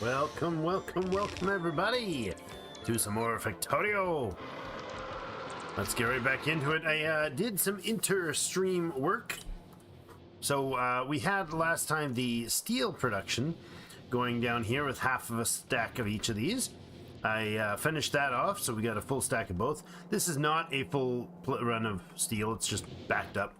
Welcome, welcome, welcome everybody to some more Factorio. Let's get right back into it. I did some inter-stream work. So we had last time the steel production going down here with half of a stack of each of these. I finished that off, so we got a full stack of both. This is not a full run of steel, it's just backed up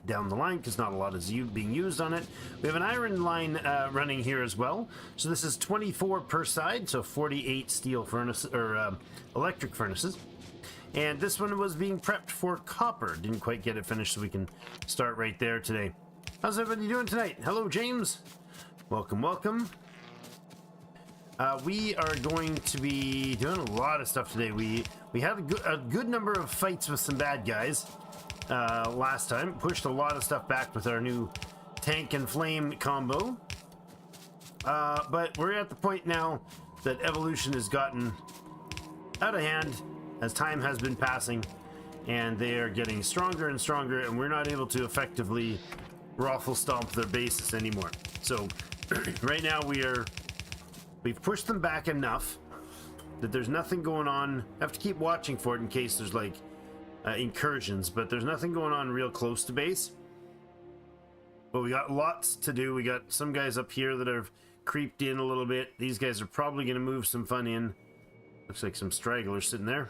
down the line because not a lot is being used on it. We have an iron line running here as well. So this is 24 per side, so 48 steel furnace or electric furnaces. And this one was being prepped for copper. Didn't quite get it finished, so we can start right there today. How's everybody doing tonight? Hello, James. Welcome, welcome. We are going to be doing a lot of stuff today. We had a good number of fights with some bad guys last time. Pushed a lot of stuff back with our new tank and flame combo. But we're at the point now that evolution has gotten out of hand as time has been passing, and they are getting stronger and stronger, and we're not able to effectively raffle stomp their bases anymore. So right now we've pushed them back enough that there's nothing going on. I have to keep watching for it in case there's like incursions, but there's nothing going on real close to base. But we got lots to do. We got some guys up here that have creeped in a little bit. These guys are probably going to move some fun in. Looks like some stragglers sitting there.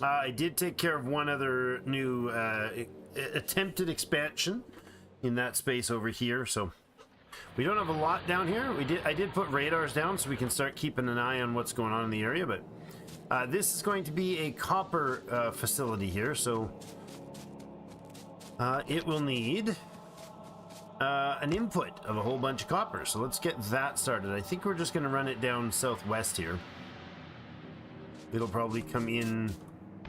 I did take care of one other new attempted expansion in that space over here, so we don't have a lot down here. I did put radars down so we can start keeping an eye on what's going on in the area, but this is going to be a copper facility here, so it will need an input of a whole bunch of copper. So let's get that started. I think we're just going to run it down southwest here. It'll probably come in,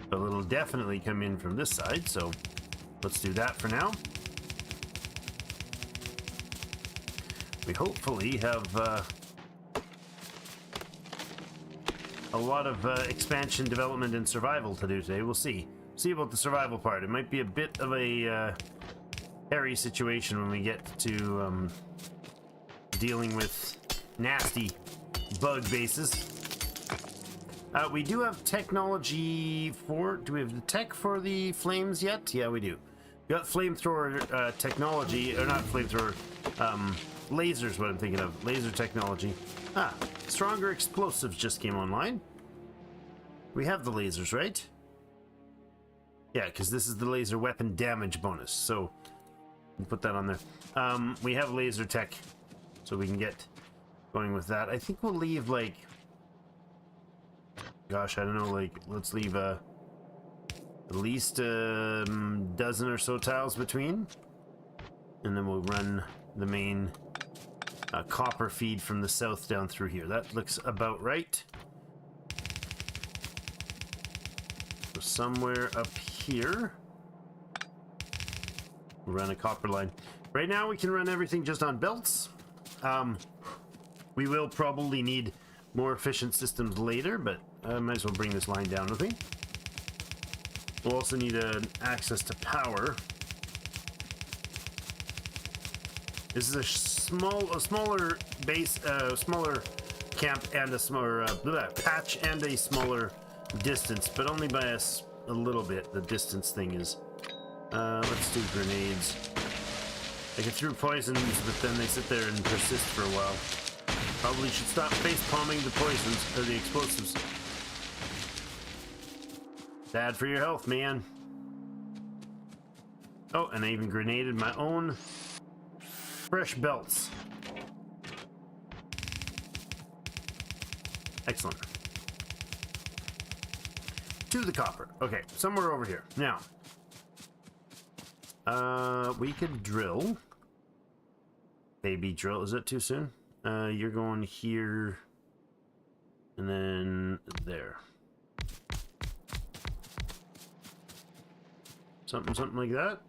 but it'll definitely come in from this side, so let's do that for now. We hopefully have a lot of expansion, development, and survival to do today. We'll see. See about the survival part. It might be a bit of a hairy situation when we get to dealing with nasty bug bases. We do have technology for... Do we have the tech for the flames yet? Yeah, we do. We got flamethrower technology, or not flamethrower, lasers, what I'm thinking of. Laser technology. Stronger explosives just came online. We have the lasers, right? Yeah, because this is the laser weapon damage bonus, so we'll put that on there. We have laser tech, so we can get going with that. I think we'll leave, like... Gosh, I don't know, like, let's leave at least a dozen or so tiles between. And then we'll run the main copper feed from the south down through here. That looks about right. So somewhere up here, we'll run a copper line. Right now we can run everything just on belts. We will probably need more efficient systems later, but I might as well bring this line down with me. We'll also need access to power. This is a smaller base, smaller camp, and a smaller patch, and a smaller distance, but only by a little bit. The distance thing is. Let's do grenades. I can throw poisons, but then they sit there and persist for a while. Probably should stop face palming the poisons or the explosives. Bad for your health, man. Oh, and I even grenaded my own fresh belts. Excellent. To the copper. Okay, somewhere over here. Now, we could drill. Baby drill. Is it too soon? You're going here, and then there. Something like that.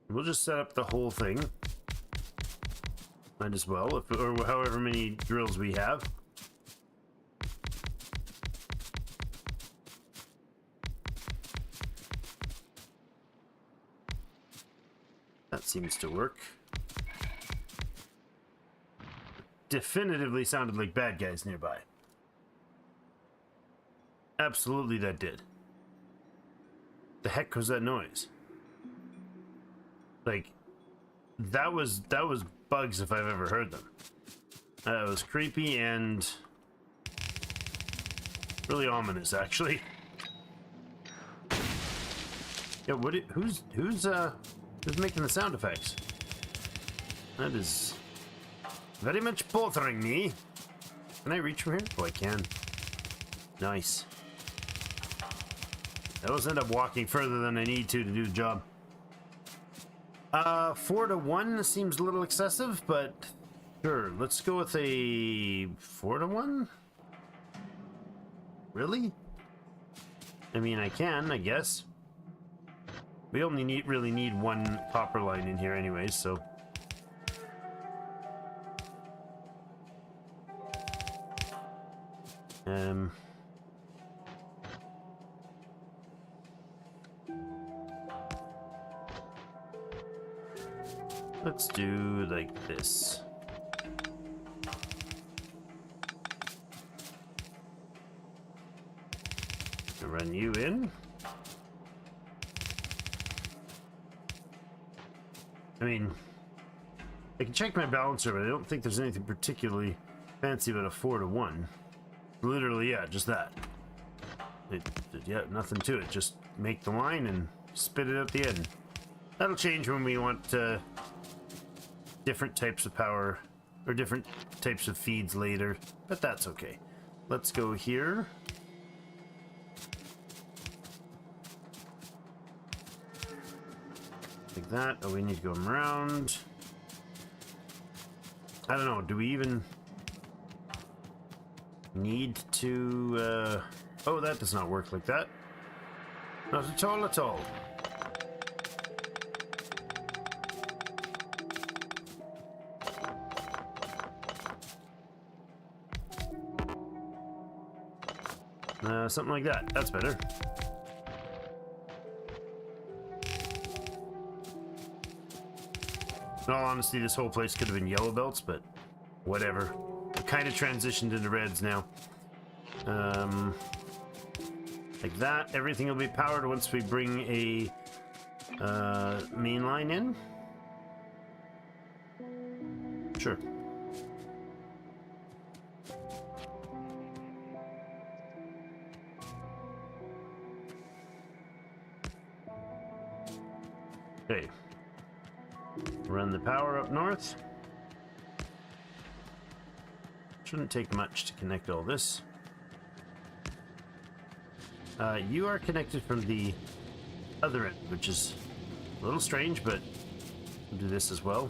We'll just set up the whole thing. Might as well, or however many drills we have. That seems to work. Definitively sounded like bad guys nearby. Absolutely that did. The heck was that noise? Like, that was bugs if I've ever heard them. That was creepy and really ominous, actually. Yeah, who's making the sound effects? That is very much bothering me. Can I reach from here? Oh, I can. Nice. I always end up walking further than I need to do the job. 4 to 1 seems a little excessive, but sure, let's go with a 4 to 1. Really? I mean, I can, I guess. We only really need one copper line in here anyways, so. Let's do like this. Run you in. I mean, I can check my balancer, but I don't think there's anything particularly fancy about a 4 to 1. Literally, yeah, just that. Yeah, nothing to it. Just make the line and spit it out the end. That'll change when we want different types of power or different types of feeds later, but that's okay. Let's go here. Like that. Oh, we need to go around. I don't know. Do we even need to... Oh, that does not work like that. Not at all at all. Something like that. That's better. In all honesty, this whole place could have been yellow belts, but whatever. It kind of transitioned into reds now. Like that. Everything will be powered once we bring a main line in. Sure. Okay. Run the power up north. Shouldn't take much to connect all this. You are connected from the other end, which is a little strange, but we'll do this as well.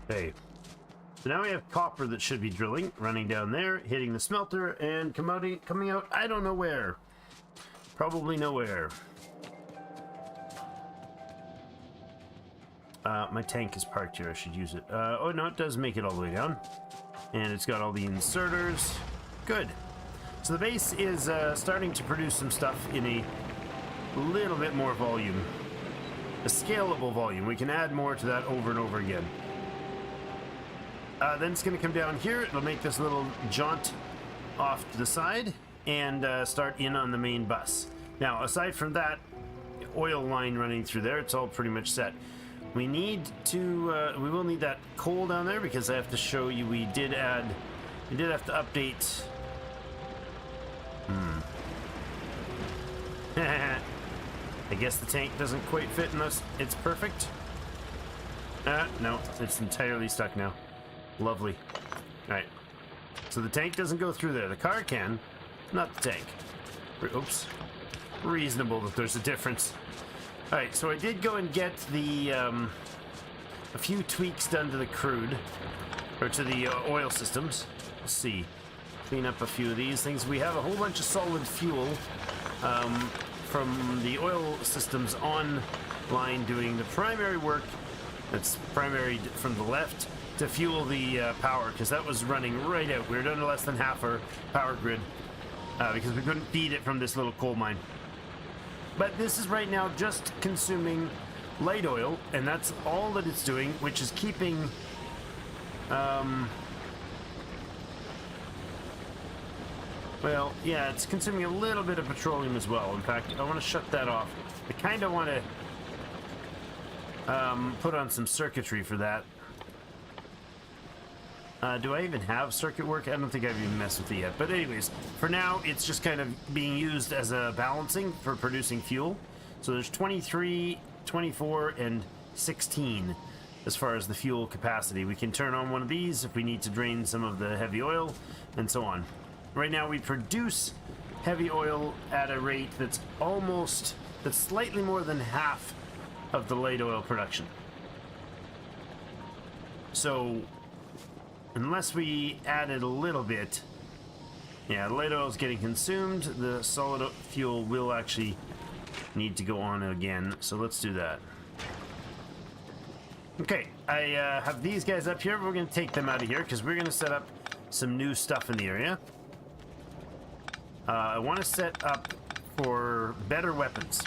Okay. So now we have copper that should be drilling, running down there, hitting the smelter, and coming out, I don't know where. Probably nowhere. My tank is parked here, I should use it. Oh no, it does make it all the way down. And it's got all the inserters. Good. So the base is starting to produce some stuff in a little bit more volume. A scalable volume. We can add more to that over and over again. Then it's going to come down here. It'll make this little jaunt off to the side and start in on the main bus. Now, aside from that oil line running through there, it's all pretty much set. We need to, we will need that coal down there because I have to show you we did have to update. I guess the tank doesn't quite fit unless it's perfect. No, it's entirely stuck now. Lovely. Alright. So the tank doesn't go through there. The car can, not the tank. Oops. Reasonable that there's a difference. Alright, so I did go and get the, a few tweaks done to the crude, or to the oil systems. Let's see. Clean up a few of these things. We have a whole bunch of solid fuel from the oil systems online doing the primary work. That's primary from the left to fuel the power, because that was running right out. We were down to less than half our power grid. because we couldn't feed it from this little coal mine. But this is right now just consuming light oil, and that's all that it's doing, which is keeping well, yeah, it's consuming a little bit of petroleum as well. In fact, I want to shut that off. I kind of want to put on some circuitry for that. Do I even have circuit work? I don't think I've even messed with it yet. But anyways, for now, it's just kind of being used as a balancing for producing fuel. So there's 23, 24, and 16 as far as the fuel capacity. We can turn on one of these if we need to drain some of the heavy oil, and so on. Right now, we produce heavy oil at a rate that's slightly more than half of the light oil production. So unless we added a little bit, yeah, the light oil is getting consumed. The solid fuel will actually need to go on again. So let's do that. Okay, I have these guys up here. We're going to take them out of here because we're going to set up some new stuff in the area. I want to set up for better weapons.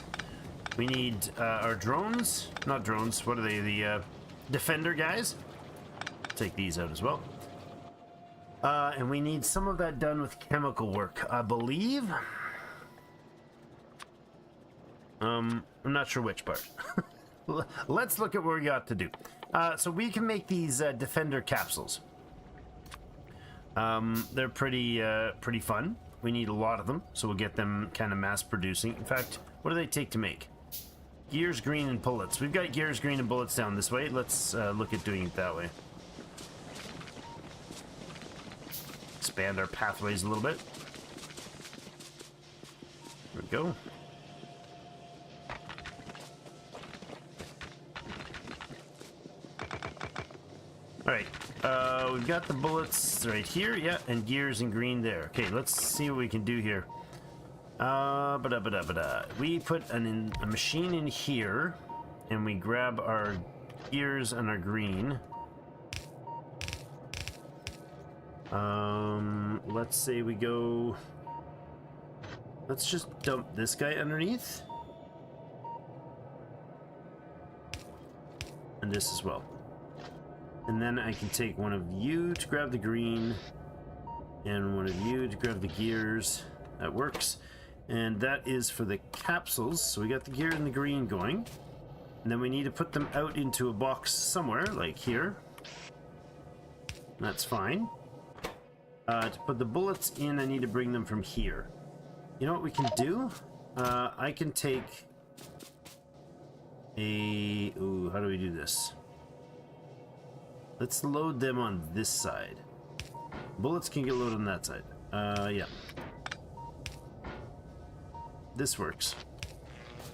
We need our drones. Not drones. What are they? The defender guys. Take these out as well. And we need some of that done with chemical work, I believe. I'm not sure which part. Let's look at what we got to do. So we can make these defender capsules. They're pretty fun. We need a lot of them, so we'll get them kind of mass producing. In fact, what do they take to make? Gears, green, and bullets. We've got gears, green, and bullets down this way. Let's look at doing it that way. Expand our pathways a little bit. There we go. Alright, we've got the bullets right here, yeah, and gears and green there. Okay, let's see what we can do here. We put a machine in here, and we grab our gears and our green. Let's say we go... Let's just dump this guy underneath. And this as well. And then I can take one of you to grab the green, and one of you to grab the gears. That works. And that is for the capsules. So we got the gear and the green going. And then we need to put them out into a box somewhere, like here. That's fine. To put the bullets in, I need to bring them from here. You know what we can do? I can take a... Ooh, how do we do this? Let's load them on this side. Bullets can get loaded on that side. Yeah. This works.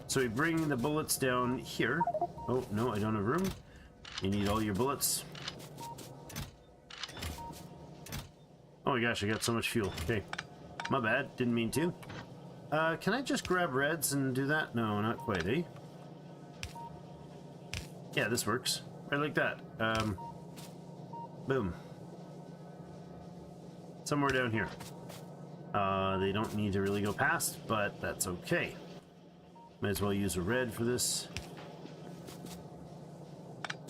So we bring the bullets down here. Oh, no, I don't have room. You need all your bullets. Oh my gosh, I got so much fuel. Okay. My bad. Didn't mean to. Can I just grab reds and do that? No, not quite, eh? Yeah, this works. Right like that. Boom. Somewhere down here. They don't need to really go past, but that's okay. Might as well use a red for this.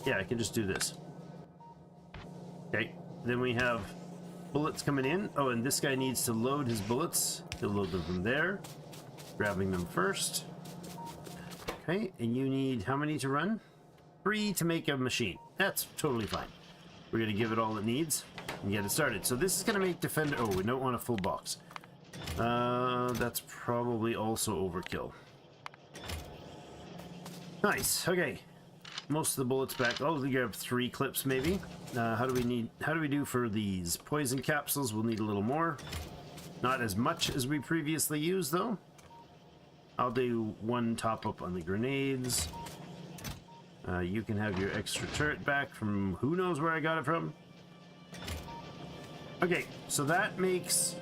Yeah, I can just do this. Okay, then we have bullets coming in. Oh, and this guy needs to load his bullets. He'll load them from there. Grabbing them first. Okay, and you need how many to run? 3 to make a machine. That's totally fine. We're going to give it all it needs and get it started. So this is going to make defender... Oh, we don't want a full box. That's probably also overkill. Nice. Okay. Most of the bullets back. Oh, we grab 3 clips maybe. How do we do for these poison capsules? We'll need a little more. Not as much as we previously used though. I'll do 1 top up on the grenades. You can have your extra turret back from who knows where I got it from. Okay, so that makes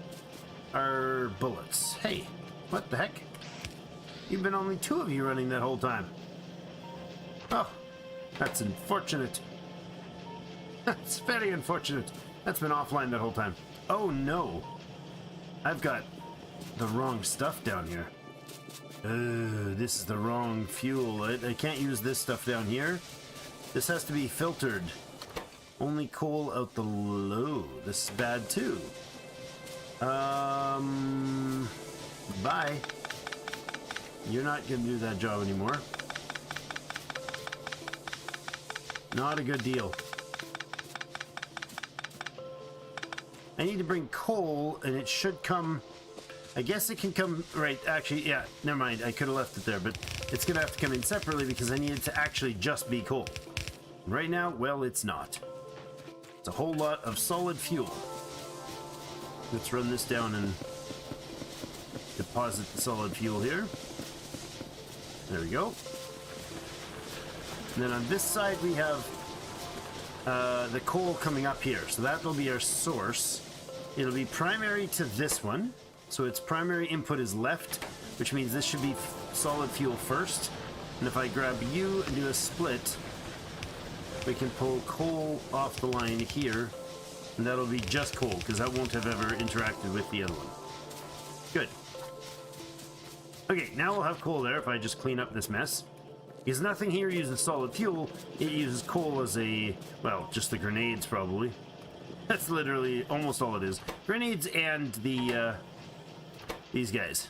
our bullets. Hey, what the heck? You've been only 2 of you running that whole time. Oh, that's unfortunate. That's very unfortunate. That's been offline that whole time. Oh no. I've got the wrong stuff down here. This is the wrong fuel. I can't use this stuff down here. This has to be filtered. Only coal out the low. This is bad too. Bye. You're not gonna do that job anymore. Not a good deal. I need to bring coal, and it should come... I guess it can come... Right, actually, yeah, never mind. I could have left it there, but it's going to have to come in separately because I need it to actually just be coal. Right now, well, it's not. It's a whole lot of solid fuel. Let's run this down and deposit the solid fuel here. There we go. And then on this side, we have the coal coming up here. So that will be our source. It'll be primary to this one. So its primary input is left, which means this should be solid fuel first. And if I grab you and do a split, we can pull coal off the line here. And that'll be just coal, because that won't have ever interacted with the other one. Good. Okay, now we'll have coal there if I just clean up this mess. Because nothing here uses solid fuel, it uses coal as a, well, just the grenades probably. That's literally almost all it is. Grenades and the, these guys.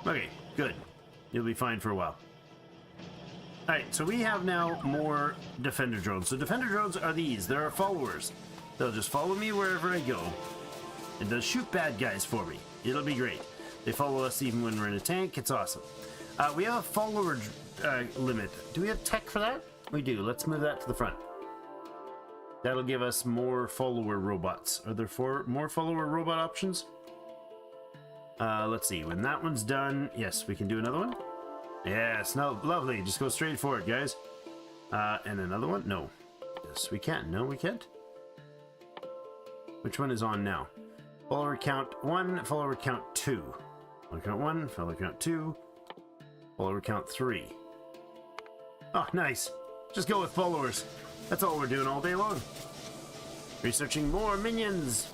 Okay, good. You'll be fine for a while. Alright, so we have now more defender drones. So defender drones are these. They're our followers. They'll just follow me wherever I go. And they'll shoot bad guys for me. It'll be great. They follow us even when we're in a tank. It's awesome. We have a follower limit. Do we have tech for that? We do. Let's move that to the front. That'll give us more follower robots. Are there more follower robot options? Let's see. When that one's done, yes, we can do another one. Yes, no, lovely. Just go straight for it, guys. And another one? No. Yes, we can. No, we can't. Which one is on now? Follower count 1, follower count 2. Follower count 1, follower count 2, follower count 3. Oh, nice. Just go with followers. That's all we're doing all day long. Researching more minions.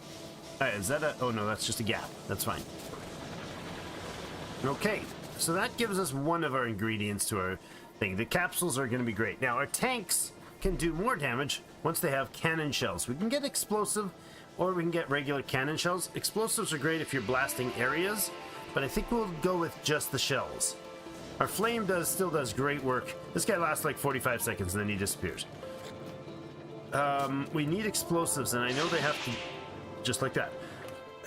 Is that a... Oh, no, that's just a gap. That's fine. Okay, so that gives us one of our ingredients to our thing. The capsules are going to be great. Now, our tanks can do more damage once they have cannon shells. We can get explosive, or we can get regular cannon shells. Explosives are great if you're blasting areas, but I think we'll go with just the shells. Our flame still does great work. This guy lasts like 45 seconds and then he disappears. We need explosives, and I know they have to... Just like that.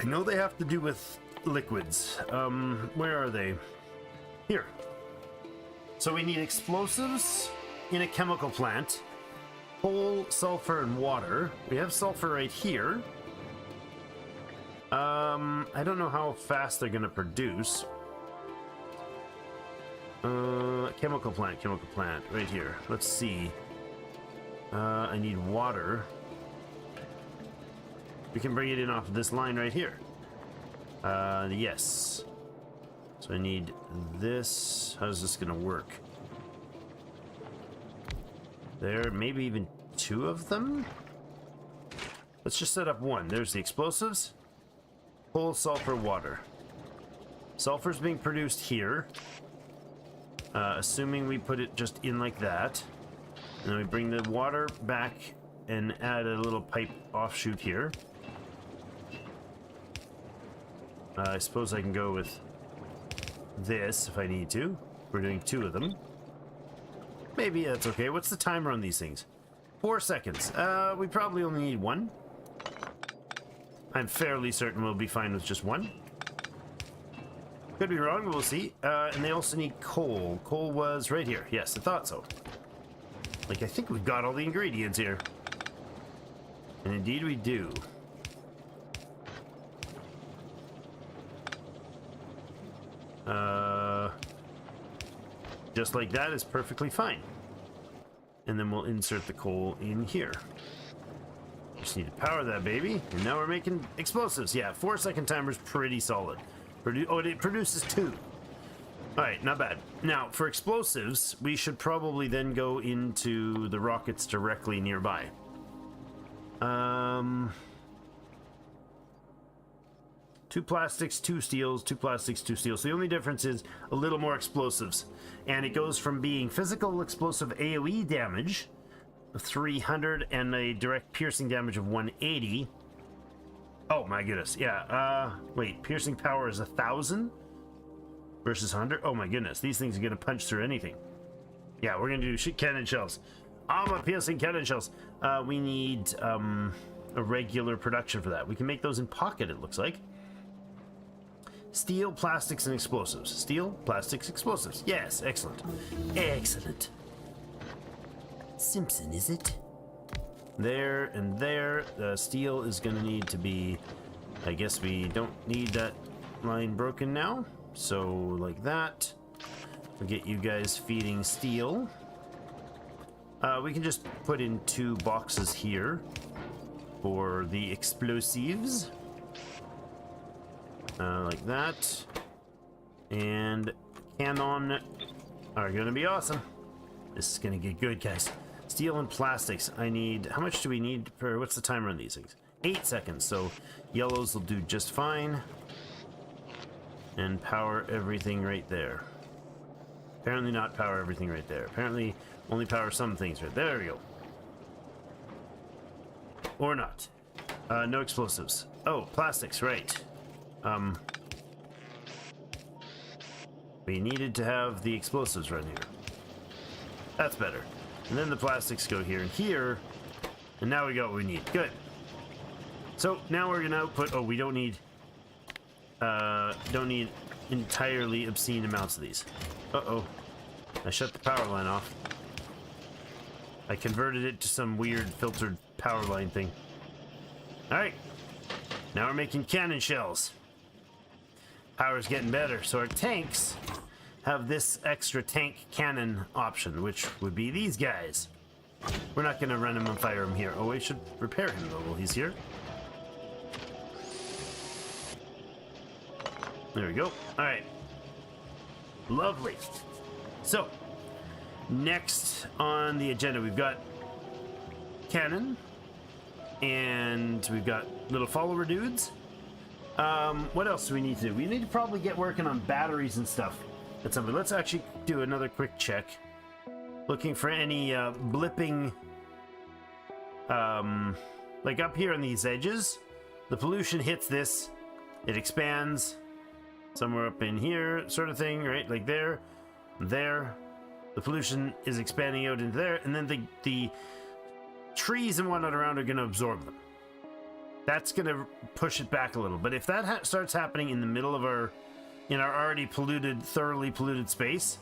I know they have to do with liquids. Where are they? Here. So we need explosives in a chemical plant. Coal, sulfur, and water. We have sulfur right here. I don't know how fast they're going to produce. Chemical plant, right here. Let's see. I need water. We can bring it in off of this line right here. Yes. So I need this. How's this going to work? There, maybe even 2 of them? Let's just set up 1. There's the explosives. Coal, sulfur, water. Sulfur's being produced here. Assuming we put it just in like that. And then we bring the water back and add a little pipe offshoot here. I suppose I can go with this if I need to. We're doing 2 of them. Maybe that's okay. What's the timer on these things? 4 seconds. We probably only need 1. I'm fairly certain we'll be fine with just 1. Could be wrong, but we'll see. And they also need coal. Coal was right here. Yes, I thought so. Like, I think we've got all the ingredients here. And indeed we do. Just like that is perfectly fine. And then we'll insert the coal in here. Just need to power that baby. And now we're making explosives. Yeah, 4-second timer's pretty solid. Oh, it produces 2. Alright, not bad. Now, for explosives, we should probably then go into the rockets directly nearby. 2 plastics, 2 steels, 2 plastics, 2 steels. So the only difference is a little more explosives. And it goes from being physical explosive AoE damage of 300 and a direct piercing damage of 180. Oh my goodness, yeah. Wait, piercing power is 1,000 versus 100. Oh my goodness, these things are gonna punch through anything. Yeah, we're gonna do cannon shells. Armor piercing cannon shells. We need a regular production for that. We can make those in pocket, it looks like. Steel, plastics, and explosives. Steel, plastics, explosives. Yes, excellent. Excellent. Simpson, is it? There and there. The steel is going to need to be... I guess we don't need that line broken now. So, like that. We'll get you guys feeding steel. We can just put in 2 boxes here for the explosives. Like that. And cannon are going to be awesome. This is going to get good, guys. Steel and plastics. I need... How much do we need per... What's the timer on these things? 8 seconds. So yellows will do just fine. And power everything right there. Apparently not power everything right there. Apparently only power some things right there. There we go. Or not. No explosives. Oh, plastics, right. We needed to have the explosives right here. That's better. And then the plastics go here and here. And now we got what we need. Good. So now we're gonna output... Oh, we don't need entirely obscene amounts of these. Uh-oh. I shut the power line off. I converted it to some weird filtered power line thing. Alright. Now we're making cannon shells. Power's getting better. So our tanks have this extra tank cannon option, which would be these guys. We're not going to run him and fire him here. Oh, we should repair him though while he's here. There we go. Alright. Lovely. So, next on the agenda, we've got cannon. And we've got little follower dudes. What else do we need to do? We need to probably get working on batteries and stuff. At some point. Let's actually do another quick check. Looking for any blipping, like up here on these edges. The pollution hits this, it expands somewhere up in here, sort of thing, right? Like there, there. The pollution is expanding out into there, and then the trees and whatnot around are going to absorb them. That's going to push it back a little. But if that starts happening in the middle of our already polluted, thoroughly polluted space,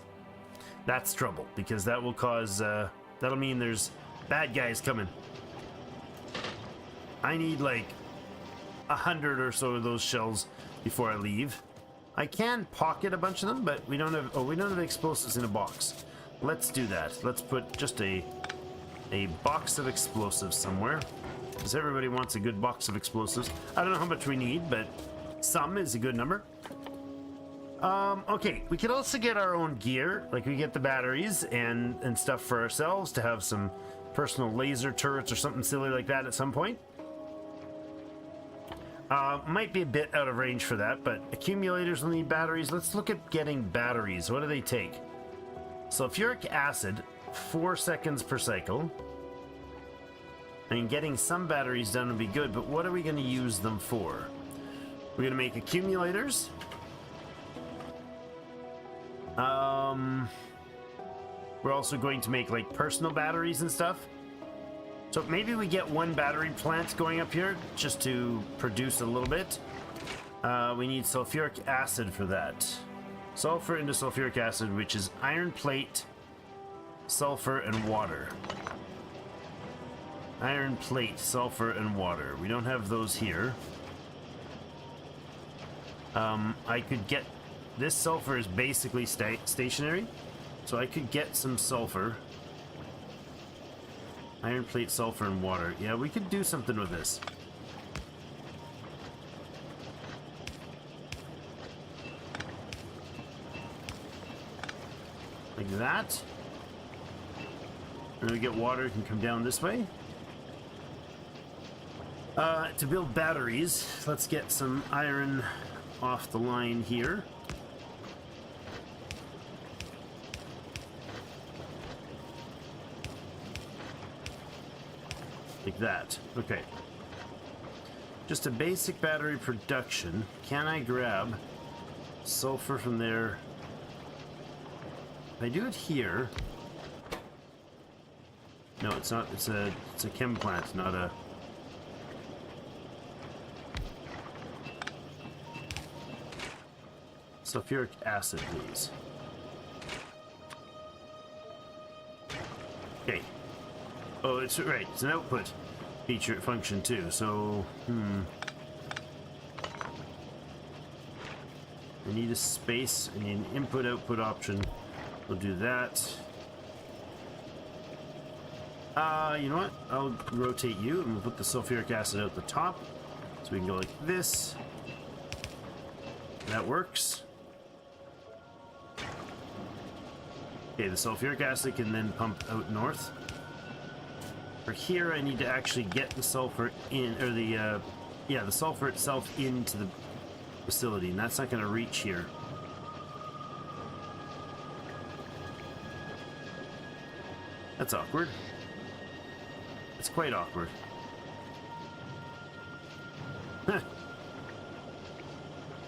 that's trouble, because that will cause, that'll mean there's bad guys coming. I need like 100 or so of those shells before I leave. I can pocket a bunch of them, but we don't have, we don't have explosives in a box. Let's do that. Let's put just a box of explosives somewhere, because everybody wants a good box of explosives. I don't know how much we need, but some is a good number. Okay, we could also get our own gear, like we get the batteries and stuff for ourselves to have some personal laser turrets or something silly like that at some point. Might be a bit out of range for that, but accumulators will need batteries. Let's look at getting batteries. What do they take? Sulfuric acid, 4 seconds per cycle. I mean, getting some batteries done would be good, but what are we going to use them for? We're going to make accumulators. We're also going to make like personal batteries and stuff. So maybe we get one battery plant going up here just to produce a little bit. We need sulfuric acid for that. Sulfur into sulfuric acid, which is iron plate, sulfur, and water. Iron plate, sulfur, and water. We don't have those here. I could get... This sulfur is basically stationary, so I could get some sulfur. Iron plate, sulfur, and water. Yeah, we could do something with this. Like that. And we get water, it can come down this way. To build batteries, let's get some iron off the line here. Like that. Okay. Just a basic battery production. Can I grab sulfur from there? If I do it here... No, it's not. It's a chem plant, not a... Sulfuric acid, please. Okay. Oh, it's right. It's an output feature function too. So, I need a space. I need an input-output option. We'll do that. You know what? I'll rotate you and we'll put the sulfuric acid out the top. So we can go like this. That works. Okay, the sulfuric acid can then pump out north. For here, I need to actually get the sulfur in, or the sulfur itself into the facility, and that's not going to reach here. That's awkward. It's quite awkward.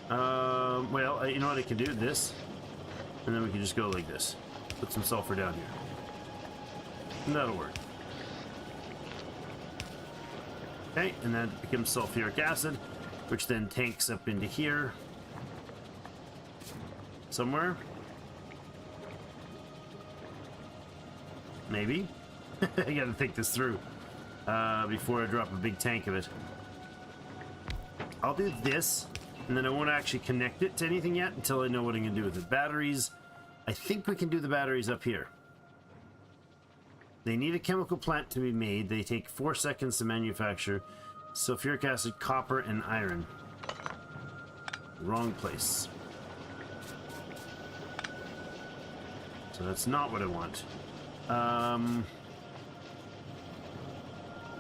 Well, you know what I can do? This, and then we can just go like this. Put some sulfur down here. And that'll work. Okay, and that becomes sulfuric acid, which then tanks up into here. Somewhere. Maybe. I gotta think this through before I drop a big tank of it. I'll do this, and then I won't actually connect it to anything yet until I know what I'm gonna do with the batteries. I think we can do the batteries up here. They need a chemical plant to be made. They take 4 seconds to manufacture. Sulfuric acid, copper, and iron. Wrong place. So that's not what I want.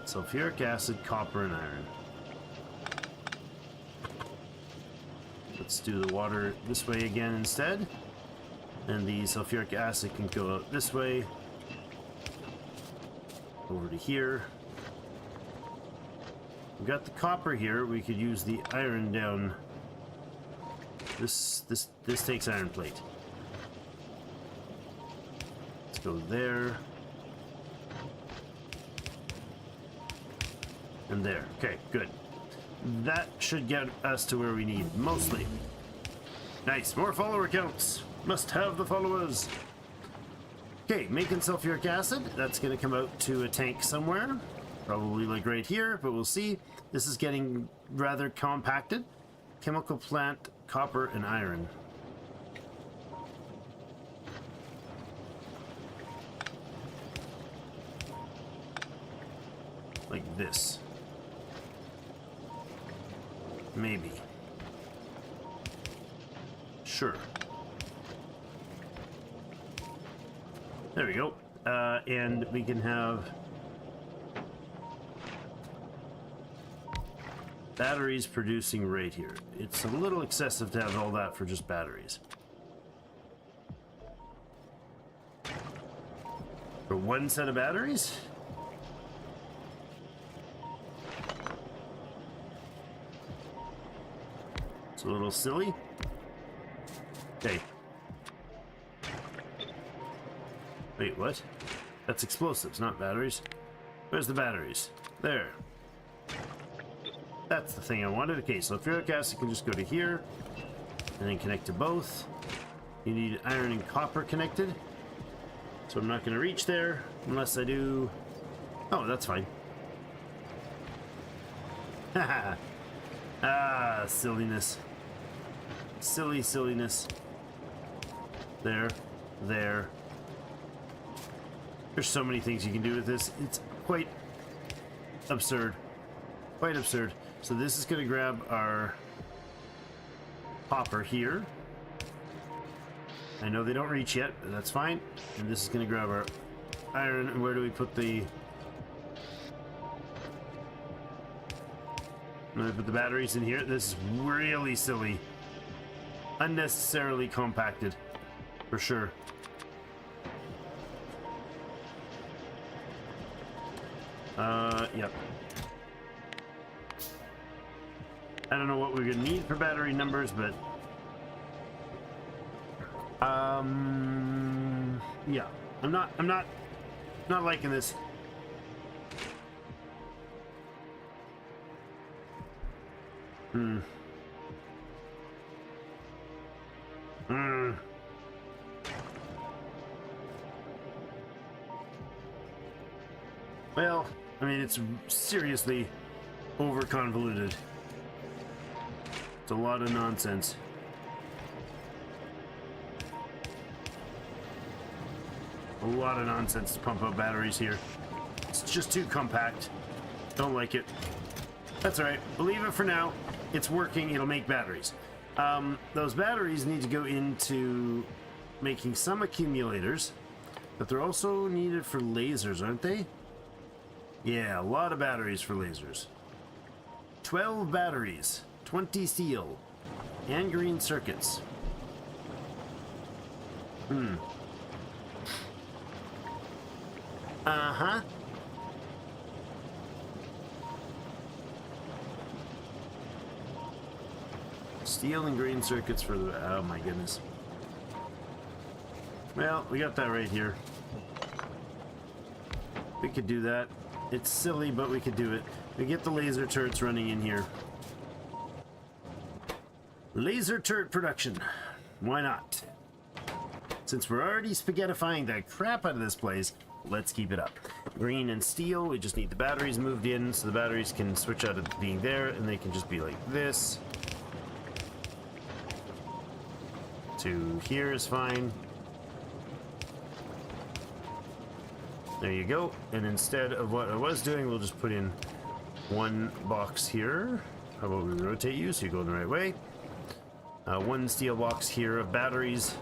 Sulfuric acid, copper, and iron. Let's do the water this way again instead. And the sulfuric acid can go out this way. Over to here. We've got the copper here. We could use the iron down. This takes iron plate. Let's go there. And there. Okay, good. That should get us to where we need, mostly. Nice. More follower counts. Must have the followers. Okay, making sulfuric acid. That's going to come out to a tank somewhere. Probably like right here, but we'll see. This is getting rather compacted. Chemical plant, copper, and iron. Like this. Maybe. Sure. There we go. And we can have batteries producing right here. It's a little excessive to have all that for just batteries. For one set of batteries? It's a little silly. Okay. Wait, what? That's explosives, not batteries. Where's the batteries? There. That's the thing I wanted. Okay, so sulfuric acid can just go to here and then connect to both. You need iron and copper connected. So I'm not going to reach there unless I do... Oh, that's fine. Haha. Ah, silliness. Silly silliness. There. There. There's so many things you can do with this. It's quite absurd. Quite absurd. So this is going to grab our copper here. I know they don't reach yet, but that's fine. And this is going to grab our iron. And where do we put the... I'm gonna put the batteries in here. This is really silly. Unnecessarily compacted. For sure. Yep. I don't know what we're gonna need for battery numbers, but yeah. I'm not liking this. Well, I mean, it's seriously over convoluted. It's a lot of nonsense. A lot of nonsense to pump up batteries here. It's just too compact. Don't like it. That's alright. We'll leave it for now. It's working. It'll make batteries. Those batteries need to go into making some accumulators, but they're also needed for lasers, aren't they? Yeah, a lot of batteries for lasers. 12 batteries, 20 steel, and green circuits. Uh-huh. Steel and green circuits for the... Oh my goodness. Well, we got that right here. We could do that. It's silly, but we could do it. We get the laser turrets running in here. Laser turret production. Why not? Since we're already spaghettifying the crap out of this place, let's keep it up. Green and steel, we just need the batteries moved in so the batteries can switch out of being there and they can just be like this. To here is fine. There you go. And instead of what I was doing, we'll just put in one box here. How about we rotate you so you go the right way? One steel box here of batteries.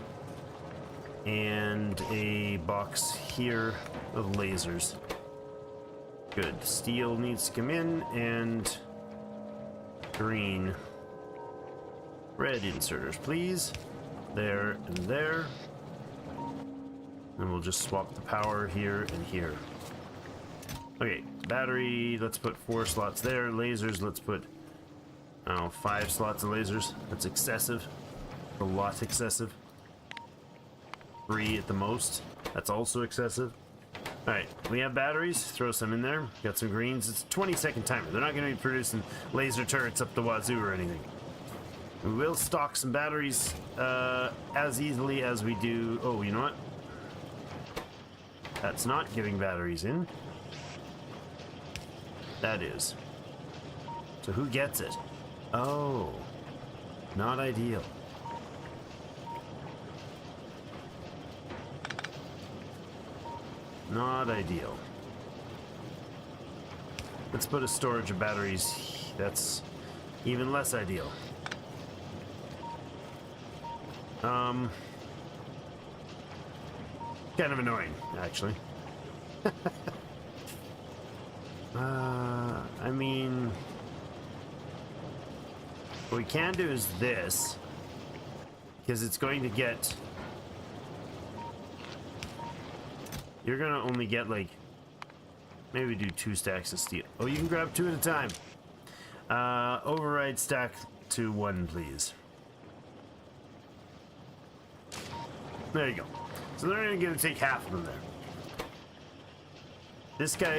And a box here of lasers. Good. Steel needs to come in, and green. Red inserters, please. There and there. And we'll just swap the power here and here. Okay, battery, let's put 4 slots there. Lasers, let's put, I don't know, 5 slots of lasers. That's excessive. A lot excessive. 3 at the most. That's also excessive. Alright, we have batteries. Throw some in there. Got some greens. It's a 20-second timer. They're not going to be producing laser turrets up the wazoo or anything. We will stock some batteries as easily as we do... Oh, you know what? That's not giving batteries in. That is. So who gets it? Oh. Not ideal. Not ideal. Let's put a storage of batteries. That's even less ideal. Kind of annoying, actually. I mean, what we can do is this, because it's going to get... You're gonna only get like, maybe do 2 stacks of steel. Oh, you can grab 2 at a time. Override stack to 1, please. There you go. So they're only gonna take half of them there.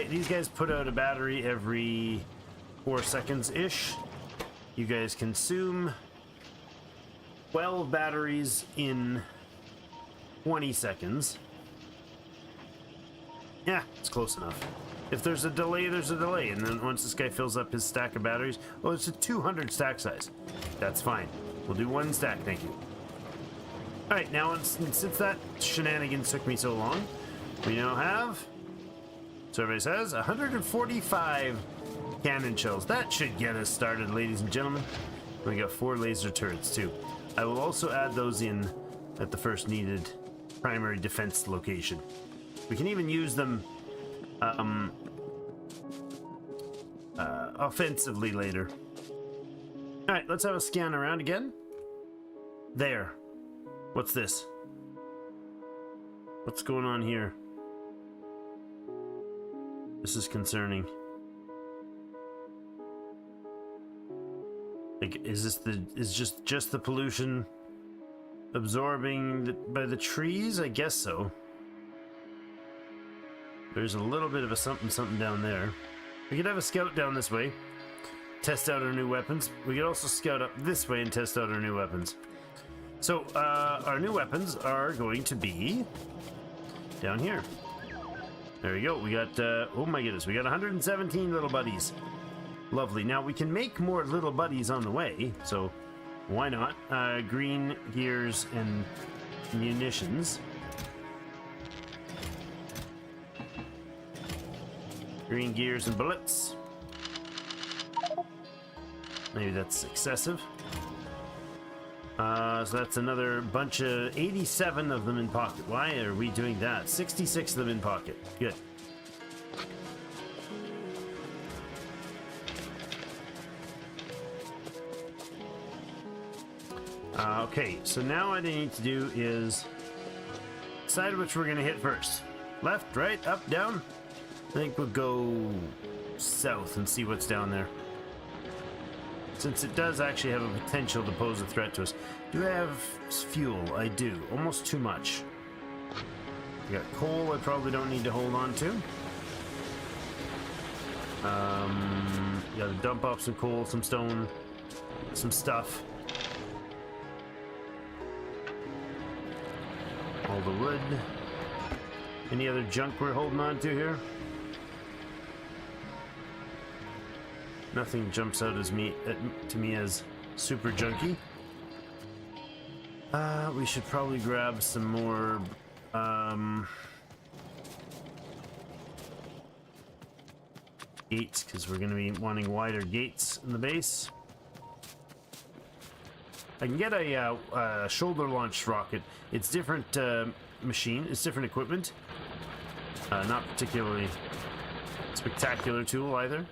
These guys put out a battery every 4 seconds-ish. You guys consume 12 batteries in 20 seconds. Yeah, it's close enough. If there's a delay, there's a delay. And then once this guy fills up his stack of batteries, oh, it's a 200 stack size. That's fine. We'll do 1 stack, thank you. Alright, now since that shenanigans took me so long, we now have, survey says, 145 cannon shells. That should get us started, ladies and gentlemen. We got 4 laser turrets, too. I will also add those in at the first needed primary defense location. We can even use them offensively later. Alright, let's have a scan around again. There. What's this? What's going on here? This is concerning. Like, is this just the pollution absorbing by the trees? I guess so. There's a little bit of a something down there. We could have a scout down this way, test out our new weapons. We could also scout up this way and test out our new weapons. So, our new weapons are going to be down here. There we go. We got, oh my goodness, we got 117 little buddies. Lovely. Now, we can make more little buddies on the way, so why not? Green gears and munitions. Green gears and bullets. Maybe that's excessive. So that's another bunch of 87 of them in pocket. Why are we doing that? 66 of them in pocket. Good. Okay, so now what I need to do is decide which we're going to hit first. Left, right, up, down? I think we'll go south and see what's down there. Since it does actually have a potential to pose a threat to us. Do I have fuel? I do. Almost too much. I got coal I probably don't need to hold on to. Gotta dump off some coal, some stone, some stuff. All the wood. Any other junk we're holding on to here? Nothing jumps out as to me as super junky. We should probably grab some more gates, because we're going to be wanting wider gates in the base. I can get a shoulder launched rocket. It's different machine. It's different equipment. Not particularly spectacular tool either.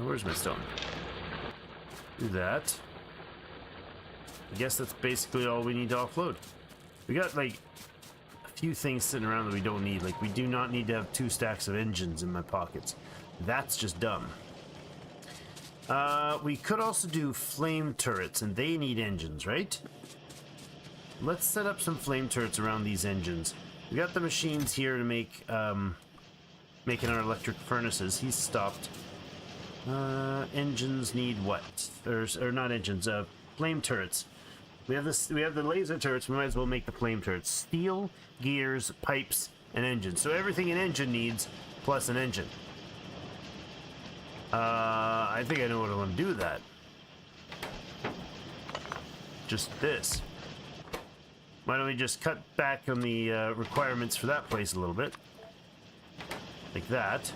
Where's my stone? Do that. I guess that's basically all we need to offload. We got like a few things sitting around that we don't need. Like, we do not need to have 2 stacks of engines in my pockets. That's just dumb. We could also do flame turrets, and they need engines, right? Let's set up some flame turrets around these engines. We got the machines here to make making our electric furnaces. He's stopped. Engines need what? Or not engines, flame turrets. We have the laser turrets, we might as well make the flame turrets. Steel, gears, pipes, and engines. So everything an engine needs, plus an engine. I think I know what I want to do with that. Just this. Why don't we just cut back on the requirements for that place a little bit. Like that.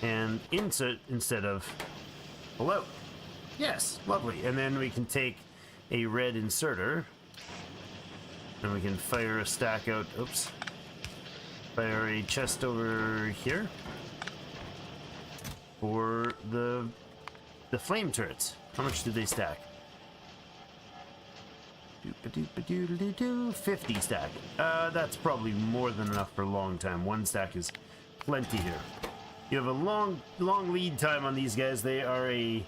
And insert instead of pull out. Yes, lovely. And then we can take a red inserter and we can fire a stack out. Oops. Fire a chest over here for the flame turrets. How much do they stack? 50 stack. That's probably more than enough for a long time. 1 stack is plenty here. You have a long lead time on these guys. They are a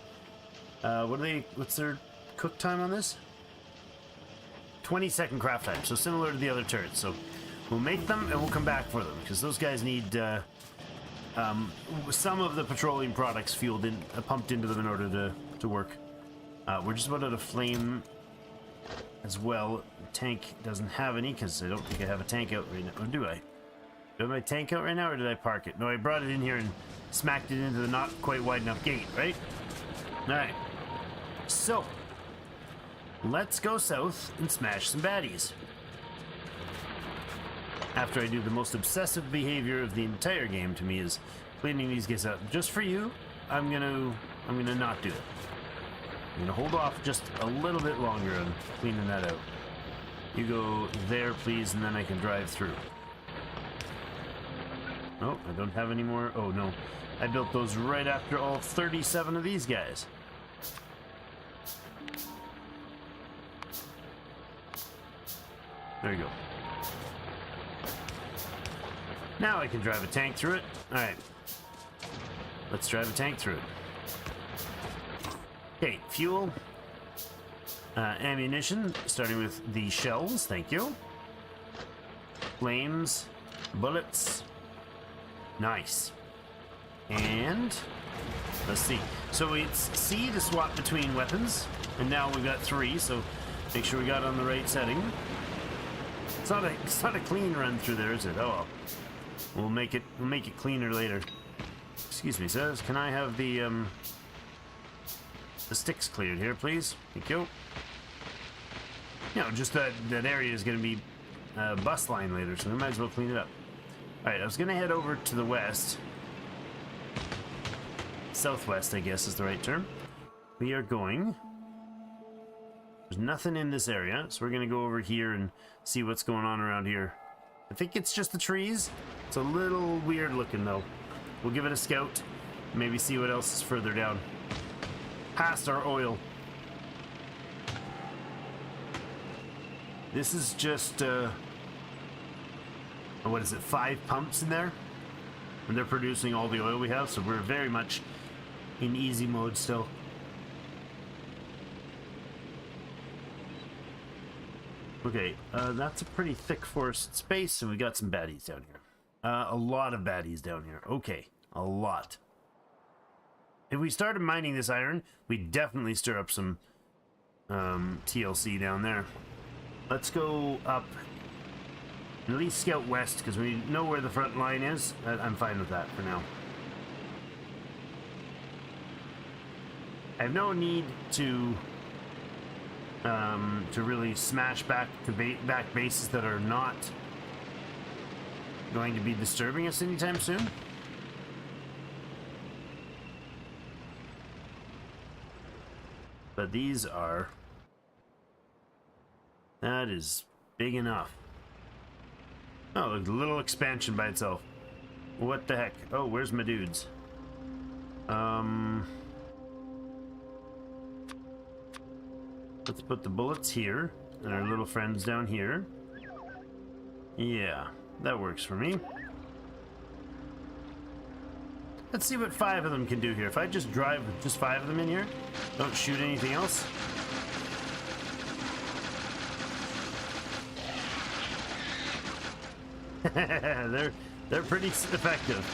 what's their cook time on this? 20-second craft time, so similar to the other turrets. So we'll make them and we'll come back for them, because those guys need some of the petroleum products fueled in, pumped into them in order to work. We're just about out of flame as well. The tank doesn't have any, because I don't think I have a tank out right now. Or do I? Do I have my tank out right now, or did I park it? No, I brought it in here and smacked it into the not quite wide enough gate, right? Alright. So, let's go south and smash some baddies. After I do the most obsessive behavior of the entire game to me is cleaning these guys up. Just for you, I'm gonna not do it. I'm gonna hold off just a little bit longer on cleaning that out. You go there, please, and then I can drive through. Oh, I don't have any more. Oh, no. I built those right after all 37 of these guys. There you go. Now I can drive a tank through it. Alright. Let's drive a tank through it. Okay, fuel. Ammunition, starting with the shells. Thank you. Flames. Bullets. Nice. And let's see. So it's C to swap between weapons, and now we've got 3. So make sure we got on the right setting. It's not a clean run through there, is it? Oh well. We'll make it cleaner later. Excuse me, sirs. Can I have the sticks cleared here, please? Thank you. You know, just that area is going to be bus line later, so we might as well clean it up. All right, I was going to head over to the west. Southwest, I guess, is the right term. We are going... There's nothing in this area, so we're going to go over here and see what's going on around here. I think it's just the trees. It's a little weird looking, though. We'll give it a scout. Maybe see what else is further down. Past our oil. This is just, what is it, 5 pumps in there? And they're producing all the oil we have, so we're very much in easy mode still. Okay, that's a pretty thick forested space, and we got some baddies down here. A lot of baddies down here. Okay, a lot. If we started mining this iron, we'd definitely stir up some TLC down there. Let's go up, at least scout west, because we know where the front line is. I'm fine with that for now. I have no need to really smash back to back bases that are not going to be disturbing us anytime soon. But these are... That is big enough. Oh, a little expansion by itself. What the heck? Oh, where's my dudes? Let's put the bullets here, and our little friends down here. Yeah, that works for me. Let's see what 5 of them can do here. If I just drive with just 5 of them in here, don't shoot anything else. they're pretty effective.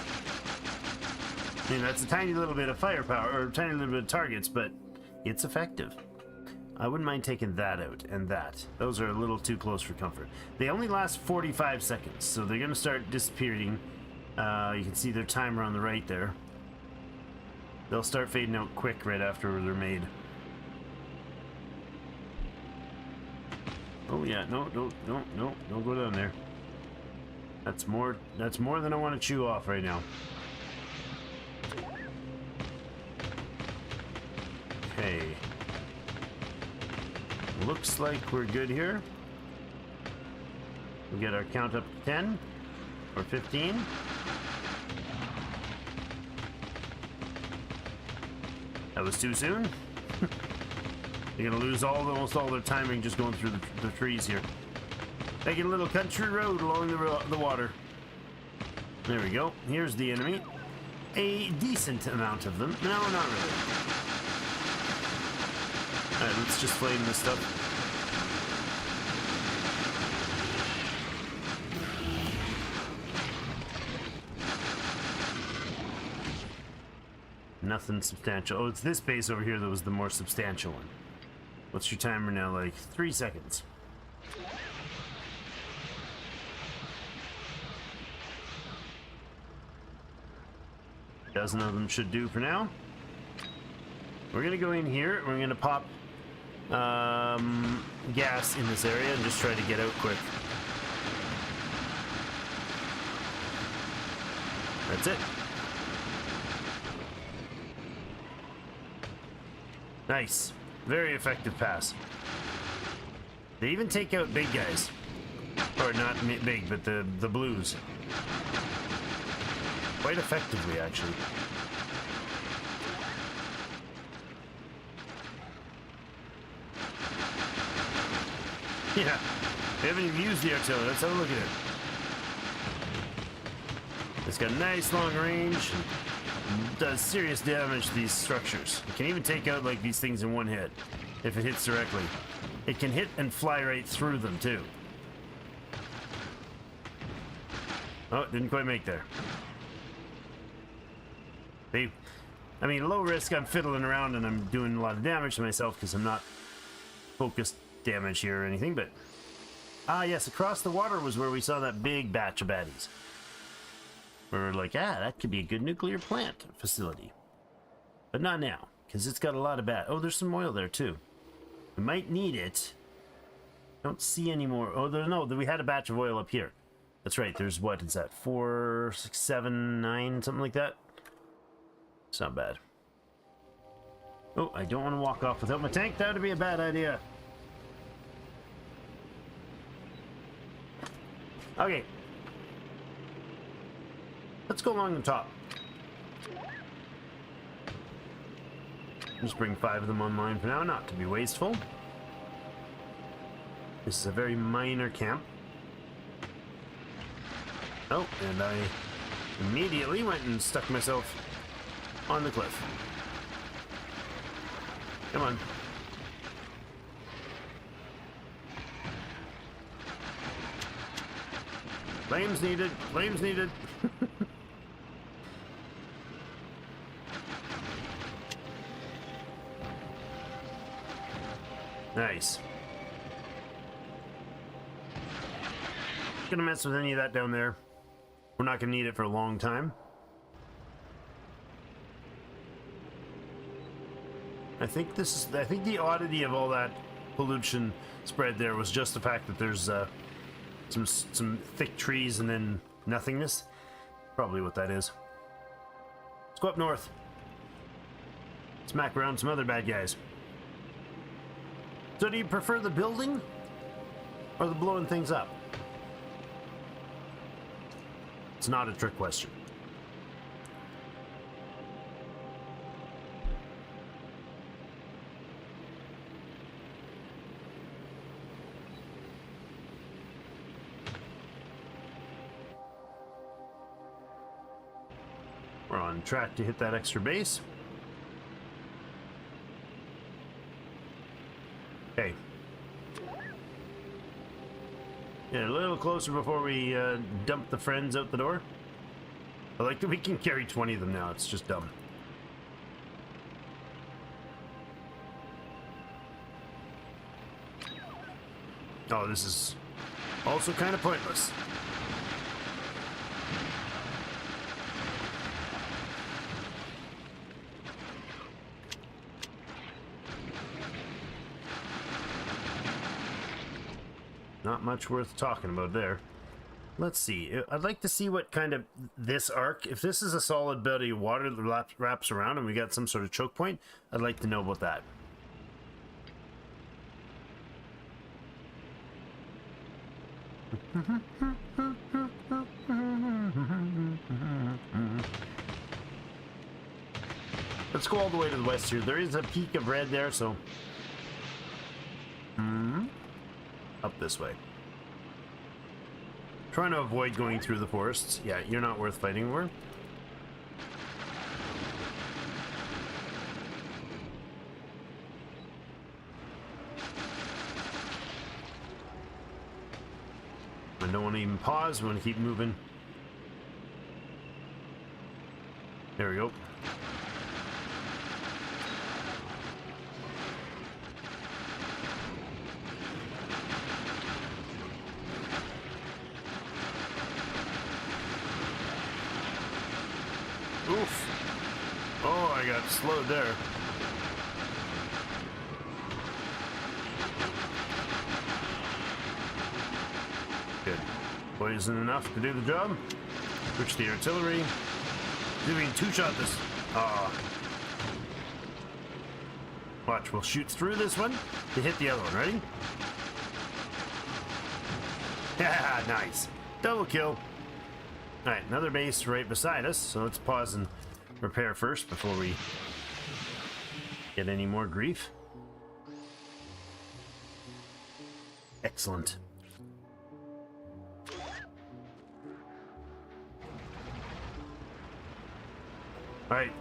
I mean, that's a tiny little bit of firepower, or a tiny little bit of targets, but it's effective. I wouldn't mind taking that out, and that. Those are a little too close for comfort. They only last 45 seconds, so they're going to start disappearing. You can see their timer on the right there. They'll start fading out quick right after they're made. Oh yeah, no, don't go down there. That's more than I want to chew off right now. Okay. Looks like we're good here. We'll get our count up to 10 or 15. That was too soon. They're gonna lose almost all their timing just going through the trees here. Taking a little country road along the water. There we go. Here's the enemy. A decent amount of them. No, not really. Alright, let's just flame this stuff. Nothing substantial. Oh, it's this base over here that was the more substantial one. What's your timer now? Like 3 seconds. A dozen of them should do for now. We're gonna go in here. We're gonna pop gas in this area and just try to get out quick. That's it. Nice. Very effective pass. They even take out big guys. Or not big, but the blues. quite effectively, actually. Yeah, we haven't even used the artillery. Let's have a look at it. It's got nice long range and does serious damage to these structures. It can even take out like these things in one hit if it hits directly. It can hit and fly right through them too. Oh, it didn't quite make there. See? I mean, low risk, I'm fiddling around and I'm doing a lot of damage to myself because I'm not focused damage here or anything, but... Ah, yes, across the water was where we saw that big batch of baddies. We were like, ah, that could be a good nuclear plant facility. But not now, because it's got a lot of bad... Oh, there's some oil there, too. We might need it. Don't see any more... Oh, no, we had a batch of oil up here. That's right, there's what is that? 4, 6, 7, 9, something like that? It's not bad. Oh, I don't want to walk off without my tank. That would be a bad idea. Okay. Let's go along the top. Just bring 5 of them online for now, not to be wasteful. This is a very minor camp. Oh, and I immediately went and stuck myself on the cliff. Come on. Flames needed. Flames needed. Nice. Not gonna mess with any of that down there. We're not gonna need it for a long time. I think the oddity of all that pollution spread there was just the fact that there's some thick trees and then nothingness. Probably what that is. Let's go up north. Smack around some other bad guys. So do you prefer the building or the blowing things up? It's not a trick question. We're on track to hit that extra base. Okay. Get a little closer before we dump the friends out the door. I like that we can carry 20 of them now. It's just dumb. Oh, this is also kind of pointless. Not much worth talking about there. Let's see. I'd like to see what kind of this arc, if this is a solid body of water that wraps around and we got some sort of choke point, I'd like to know about that. Let's go all the way to the west here. There is a peak of red there, so... Up this way. Trying to avoid going through the forests. Yeah, you're not worth fighting for. I don't want to even pause. We want to keep moving. There we go. Oof. Oh, I got slowed there. Good. Poison enough to do the job. Switch the artillery. Doing two-shot this. Watch, we'll shoot through this one to hit the other one. Ready? Yeah, nice. Double kill. Alright, another base right beside us, so let's pause and repair first before we get any more grief. Excellent. Alright,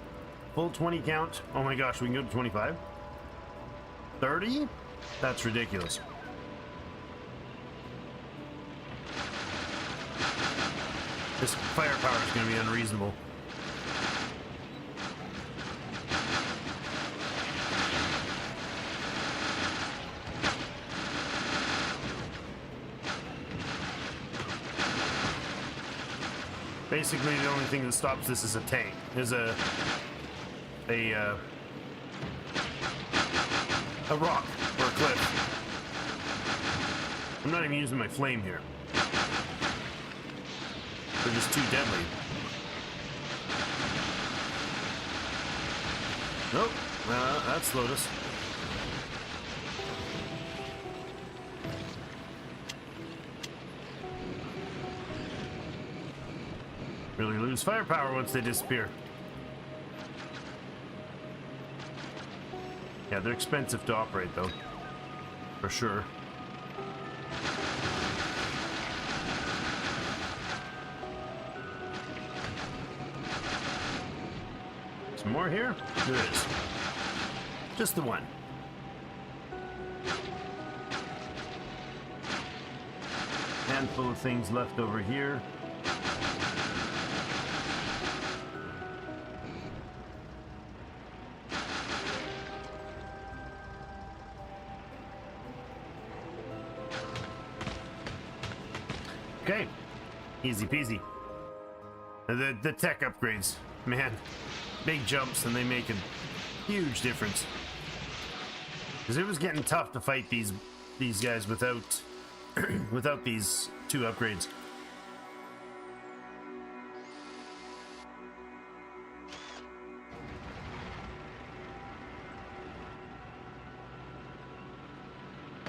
full 20 count. Oh my gosh, we can go to 25? 30? That's ridiculous. This firepower is going to be unreasonable. Basically, the only thing that stops this is a tank. Is a rock or a cliff. I'm not even using my flame here. They're just too deadly. Nope, that slowed us. Really lose firepower once they disappear. Yeah, they're expensive to operate though, for sure. Some more here? There is. Just the one. Handful of things left over here. Okay, easy peasy. The tech upgrades, man, big jumps, and they make a huge difference. Because it was getting tough to fight these guys without without these two upgrades.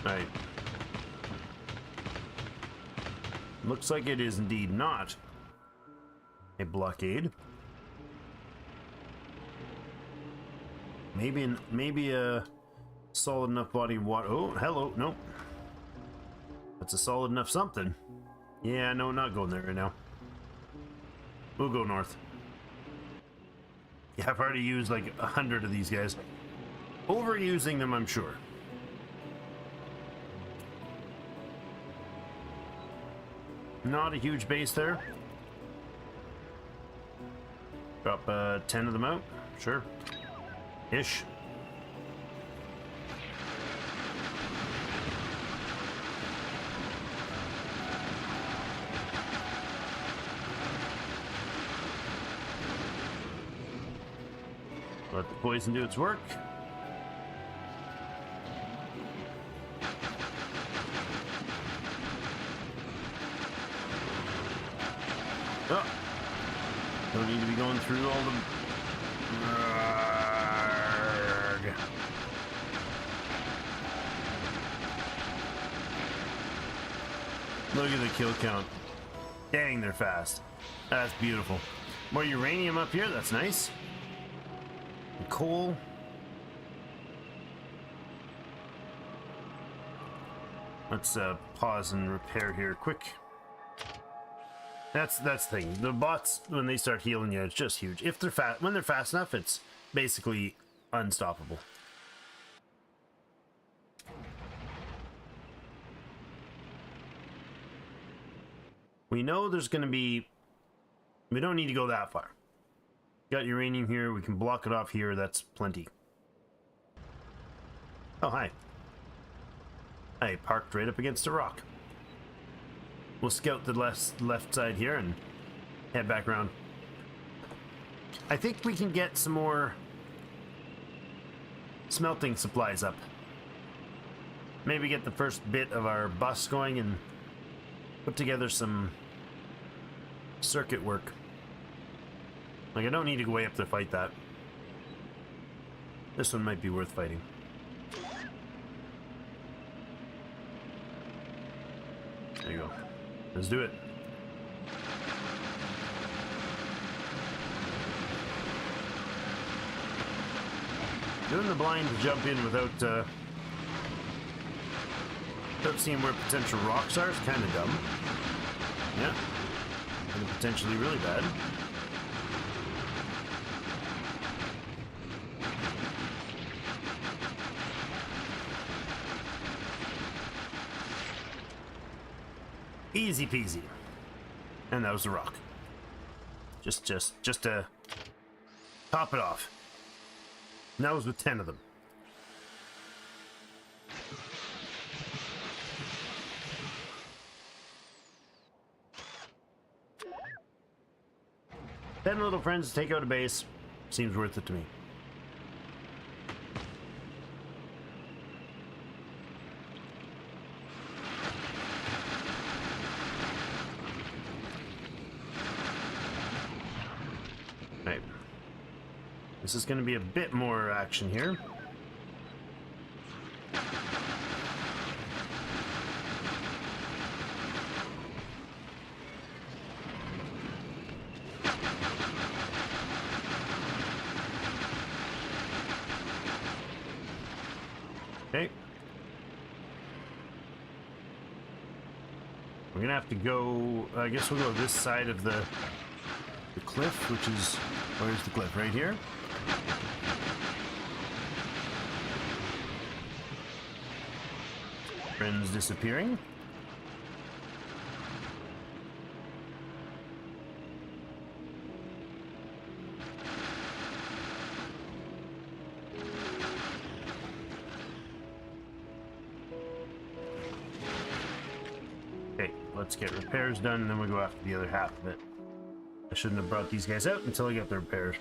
All right. Looks like it is indeed not a blockade. Maybe a solid enough body of water. Oh, hello. Nope. That's a solid enough something. Yeah, no, not going there right now. We'll go north. Yeah, I've already used like 100 of these guys. Overusing them, I'm sure. Not a huge base there. Drop 10 of them out. Sure. Ish. Let the poison do its work. Oh. Don't need to be going through all the... Look at the kill count. Dang, they're fast. That's beautiful. More uranium up here, that's nice. And coal. Let's pause and repair here quick. That's the thing. The bots, when they start healing you, it's just huge. If they're fast, when they're fast enough, it's basically unstoppable. We know there's going to be... We don't need to go that far. Got uranium here. We can block it off here. That's plenty. Oh, hi. I parked right up against a rock. We'll scout the left side here and head back around. I think we can get some more smelting supplies up. Maybe get the first bit of our bus going and put together some circuit work. Like, I don't need to go way up to fight that. This one might be worth fighting. There you go. Let's do it. Doing the blind to jump in without seeing where potential rocks are is kind of dumb. Yeah. And potentially really bad. Easy peasy. And that was the rock. Just to top it off. And that was with 10 of them. Ten little friends to take out a base. Seems worth it to me. Right. This is going to be a bit more action here. Okay. We're gonna have to go, I guess we'll go this side of the cliff, which is, where's the cliff? Right here? Friends disappearing. Okay, let's get repairs done, and then we go after the other half of it. I shouldn't have brought these guys out until I get the repairs.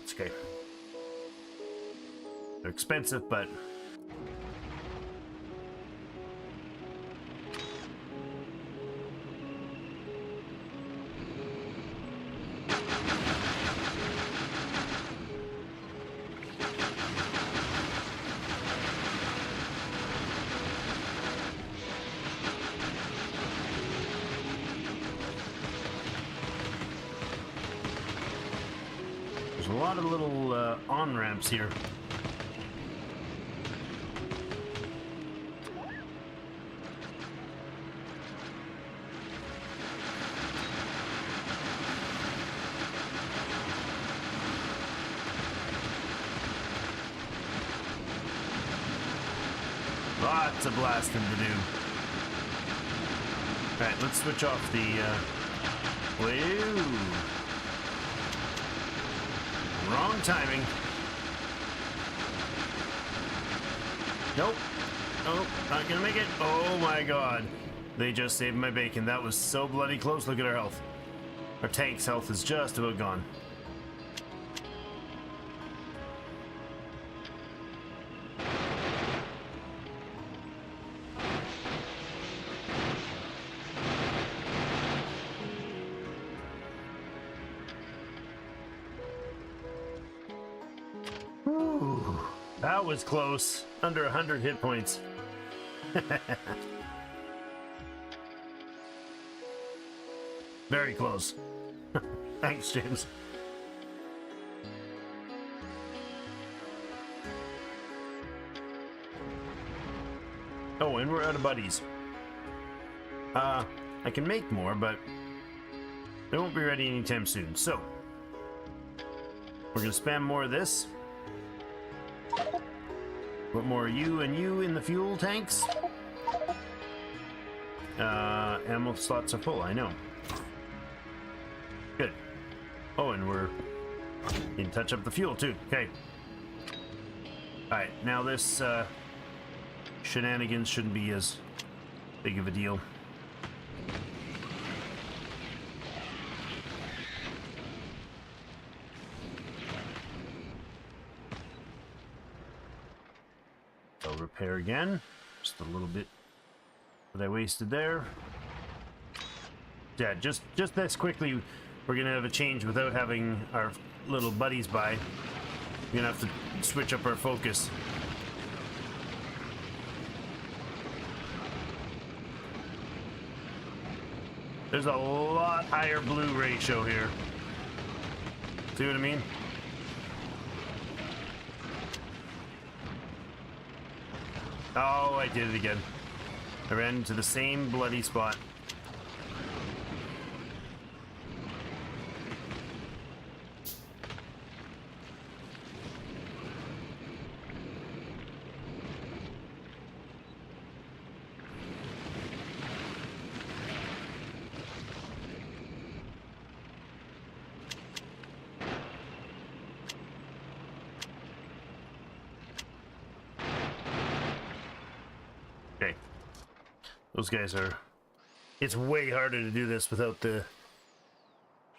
It's okay. They're expensive, but... there's a lot of little on-ramps here. Lots of blasting to do. Alright, let's switch off the... Whoa! Wrong timing. Nope. Nope, not gonna make it. Oh my god. They just saved my bacon. That was so bloody close. Look at our health. Our tank's health is just about gone. Ooh, that was close. Under 100 hit points. Very close. Thanks, James. Oh, and we're out of buddies. I can make more, but they won't be ready anytime soon. So, we're gonna spam more of this. Put more you and you in the fuel tanks. Ammo slots are full, I know. Good. Oh, and we're in touch up the fuel too. Okay. Alright, now this shenanigans shouldn't be as big of a deal. I'll repair again. Just a little bit that I wasted there. Yeah, just this quickly. We're gonna have a change without having our little buddies by. We're gonna have to switch up our focus. There's a lot higher blue ratio here. See what I mean? Oh, I did it again. I ran into the same bloody spot. Okay. Those guys are... It's way harder to do this without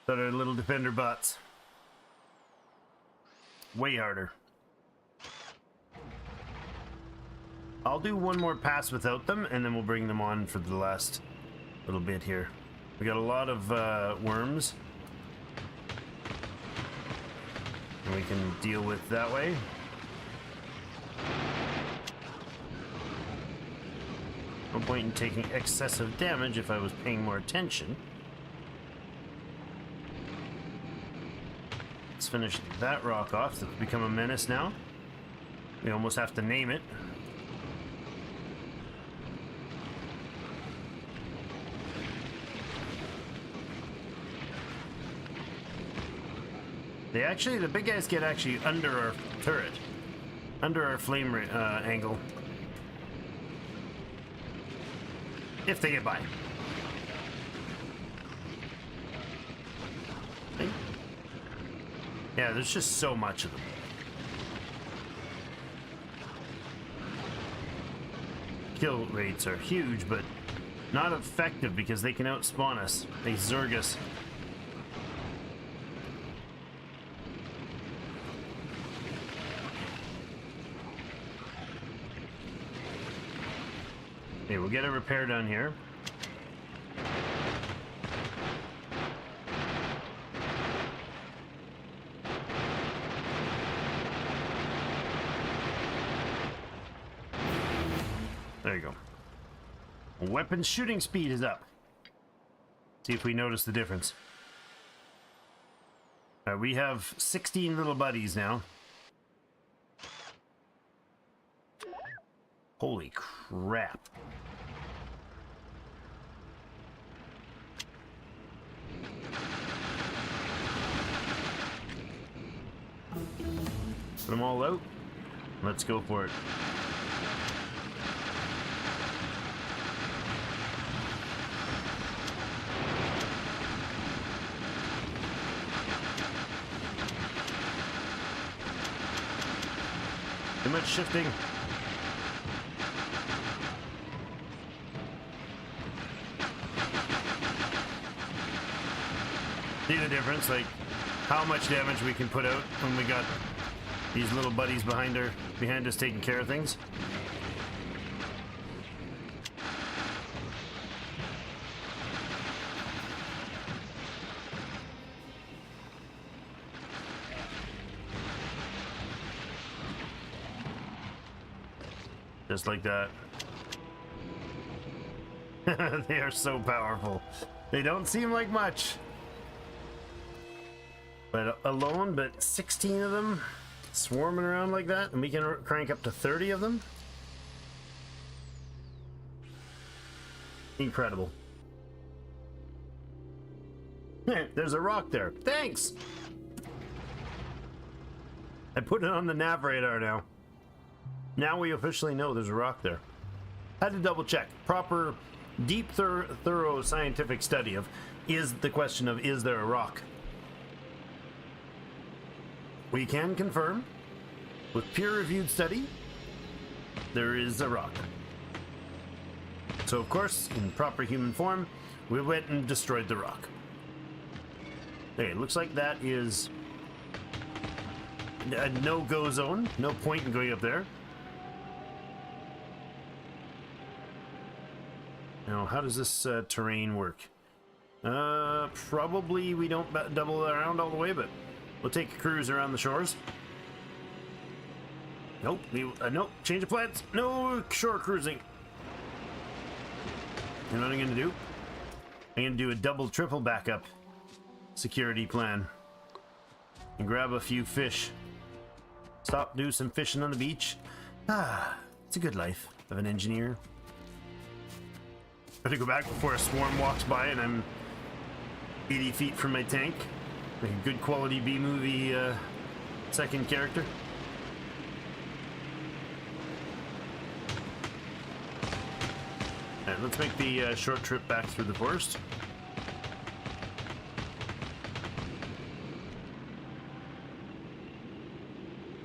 our little defender bots. Way harder. I'll do one more pass without them, and then we'll bring them on for the last little bit here. We got a lot of worms. And we can deal with that way. No point in taking excessive damage if I was paying more attention. Let's finish that rock off. That's become a menace now. We almost have to name it. The big guys get actually under our turret, under our flame angle, if they get by. Yeah, there's just so much of them. Kill rates are huge, but not effective because they can outspawn us. They zerg us. Okay, we'll get a repair done here. There you go. Weapon shooting speed is up. See if we notice the difference. We have 16 little buddies now. Holy crap. Put them all out. Let's go for it. Too much shifting. See the difference? Like how much damage we can put out when we got these little buddies behind us taking care of things. Just like that. They are so powerful. They don't seem like much. But alone, but 16 of them swarming around like that, and we can crank up to 30 of them. Incredible. There's a rock there. Thanks! I put it on the nav radar now. Now we officially know there's a rock there. Had to double check. Proper, deep, thorough scientific study of is there a rock? We can confirm with peer-reviewed study there is a rock. So of course, in proper human form, we went and destroyed the rock. Okay, it looks like that is a no-go zone. No point in going up there. Now, how does this terrain work? Probably we don't double around all the way, but we'll take a cruise around the shores. Nope, nope, change of plans. No shore cruising. You know what I'm gonna do? I'm gonna do a double, triple backup security plan. And grab a few fish. Do some fishing on the beach. Ah, it's a good life. of an engineer. Better go back before a swarm walks by and I'm 80 feet from my tank. Like a good quality B-movie second character. Alright, let's make the short trip back through the forest.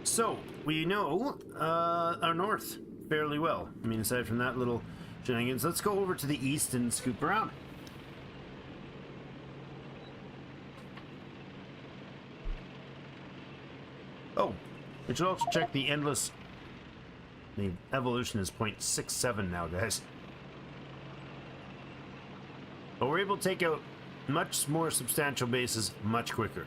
So, we know our north fairly well. I mean, aside from that little shenanigans, let's go over to the east and scoop around. Oh, we should also check the endless... The evolution is 0.67 now, guys. But we're able to take out much more substantial bases much quicker.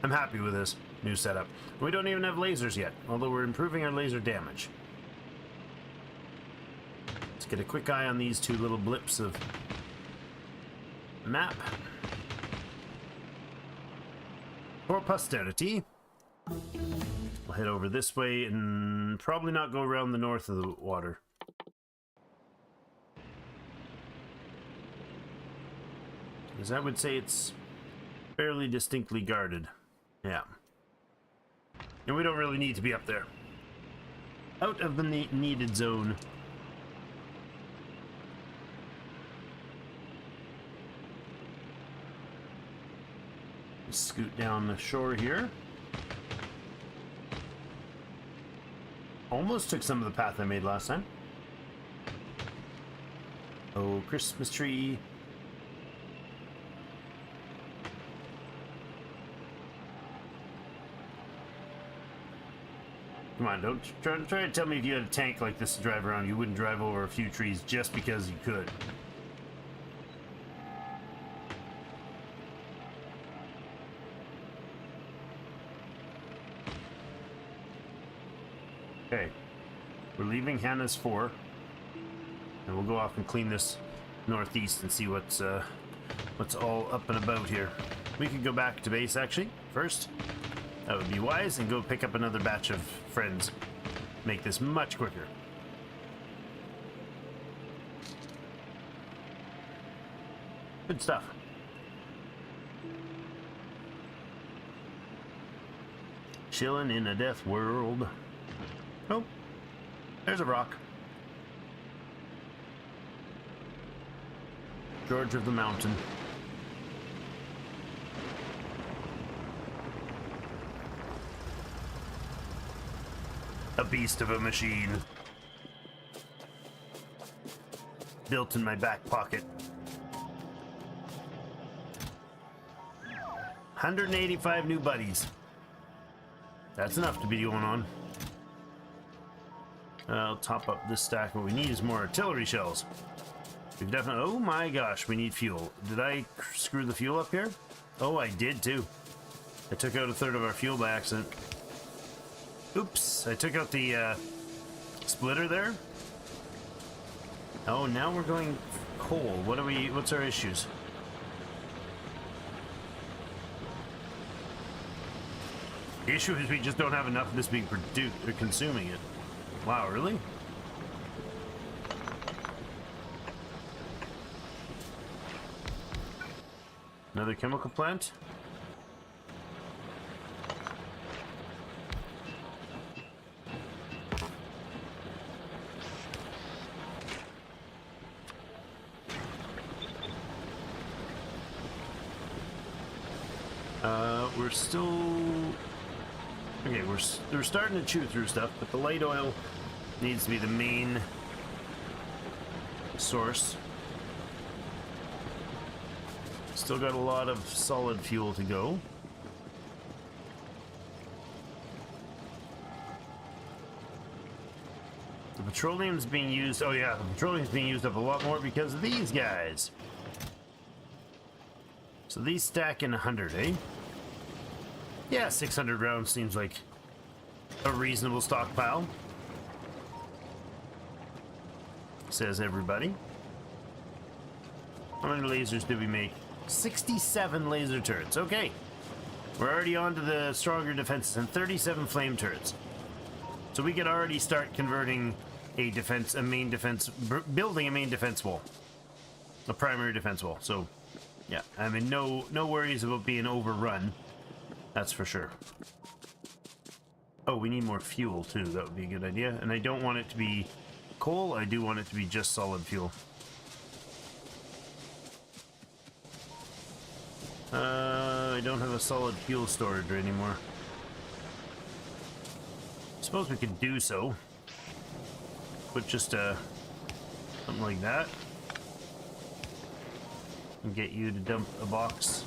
I'm happy with this new setup. We don't even have lasers yet, although we're improving our laser damage. Let's get a quick eye on these two little blips of map. For posterity, we'll head over this way and probably not go around the north of the water. Because I would say it's fairly distinctly guarded. Yeah. And we don't really need to be up there. Out of the needed zone. Scoot down the shore here. Almost took some of the path I made last time. Oh, Christmas tree. Come on, don't try to tell me if you had a tank like this to drive around, you wouldn't drive over a few trees just because you could. Okay, we're leaving Hannah's 4, and we'll go off and clean this northeast and see what's all up and about here. We could go back to base actually first. That would be wise, and go pick up another batch of friends. Make this much quicker. Good stuff. Chillin' in a death world. Oh, there's a rock. George of the Mountain. A beast of a machine. Built in my back pocket. 185 new buddies. That's enough to be going on. I'll top up this stack. What we need is more artillery shells. We've definitely... Oh my gosh, we need fuel. Did I screw the fuel up here? Oh, I did too. I took out a third of our fuel by accident. Oops, I took out the splitter there. Oh, now we're going coal. What's our issues? The issue is we just don't have enough of this being produced or consuming it. Wow, really? Another chemical plant? We're still... Okay, we're starting to chew through stuff, but the light oil needs to be the main source. Still got a lot of solid fuel to go. The petroleum's being used... Oh yeah, the petroleum's being used up a lot more because of these guys. So these stack in 100, eh? Yeah, 600 rounds seems like a reasonable stockpile. Says everybody. How many lasers did we make? 67 laser turrets. Okay. We're already on to the stronger defenses and 37 flame turrets. So So we could already start converting a main defense, building a main defense wall. A primary defense wall. So, yeah, I mean, no worries about being overrun. That's for sure. Oh, we need more fuel, too. That would be a good idea. And I don't want it to be coal. I do want it to be just solid fuel. I don't have a solid fuel storage anymore. Suppose we could do so. Put just something like that. And get you to dump a box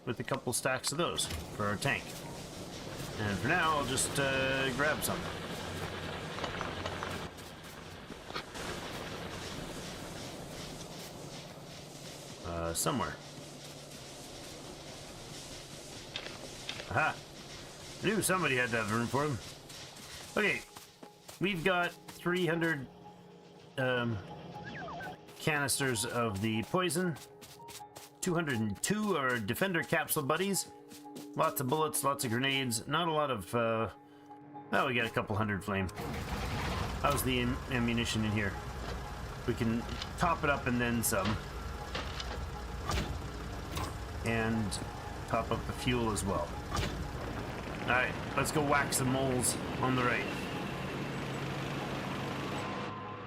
with a couple stacks of those for our tank. And for now, I'll just grab some. Somewhere. Aha! I knew somebody had to have room for them. Okay, we've got 300 canisters of the poison. 202 are defender capsule buddies. Lots of bullets, lots of grenades. Not a lot of, well, we got a couple hundred flame. How's the ammunition in here? We can top it up and then some. And top up the fuel as well. Alright, let's go whack some moles on the right.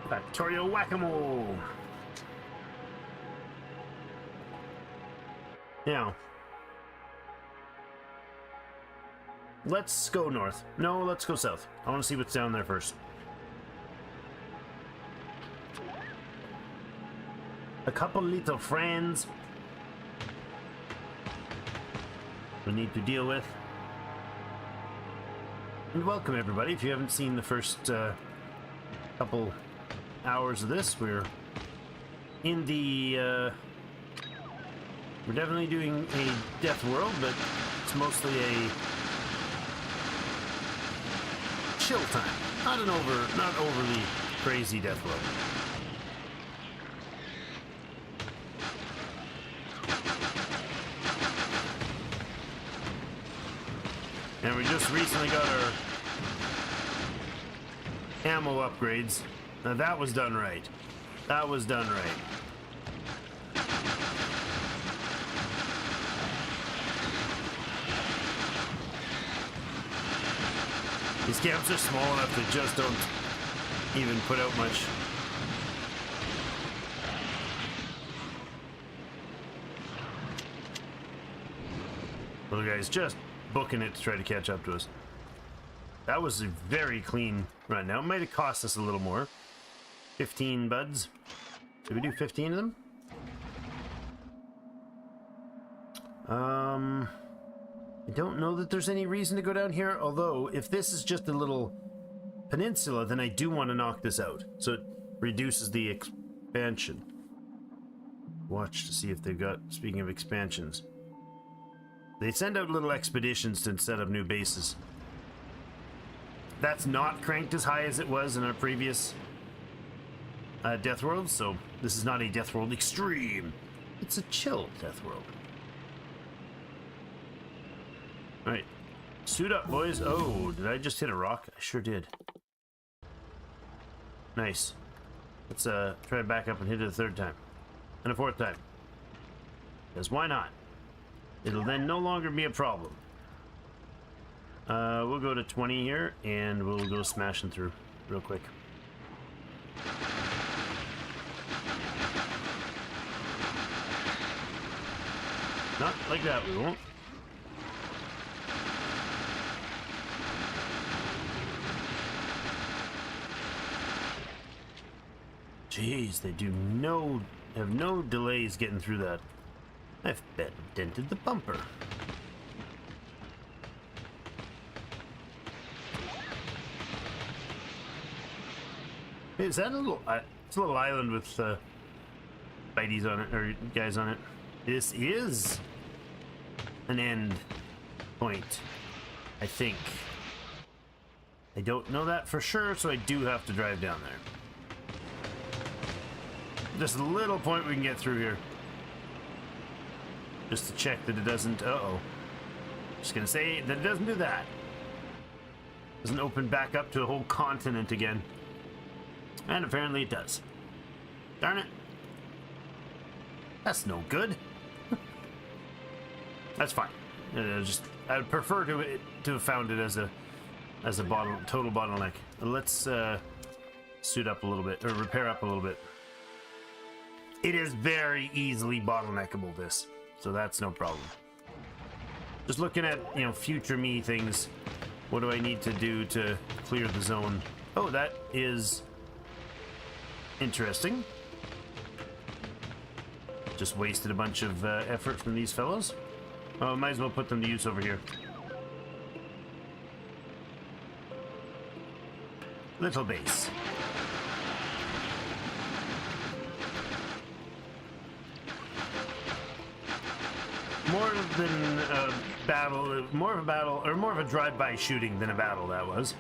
Factorio whack-a-mole! Now, let's go north. No, let's go south. I want to see what's down there first. A couple little friends we need to deal with. And welcome everybody. If you haven't seen the first couple hours of this, we're in the we're definitely doing a death world, but it's mostly a chill time. Not overly crazy death world. And we just recently got our ammo upgrades. Now that was done right. That was done right. These camps are small enough that just don't even put out much. Little guys just booking it to try to catch up to us. That was a very clean run. Now it might have cost us a little more. 15 buds. Did we do 15 of them? I don't know that there's any reason to go down here, although if this is just a little peninsula, then I do want to knock this out. So it reduces the expansion. Watch to see if they've got, speaking of expansions, they send out little expeditions to set up new bases. That's not cranked as high as it was in our previous Death World, so this is not a Death World Extreme. It's a chill Death World. Alright. Suit up, boys. Oh, did I just hit a rock? I sure did. Nice. Let's try to back up and hit it a third time. And a fourth time. Because why not? It'll then no longer be a problem. We'll go to 20 here, and we'll go smashing through real quick. Not like that, we won't. Jeez, they have no delays getting through that. I've dented the bumper. Is that a little? It's a little island with biteies on it, or guys on it. This is an end point, I think. I don't know that for sure, so I do have to drive down there. Just a little point we can get through here. Just to check that it doesn't... Uh-oh. Just gonna say that it doesn't do that. doesn't open back up to a whole continent again. And apparently it does. Darn it. That's no good. That's fine. I would prefer to have found it as a total bottleneck. Let's suit up a little bit, or repair up a little bit. It is very easily bottleneckable, this, so that's no problem. Just looking at, you know, future me things. What do I need to do to clear the zone? Oh, that is interesting. Just wasted a bunch of effort from these fellows. Oh, might as well put them to use over here. Little base. More than a battle, more of a drive-by shooting than a battle, that was.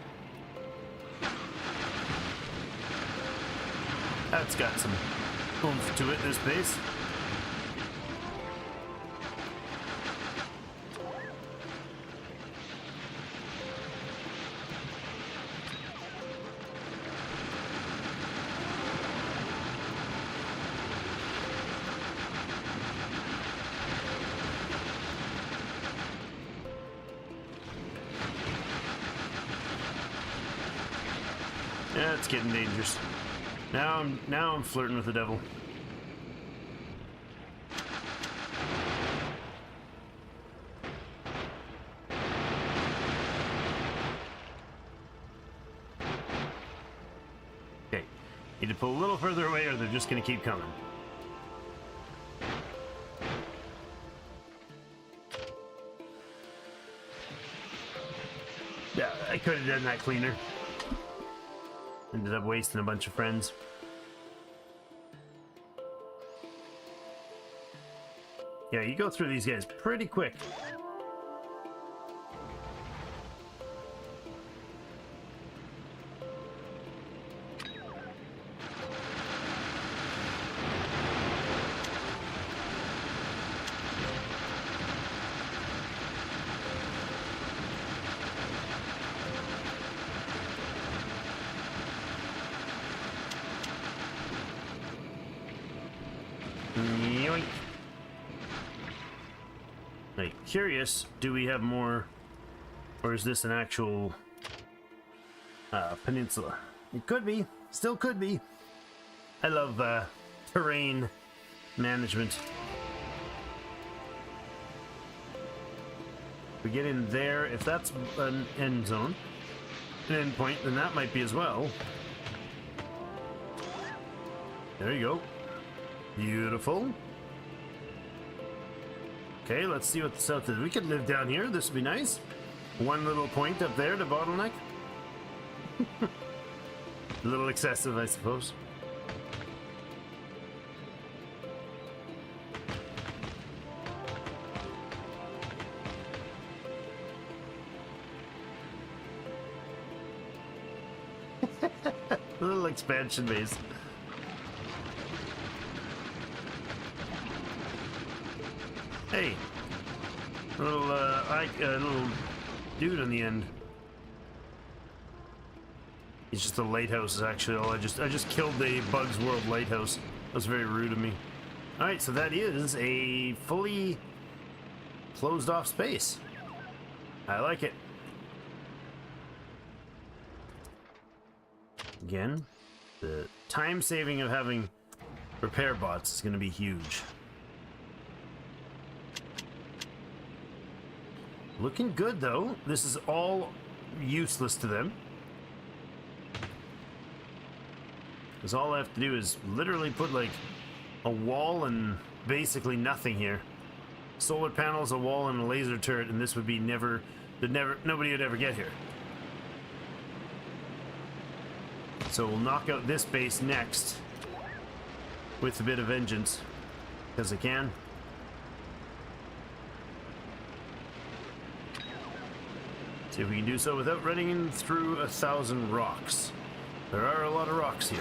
That's got some oomph to it, this base. Yeah, it's getting dangerous. Now I'm flirting with the devil. Okay, need to pull a little further away, or they're just gonna keep coming. Yeah, I could have done that cleaner. Ended up wasting a bunch of friends. Yeah, you go through these guys pretty quick. Yoink. Like, curious, do we have more, or is this an actual peninsula? It could be, still could be. I love terrain management. We get in there, if that's an end zone, an end point, then that might be as well. There you go. Beautiful. Okay, let's see what the south is. We could live down here. This would be nice. One little point up there to bottleneck. A little excessive, I suppose. A little expansion base. Hey, a little dude on the end. He's just a lighthouse, actually. I just killed the Bugs World lighthouse. That was very rude of me. All right, so that is a fully closed off space. I like it. Again, the time saving of having repair bots is going to be huge. Looking good, though. This is all useless to them. Because all I have to do is literally put, like, a wall and basically nothing here. Solar panels, a wall, and a laser turret, and this would be nobody would ever get here. So we'll knock out this base next with a bit of vengeance, because I can. See if we can do so without running in through 1,000 rocks. There are a lot of rocks here.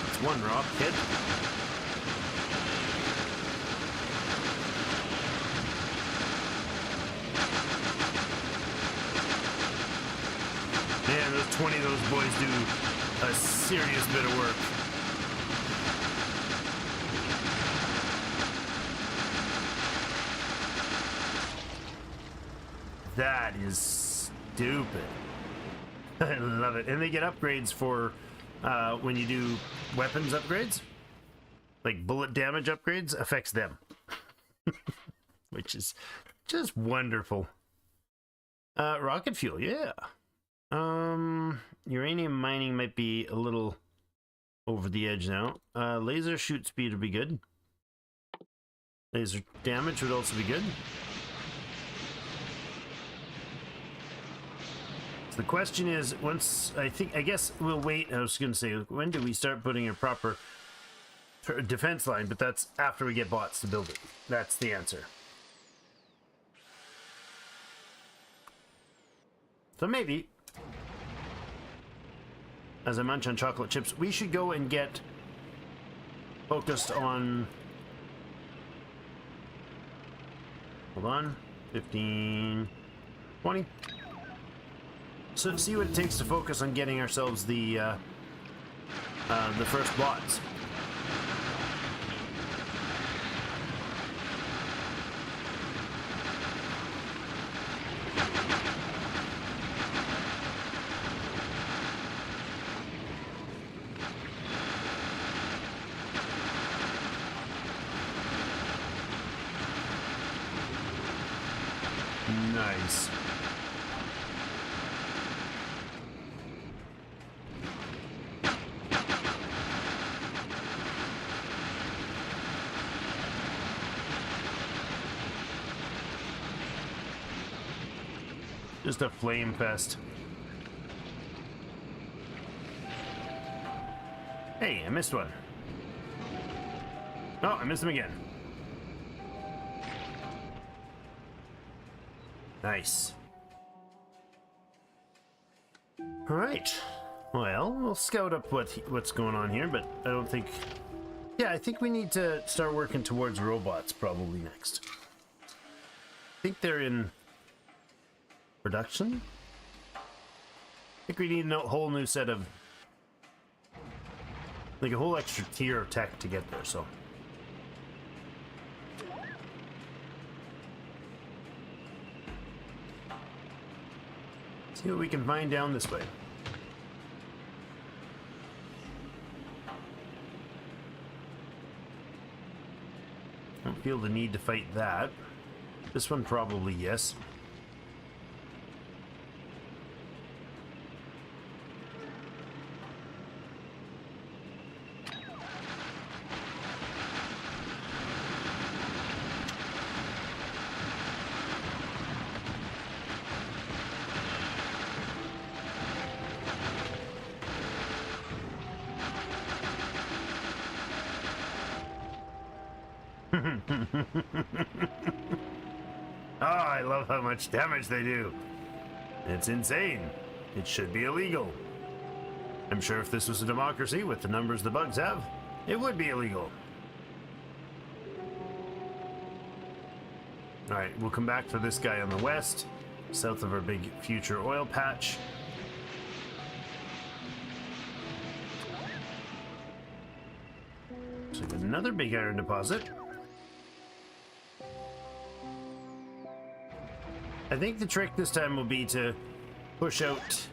It's one rock, kid. 20 of those boys do a serious bit of work. That is stupid. I love it. And they get upgrades for when you do weapons upgrades. Like bullet damage upgrades affects them. Which is just wonderful. Rocket fuel, yeah. Uranium mining might be a little over the edge now. Laser shoot speed would be good. Laser damage would also be good. So the question is, I guess we'll wait. I was going to say, when do we start putting a proper defense line? But that's after we get bots to build it. That's the answer. So maybe, as I munch on chocolate chips, we should go and get focused on, hold on, 15, 20. So see what it takes to focus on getting ourselves the first bots. Nice. Just a flame fest. Hey, I missed one. Oh, I missed him again. Nice. All right. Well, we'll scout up what's going on here, but I don't think... Yeah, I think we need to start working towards robots probably next. I think they're in production. I think we need a whole new set of... like a whole extra tier of tech to get there, so... See what we can find down this way. Don't feel the need to fight that. This one probably yes. Oh, I love how much damage they do. It's insane. It should be illegal. I'm sure if this was a democracy with the numbers the bugs have, it would be illegal. Alright, we'll come back for this guy on the west, south of our big future oil patch. So we got another big iron deposit. I think the trick this time will be to push out,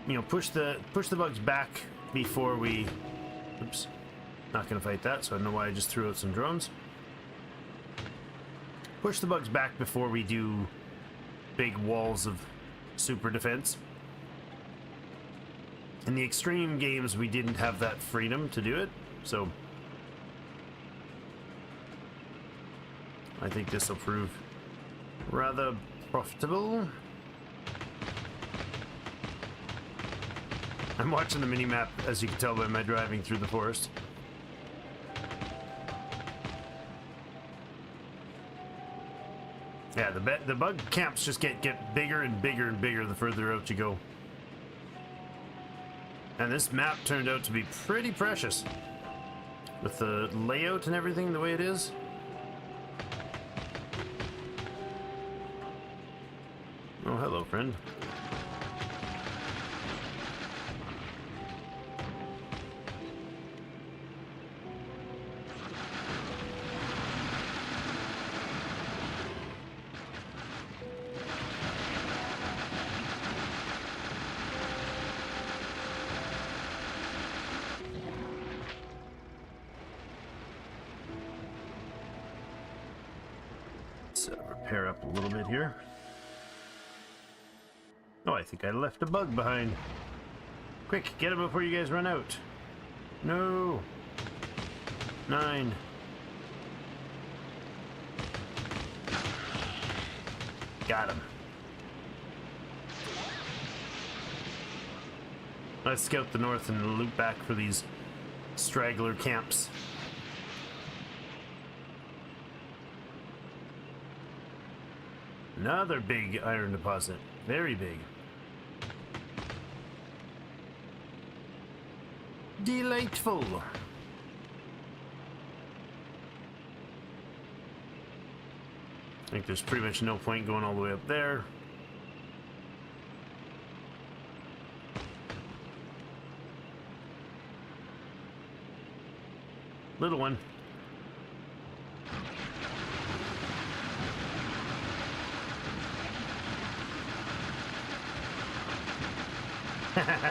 you know, push the bugs back before we, oops, not gonna fight that, so I don't know why I just threw out some drones. Push the bugs back before we do big walls of super defense. In the extreme games, we didn't have that freedom to do it, so I think this will prove rather profitable. I'm watching the mini-map, as you can tell by my driving through the forest. Yeah, the bug camps just get bigger and bigger and bigger the further out you go. And this map turned out to be pretty precious. With the layout and everything the way it is. Oh, hello, friend. Let's repair up a little bit here. Oh, I think I left a bug behind. Quick, get it before you guys run out. No. 9. Got him. Let's scout the north and loop back for these straggler camps. Another big iron deposit. Very big. Delightful. I think there's pretty much no point going all the way up there. Little one.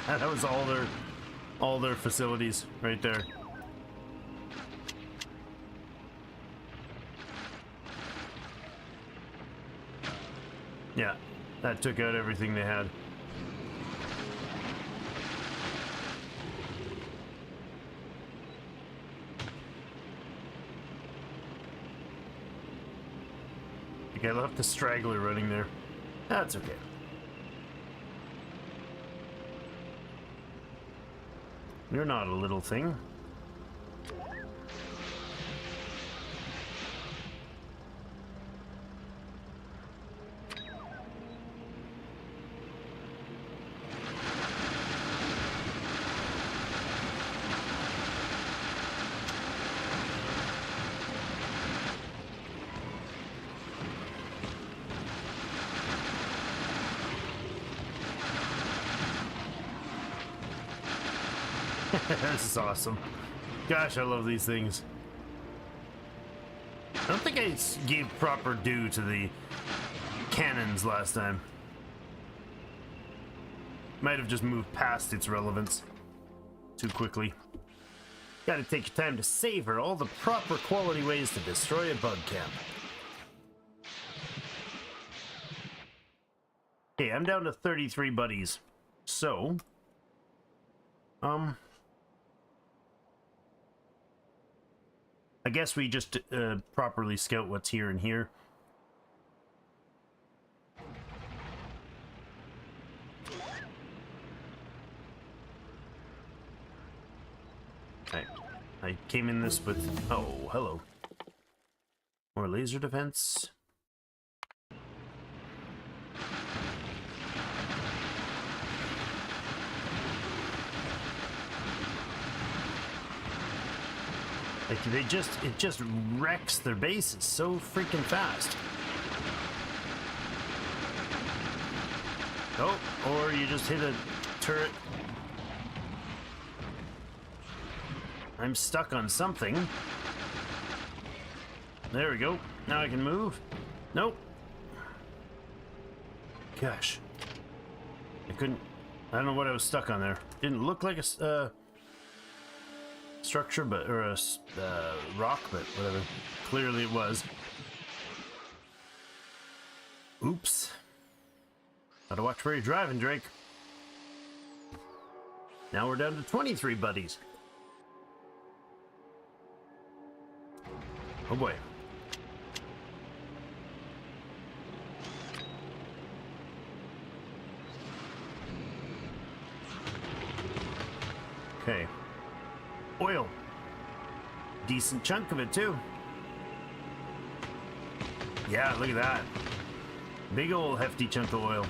That was all their facilities right there. Yeah, that took out everything they had. I think I left the straggler running there. That's okay. You're not a little thing. This is awesome. Gosh, I love these things. I don't think I gave proper due to the cannons last time. Might have just moved past its relevance too quickly. Gotta take your time to savor all the proper quality ways to destroy a bug camp. Okay, I'm down to 33 buddies. So, I guess we just properly scout what's here and here. I came in this with... Oh, hello. More laser defense. Like, it just wrecks their bases so freaking fast. Oh, or you just hit a turret. I'm stuck on something. There we go. Now I can move. Nope. Gosh. I couldn't... I don't know what I was stuck on there. Didn't look like a... structure, but or a rock, but whatever. Clearly it was. Oops. Gotta watch where you're driving, Drake. Now we're down to 23 buddies. Oh boy. Okay. Oil. Decent chunk of it, too. Yeah, look at that. Big old hefty chunk of oil.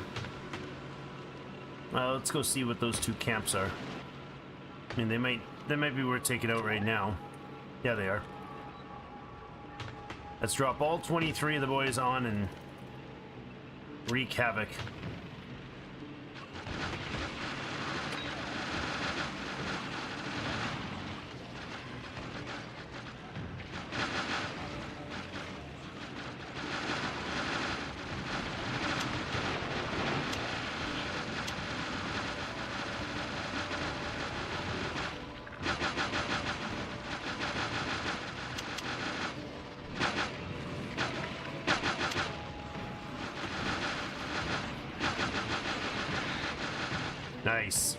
Well, let's go see what those two camps are. I mean, they might be worth taking out right now. Yeah, they are. Let's drop all 23 of the boys on and wreak havoc. Nice.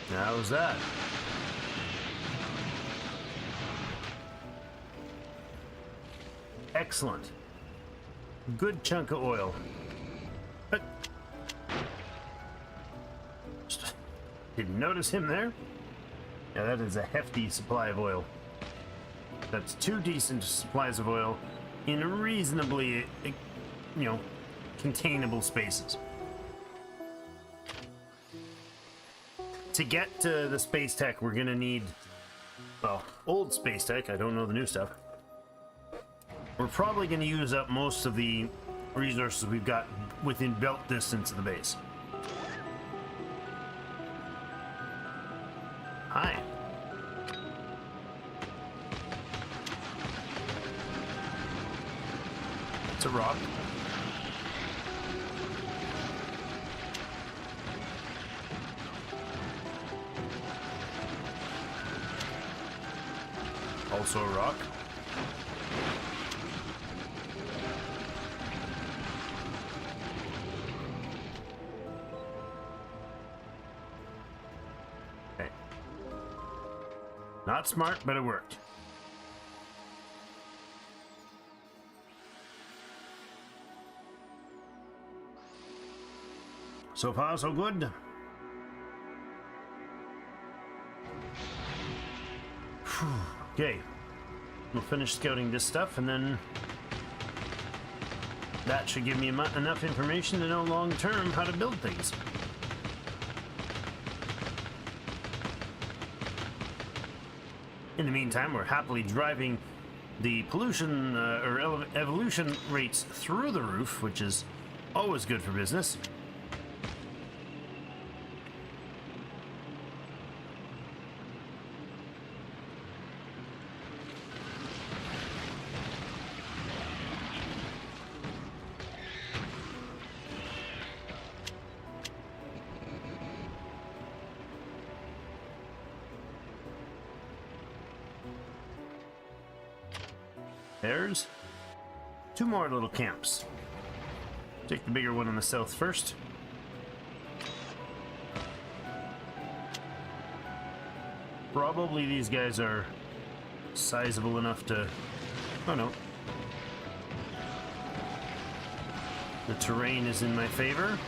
How was that? Excellent. Good chunk of oil. But didn't notice him there. Yeah, that is a hefty supply of oil. That's two decent supplies of oil in reasonably, containable spaces. To get to the space tech, we're gonna need, well, old space tech. I don't know the new stuff. We're probably gonna use up most of the resources we've got within belt distance of the base. Hi. It's a rock. Also a rock. Okay. Not smart, but it worked. So far, so good. Okay, we'll finish scouting this stuff, and then that should give me enough information to know long-term how to build things. In the meantime, we're happily driving the pollution or evolution rates through the roof, which is always good for business. There's two more little camps. Take the bigger one on the south first. Probably these guys are sizable enough to... Oh no. The terrain is in my favor.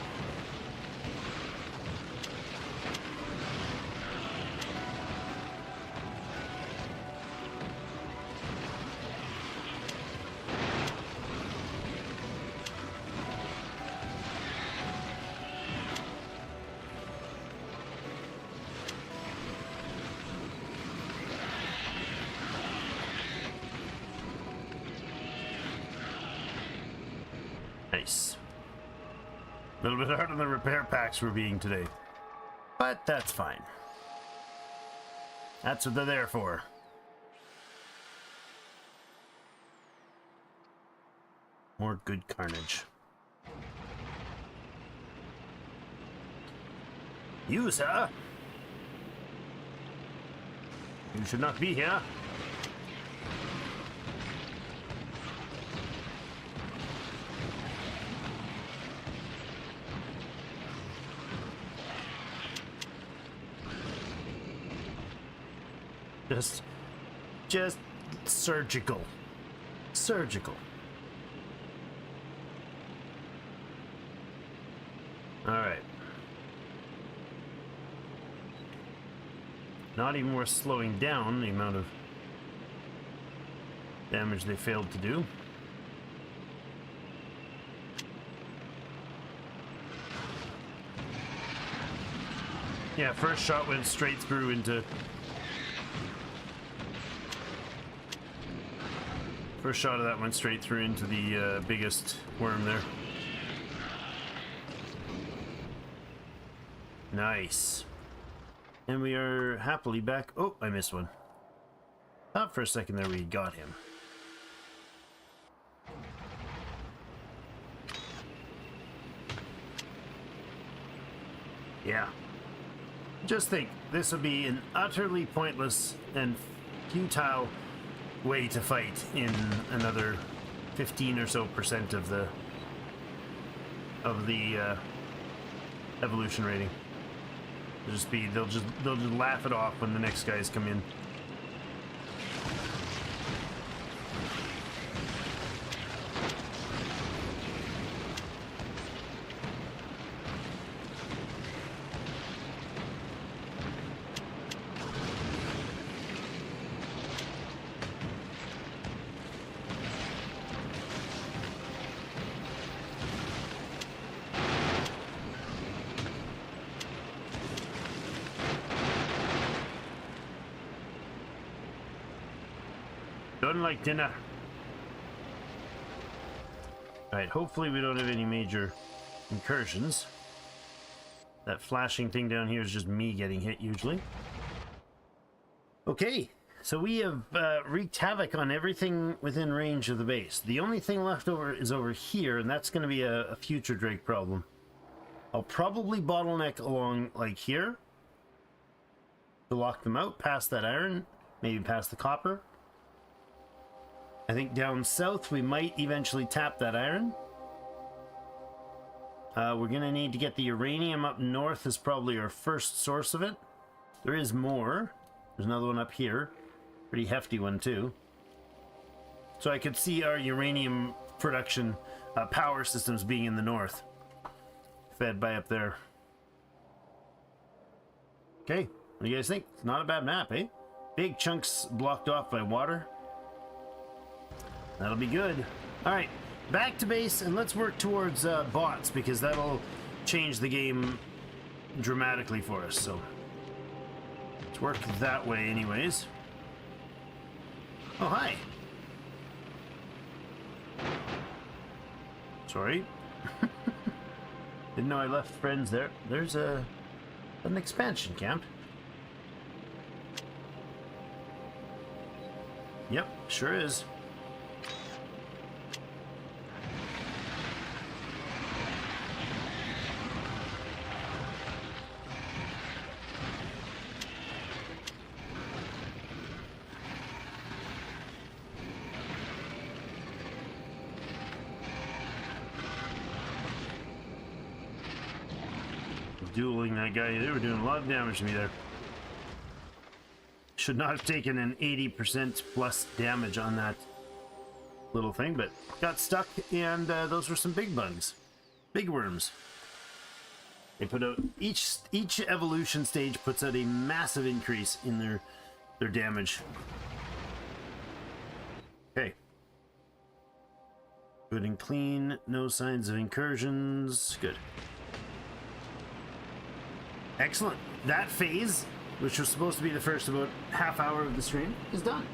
Nice. A little bit hard on the repair packs we're being today. But that's fine. That's what they're there for. More good carnage. You, sir? You should not be here. Just surgical. Surgical. Alright. Not even worth slowing down the amount of damage they failed to do. Yeah, first shot went straight through into... First shot of that went straight through into the biggest worm there. Nice. And we are happily back. Oh, I missed one. Thought for a second there we got him. Yeah. Just think, this would be an utterly pointless and futile way to fight in another 15 or so percent of the evolution rating. They'll just laugh it off when the next guys come in. Done like dinner. Alright, hopefully we don't have any major incursions. That flashing thing down here is just me getting hit usually. Okay, so we have wreaked havoc on everything within range of the base. The only thing left over is over here, and that's going to be a future Drake problem. I'll probably bottleneck along like here to lock them out, past that iron, maybe past the copper. I think down south we might eventually tap that iron. We're going to need to get the uranium up north is probably our first source of it. There is more. There's another one up here. Pretty hefty one too. So I could see our uranium production power systems being in the north. Fed by up there. Okay, what do you guys think? It's not a bad map, eh? Big chunks blocked off by water. That'll be good. Alright, back to base and let's work towards bots because that'll change the game dramatically for us. So let's work that way anyways. Oh, hi. Sorry. Didn't know I left friends there. There's an expansion camp. Yep, sure is. Dueling that guy, they were doing a lot of damage to me there. Should not have taken an 80% plus damage on that little thing, but got stuck, and those were some big bugs, big worms. They put out each evolution stage puts out a massive increase in their damage. Okay, good and clean, no signs of incursions. Good. Excellent. That phase, which was supposed to be the first about half hour of the stream, is done.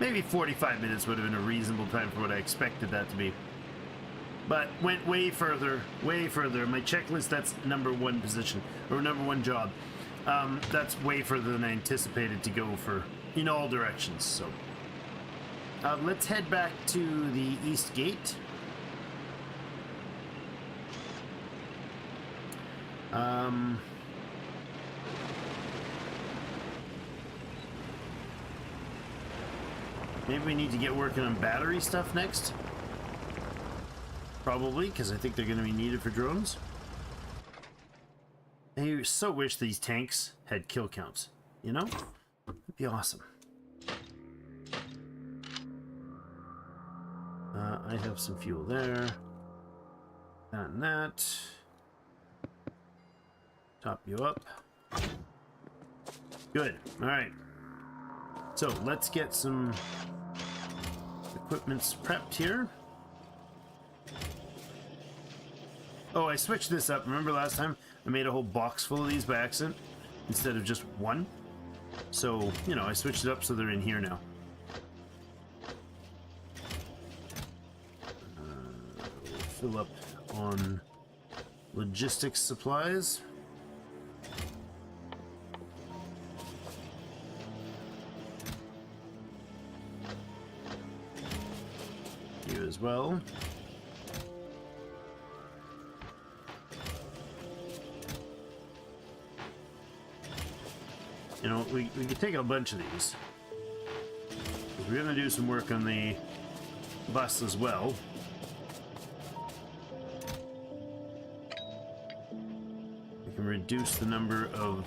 Maybe 45 minutes would have been a reasonable time for what I expected that to be. But went way further, way further. My checklist, that's number one position, or number one job. That's way further than I anticipated to go for in all directions. So let's head back to the east gate. Maybe we need to get working on battery stuff next. Probably, because I think they're going to be needed for drones. I so wish these tanks had kill counts, you know? It'd be awesome. I have some fuel there. That and that. Top you up. Good. All right. So let's get some equipments prepped here. Oh, I switched this up. Remember last time I made a whole box full of these by accident instead of just one? So, you know, I switched it up so they're in here now. We'll fill up on logistics supplies. You as well. You know, we could take a bunch of these. We're going to do some work on the bus as well. We can reduce the number of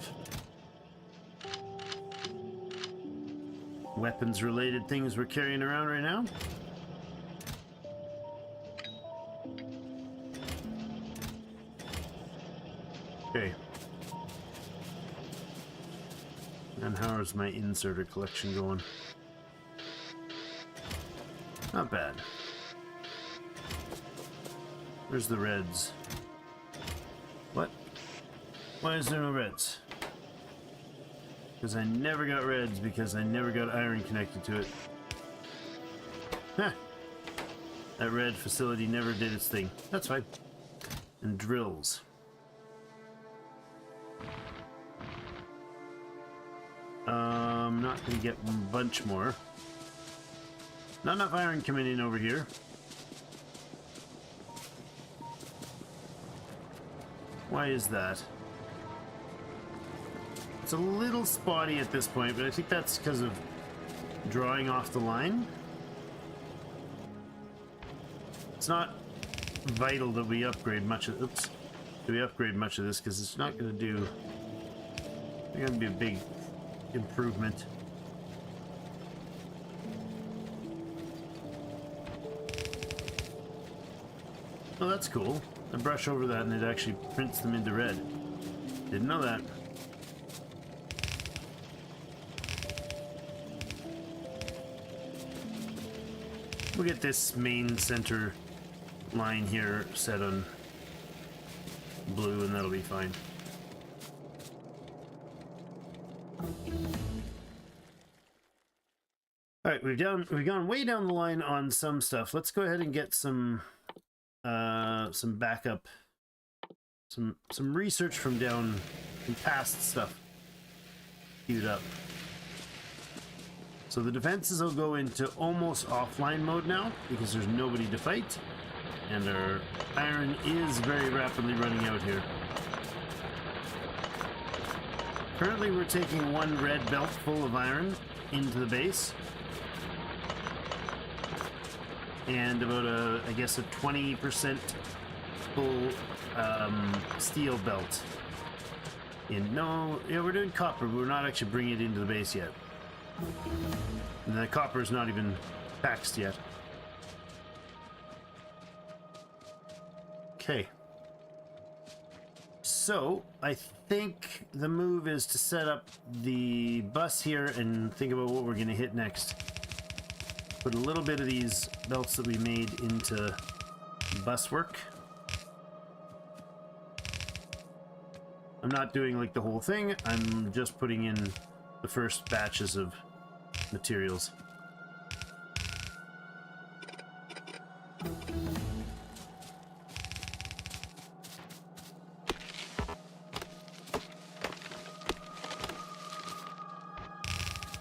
weapons related things we're carrying around right now. Okay. And how is my inserter collection going? Not bad. Where's the reds? What? Why is there no reds? Because I never got reds because I never got iron connected to it. Huh. That red facility never did its thing. That's fine. And drills. Not gonna get a bunch more. Not enough iron coming in over here. Why is that? It's a little spotty at this point, but I think that's because of drawing off the line. It's not vital that we upgrade much of that we upgrade much of this because it's not going to do. It's going to be a big improvement. Oh, that's cool. I brush over that and it actually prints them into red. Didn't know that. We'll get this main center line here set on blue and that'll be fine. Alright, we've gone way down the line on some stuff. Let's go ahead and get some backup, some research from past stuff queued up. So the defenses will go into almost offline mode now because there's nobody to fight, and our iron is very rapidly running out here. Currently we're taking one red belt full of iron into the base, and about I guess a 20% full steel belt. We're doing copper, but we're not actually bringing it into the base yet. And the copper is not even taxed yet. Okay. So, I think the move is to set up the bus here and think about what we're going to hit next. Put a little bit of these belts that we made into bus work. I'm not doing like the whole thing, I'm just putting in the first batches of materials.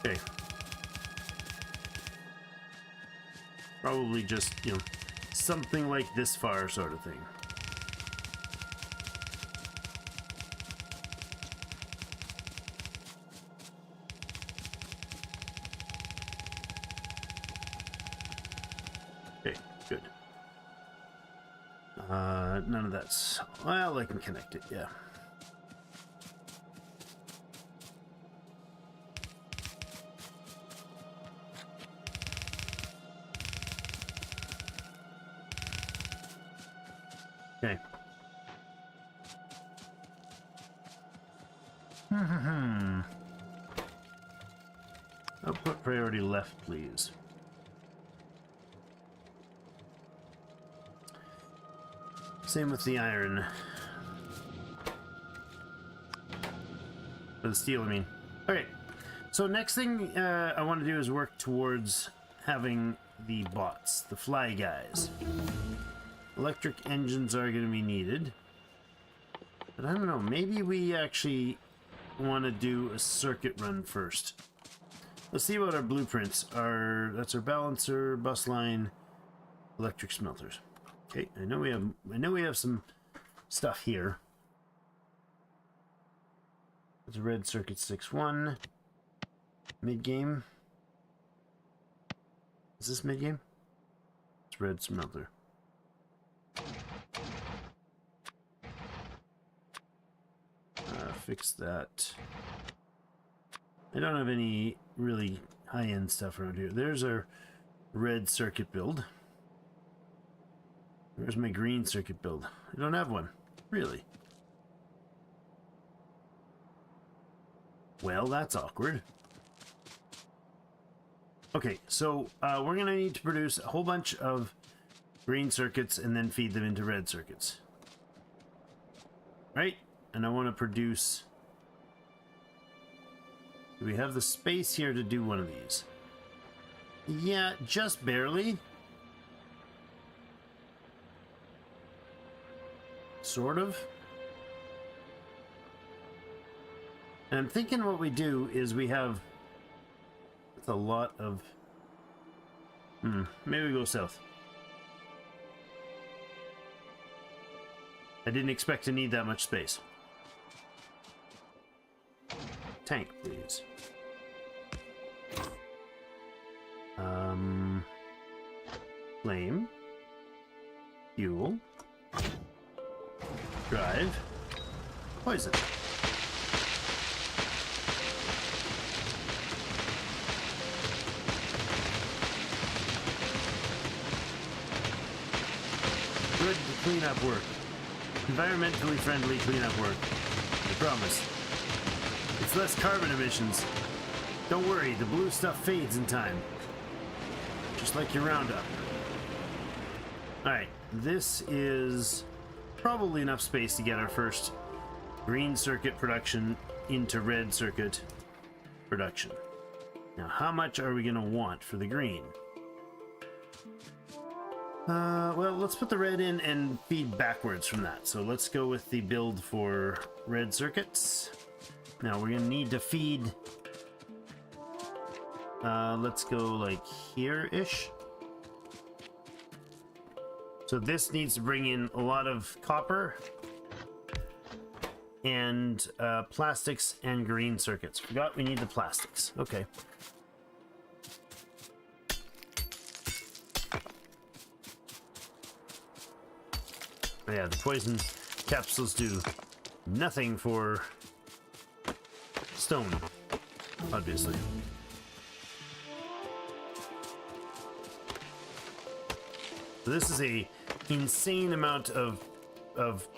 Okay. Probably just, something like this far sort of thing. Good. None of that's... Well, I can connect it, yeah. Okay. Output priority left, please. Same with the iron. Or the steel, I mean. Okay, so next thing I want to do is work towards having the bots, the fly guys. Electric engines are going to be needed. But I don't know, maybe we actually want to do a circuit run first. Let's see about our blueprints. That's our balancer, bus line, electric smelters. Okay, I know we have some stuff here. There's a red circuit 6-1. Mid game. Is this mid game? red smelter. Fix that. I don't have any really high-end stuff around here. There's our red circuit build. Where's my green circuit build? I don't have one. Really? Well, that's awkward. Okay, so we're going to need to produce a whole bunch of green circuits and then feed them into red circuits. Right? And I want to produce... Do we have the space here to do one of these? Yeah, just barely. Sort of. And I'm thinking what we do is we have... That's a lot of... maybe we go south. I didn't expect to need that much space. Tank, please. Flame. Fuel. Drive. Poison. Good cleanup work. Environmentally friendly cleanup work. I promise. It's less carbon emissions. Don't worry, the blue stuff fades in time. Just like your Roundup. Alright, this is probably enough space to get our first green circuit production into red circuit production. Now, how much are we going to want for the green? Well, let's put the red in and feed backwards from that. So let's go with the build for red circuits. Now we're going to need to feed... let's go like here-ish. So this needs to bring in a lot of copper and plastics and green circuits. Forgot we need the plastics. Okay. Yeah, the poison capsules do nothing for stone, obviously. So this is a insane amount of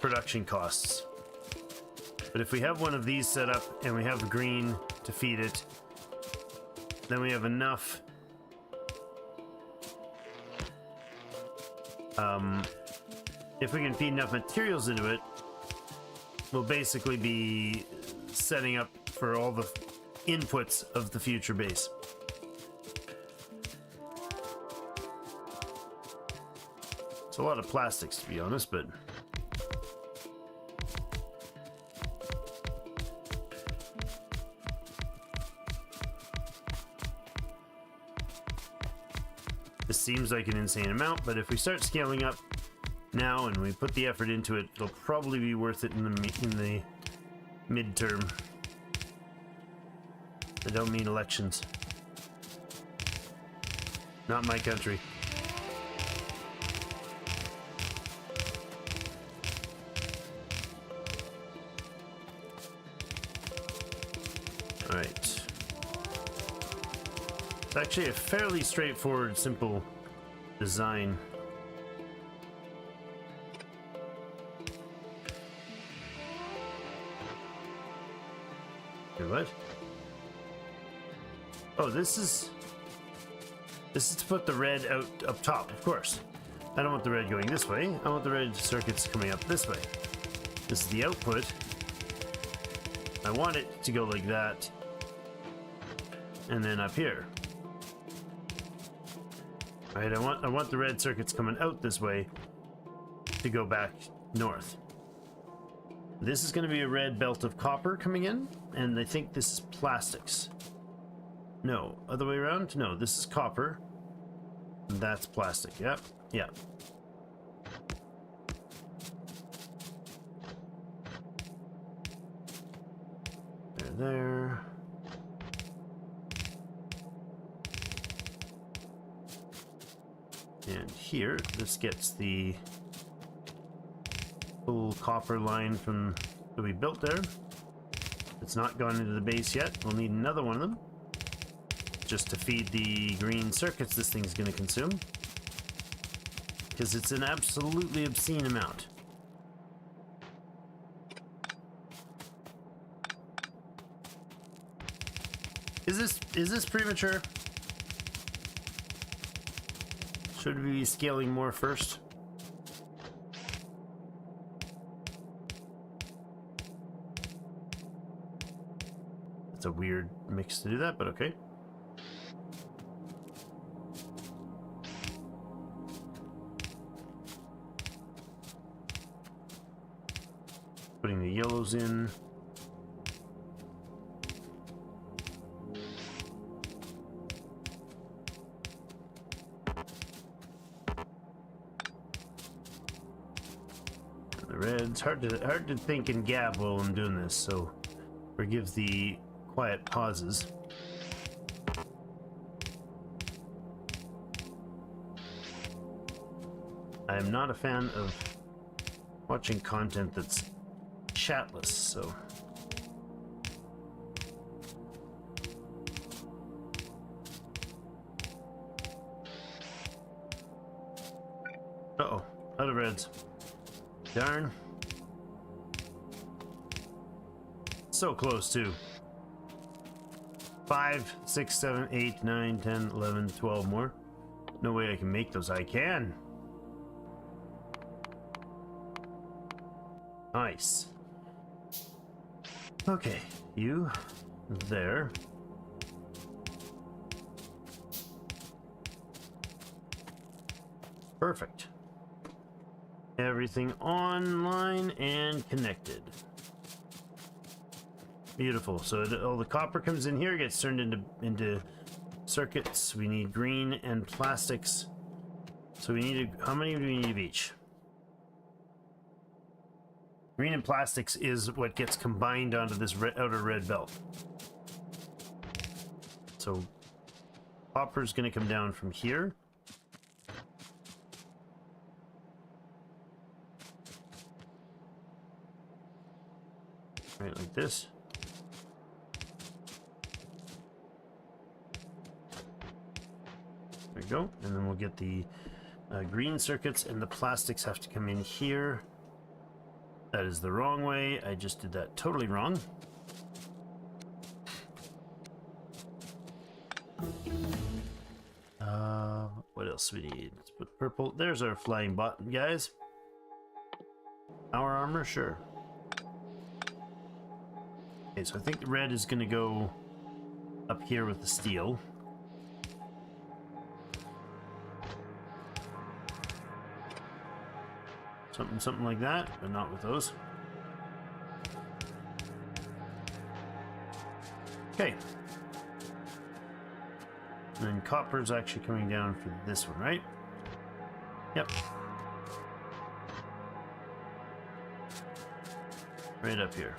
production costs. But if we have one of these set up and we have green to feed it, then we have enough if we can feed enough materials into it, we'll basically be setting up for all the inputs of the future base. It's a lot of plastics, to be honest, but this seems like an insane amount, but if we start scaling up now and we put the effort into it, it'll probably be worth it in the midterm. I don't mean elections. Not my country. Alright. It's actually a fairly straightforward, simple design. What? Oh, this is to put the red out up top, of course. I don't want the red going this way. I want the red circuits coming up this way. This is the output. I want it to go like that. And then up here. Right, I want the red circuits coming out this way to go back north. This is going to be a red belt of copper coming in, and I think this is plastics. No, other way around? No, this is copper. And that's plastic. Yep, yep. There. And here, this gets the full copper line from that we built there. It's not gone into the base yet. We'll need another one of them just to feed the green circuits this thing's going to consume, because it's an absolutely obscene amount. Is this premature? Should we be scaling more first? It's a weird mix to do that, but okay. Putting the yellows in. The reds. Hard to think and gab while I'm doing this, so forgive the quiet pauses. I am not a fan of watching content that's chatless, so uh-oh, out of reds. Darn. So close too. 5, 6, 7, 8, 9, 10, 11, 12 more. No way I can make those. I can. Nice. Okay, you there. Perfect. Everything online and connected. Beautiful. So all the copper comes in here, gets turned into circuits. We need green and plastics. So we need how many do we need of each? Green and plastics is what gets combined onto this outer red belt. So copper is going to come down from here. Right, like this. There we go. And then we'll get the green circuits, and the plastics have to come in here. That is the wrong way. I just did that totally wrong. What else we need? Let's put purple. There's our flying bot, guys. Our armor, sure. Okay, so I think the red is going to go up here with the steel. Something like that, but not with those. Okay. And then copper's actually coming down for this one, right? Yep. Right up here.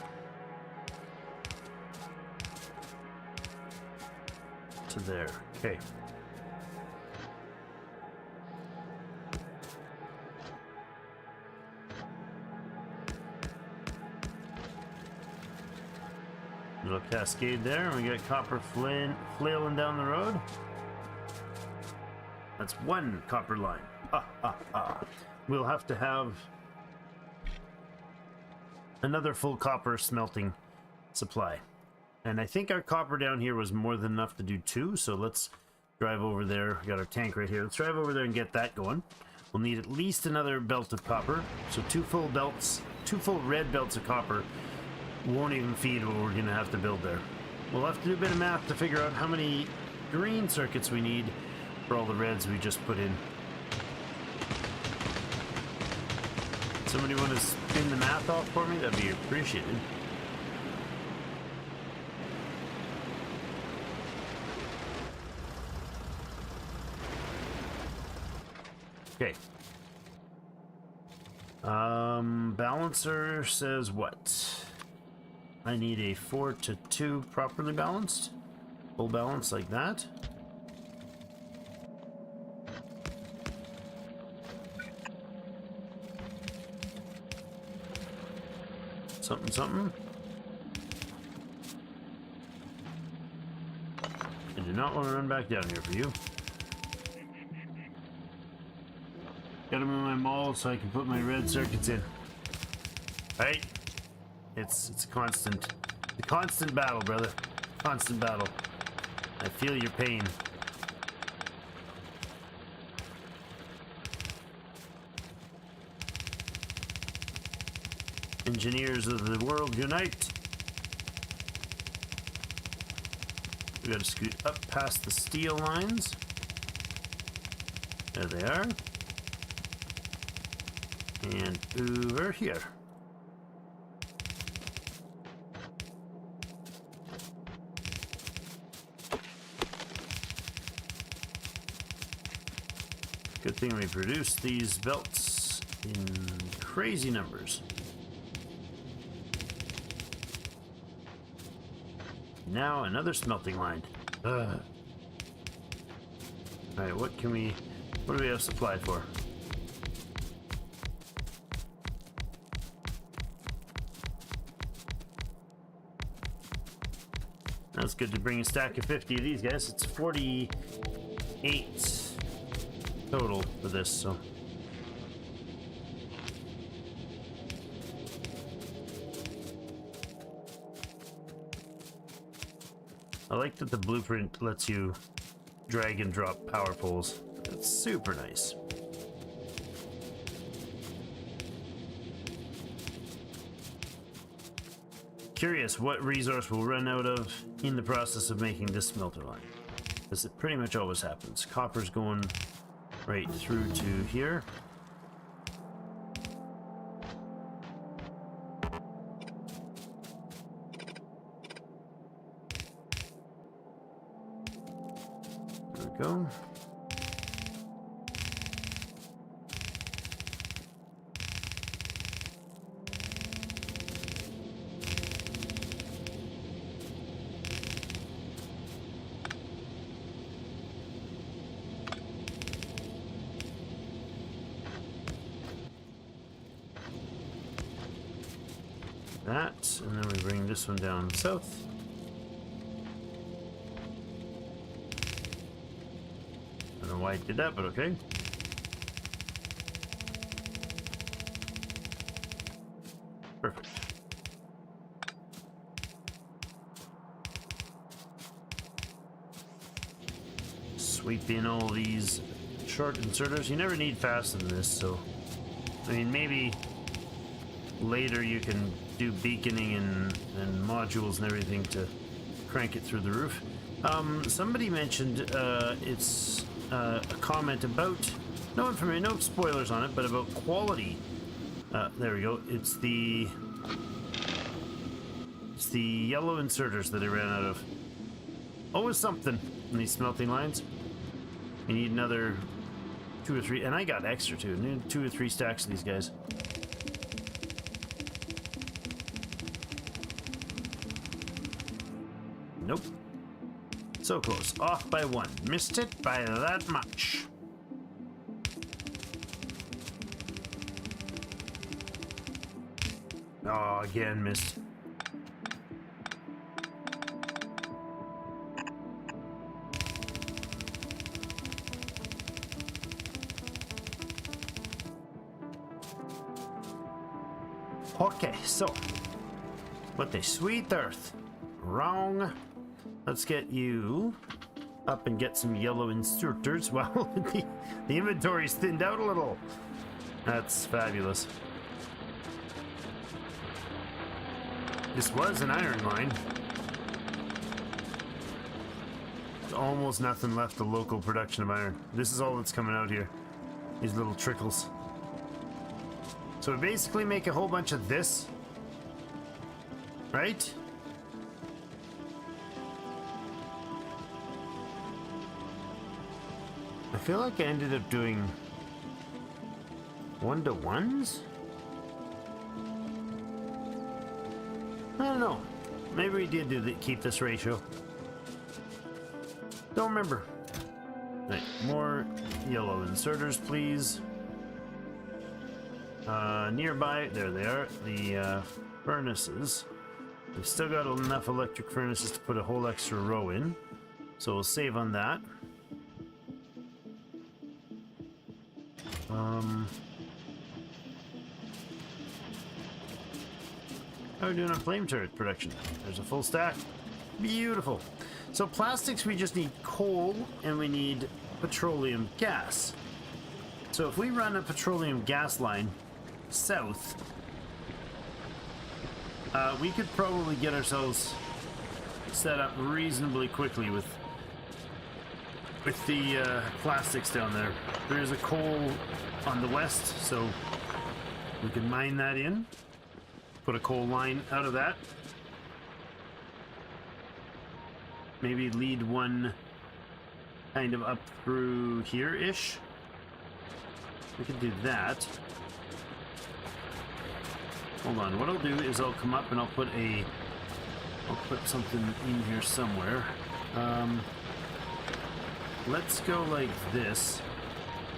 To there. Okay. Little cascade there, and we got copper flailing down the road. That's one copper line. We'll have to have another full copper smelting supply. And I think our copper down here was more than enough to do two, so let's drive over there. We got our tank right here. Let's drive over there and get that going. We'll need at least another belt of copper. So two full red belts of copper won't even feed what we're gonna have to build there. We'll have to do a bit of math to figure out how many green circuits we need for all the reds we just put in. Somebody want to spin the math off for me? That'd be appreciated. Okay. Balancer says what? I need a 4 to 2 properly balanced. Full balance like that. Something, something. I do not want to run back down here for you. Got them in my mall so I can put my red circuits in. Right? It's a constant battle, brother. Constant battle. I feel your pain. Engineers of the world unite. We gotta scoot up past the steel lines. There they are. And over here. Good thing we produced these belts in crazy numbers. Now another smelting line. Alright, what do we have supply for? That's good to bring a stack of 50 of these guys. It's 48 total for this, so. I like that the blueprint lets you drag and drop power poles. It's super nice. Curious what resource we'll run out of in the process of making this smelter line. Because it pretty much always happens. Copper's going right through to here. There we go. That, and then we bring this one down south. I don't know why I did that, but okay. Perfect. Sweep in all these short inserters. You never need fast in this, so I mean maybe later you can do beaconing and modules and everything to crank it through the roof. Somebody mentioned it's a comment about no information, no spoilers on it, but about quality. There we go. It's the yellow inserters that I ran out of. Always something in these smelting lines. You need another 2 or 3, and I got extra too. I need 2 or 3 stacks of these guys. Nope. So close. Off by 1. Missed it by that much. Oh, again missed. Okay, so what the sweet earth. Wrong. Let's get you up and get some yellow inserters. Well, the inventory's thinned out a little. That's fabulous. This was an iron line. There's almost nothing left of local production of iron. This is all that's coming out here. These little trickles. So we basically make a whole bunch of this. Right? I feel like I ended up doing 1-to-1s? I don't know. Maybe we did keep this ratio. Don't remember. Right, more yellow inserters, please. Nearby, there they are, the furnaces. We've still got enough electric furnaces to put a whole extra row in, so we'll save on that. How are we doing on flame turret production? There's a full stack. Beautiful. So plastics, we just need coal and we need petroleum gas. So if we run a petroleum gas line south, we could probably get ourselves set up reasonably quickly with the plastics down there. There is a coal on the west, so we can mine that in. Put a coal line out of that. Maybe lead one kind of up through here-ish. We could do that. Hold on, what I'll do is I'll come up and I'll put something in here somewhere. Let's go like this.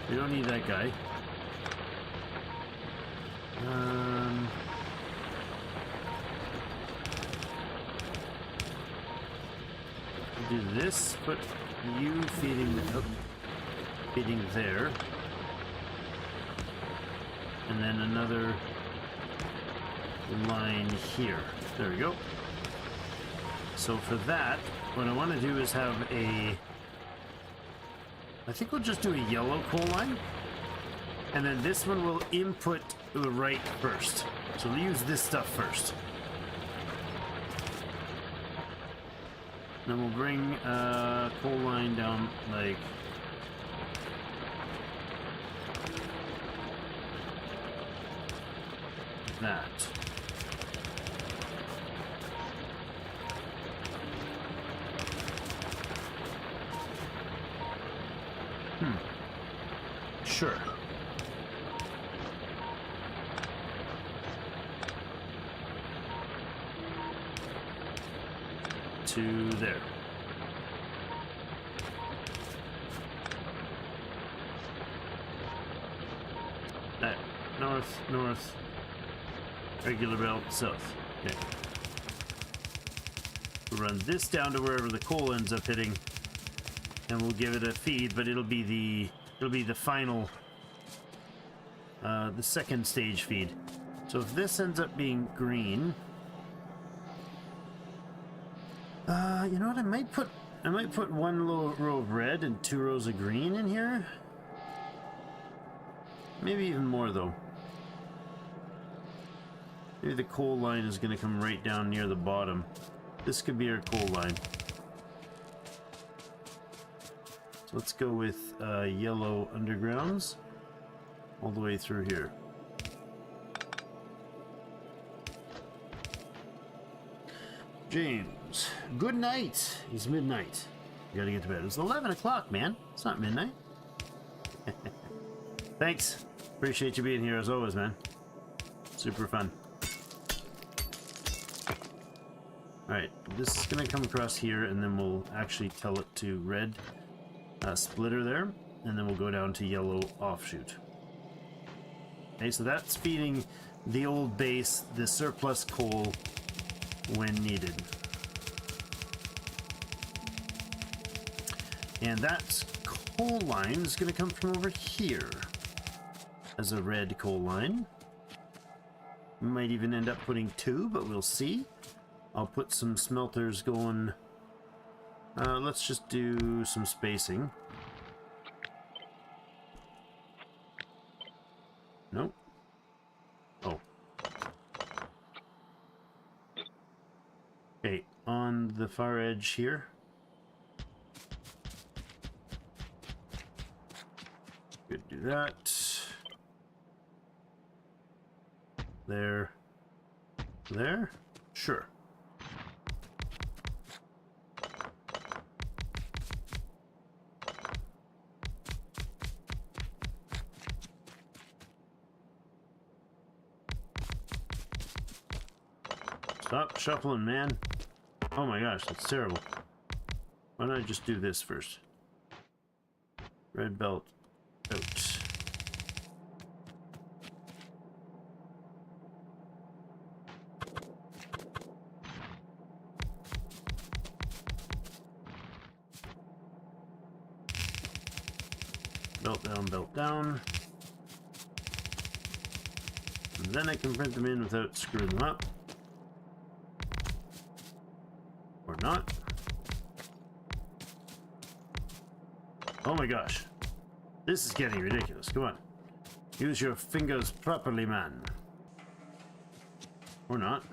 We don't need that guy. Do this, put you feeding there, and then another line here. There we go. So for that, what I want to do is have I think we'll just do a yellow coal line, and then this one will input the right first. So we'll use this stuff first. Then we'll bring a coal line down like that. Sure. To there. That north, north, regular belt, south. Okay. We'll run this down to wherever the coal ends up hitting, and we'll give it a feed, but it'll be the final, the second stage feed. So if this ends up being green. You know what? I might put one row of red and 2 rows of green in here. Maybe even more though. Maybe the coal line is going to come right down near the bottom. This could be our coal line. So let's go with yellow undergrounds all the way through here. James, good night. It's midnight. You gotta get to bed. It's 11 o'clock, man. It's not midnight. Thanks. Appreciate you being here as always, man. Super fun. Alright, this is gonna come across here, and then we'll actually tell it to red splitter there, and then we'll go down to yellow offshoot. Okay, so that's feeding the old base, the surplus coal, when needed. And that coal line is going to come from over here as a red coal line. We might even end up putting 2, but we'll see. I'll put some smelters going. Let's just do some spacing. Nope. Oh. Okay, on the far edge here. Could do that. There. There? Sure. Stop shuffling, man. Oh my gosh, that's terrible. Why don't I just do this first? Red belt out. belt down. And then I can print them in without screwing them up. Or not. Oh my gosh. This is getting ridiculous. Come on. Use your fingers properly, man. Or not.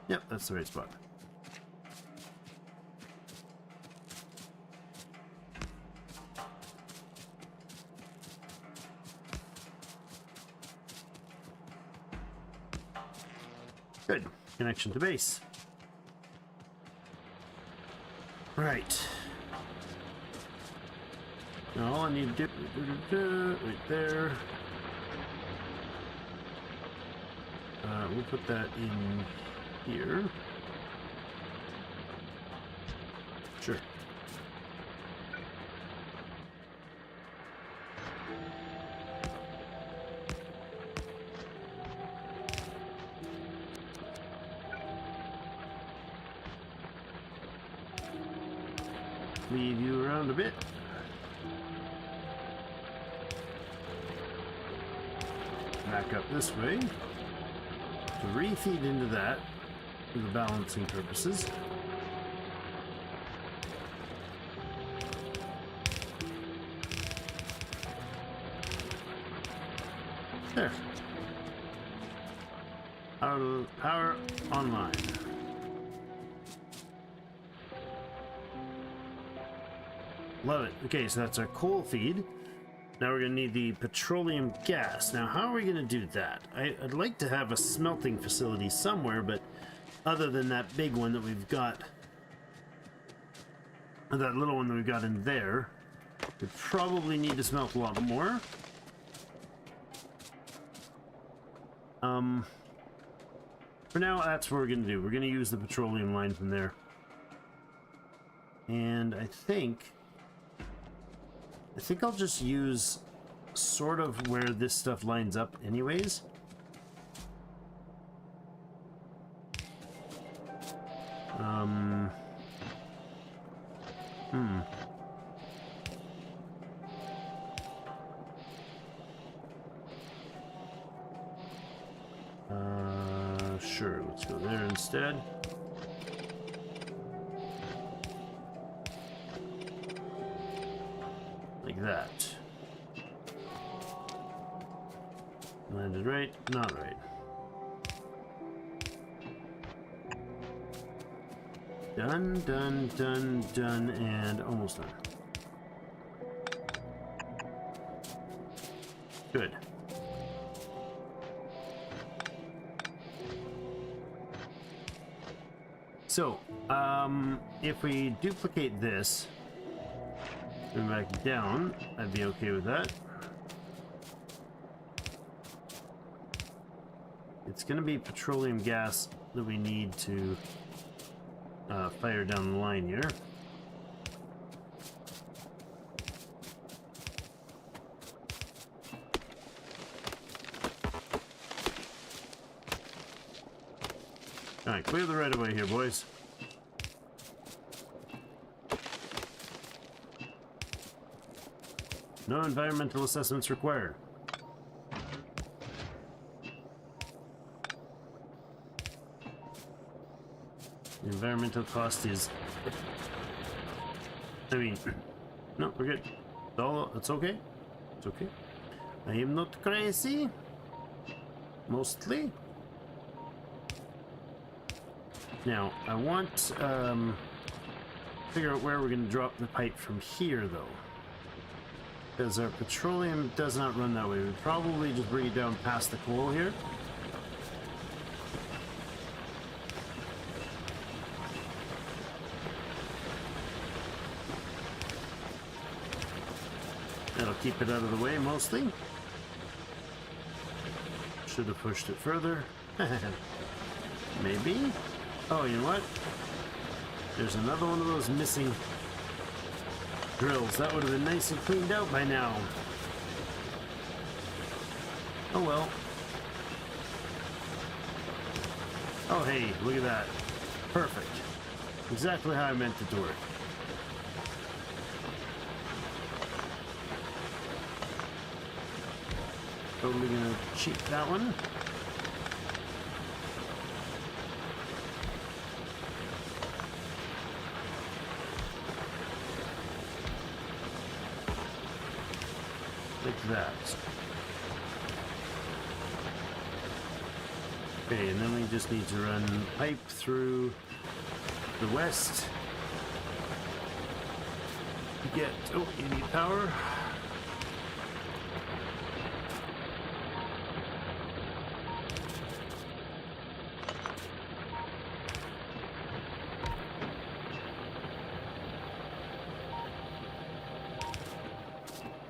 Yep, that's the right spot. Good. Connection to base. Right. Now all I need to do right there. We'll put that in here. Sure. Leave you around a bit. Back up this way to refeed into that for the balancing purposes. There. Power online. Love it. Okay, so that's our coal feed. Now we're going to need the petroleum gas. Now, how are we going to do that? I'd like to have a smelting facility somewhere, but other than that big one that we've got, or that little one that we've got in there, we probably need to smelt a lot more. For now, that's what we're going to do. We're going to use the petroleum line from there. And I think I'll just use sort of where this stuff lines up anyways. Sure, let's go there instead. Like that. Landed right, not right. Done, done, done, done, and almost done. Good. So, if we duplicate this, move back down, I'd be okay with that. It's going to be petroleum gas that we need to fire down the line here. Alright, clear the right of way here, boys. No environmental assessments required. The environmental cost is... I mean... No, we're good. It's okay. It's okay. I am not crazy. Mostly. Now, I want to figure out where we're going to drop the pipe from here, though. Because our petroleum does not run that way. We'd probably just bring it down past the coal here. That'll keep it out of the way, mostly. Should have pushed it further. Maybe. Oh, you know what? There's another one of those missing drills. That would have been nice and cleaned out by now. Oh well. Oh hey, look at that. Perfect. Exactly how I meant it to work. Totally gonna cheat that one. Like that. Okay, and then we just need to run pipe through the west. Get, oh, you need power.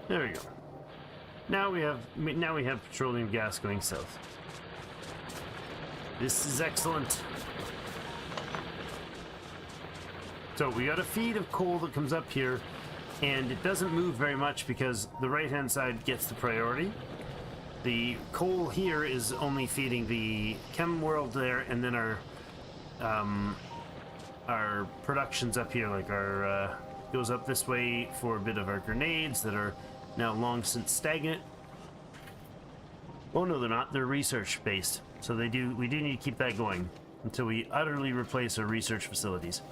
There we go. Now we have petroleum gas going south. This is excellent. So we got a feed of coal that comes up here, and it doesn't move very much because the right-hand side gets the priority. The coal here is only feeding the chem world there, and then our productions up here, like our goes up this way for a bit of our grenades that are now long since stagnant. Oh no, they're not. They're research based, so we do need to keep that going until we utterly replace our research facilities.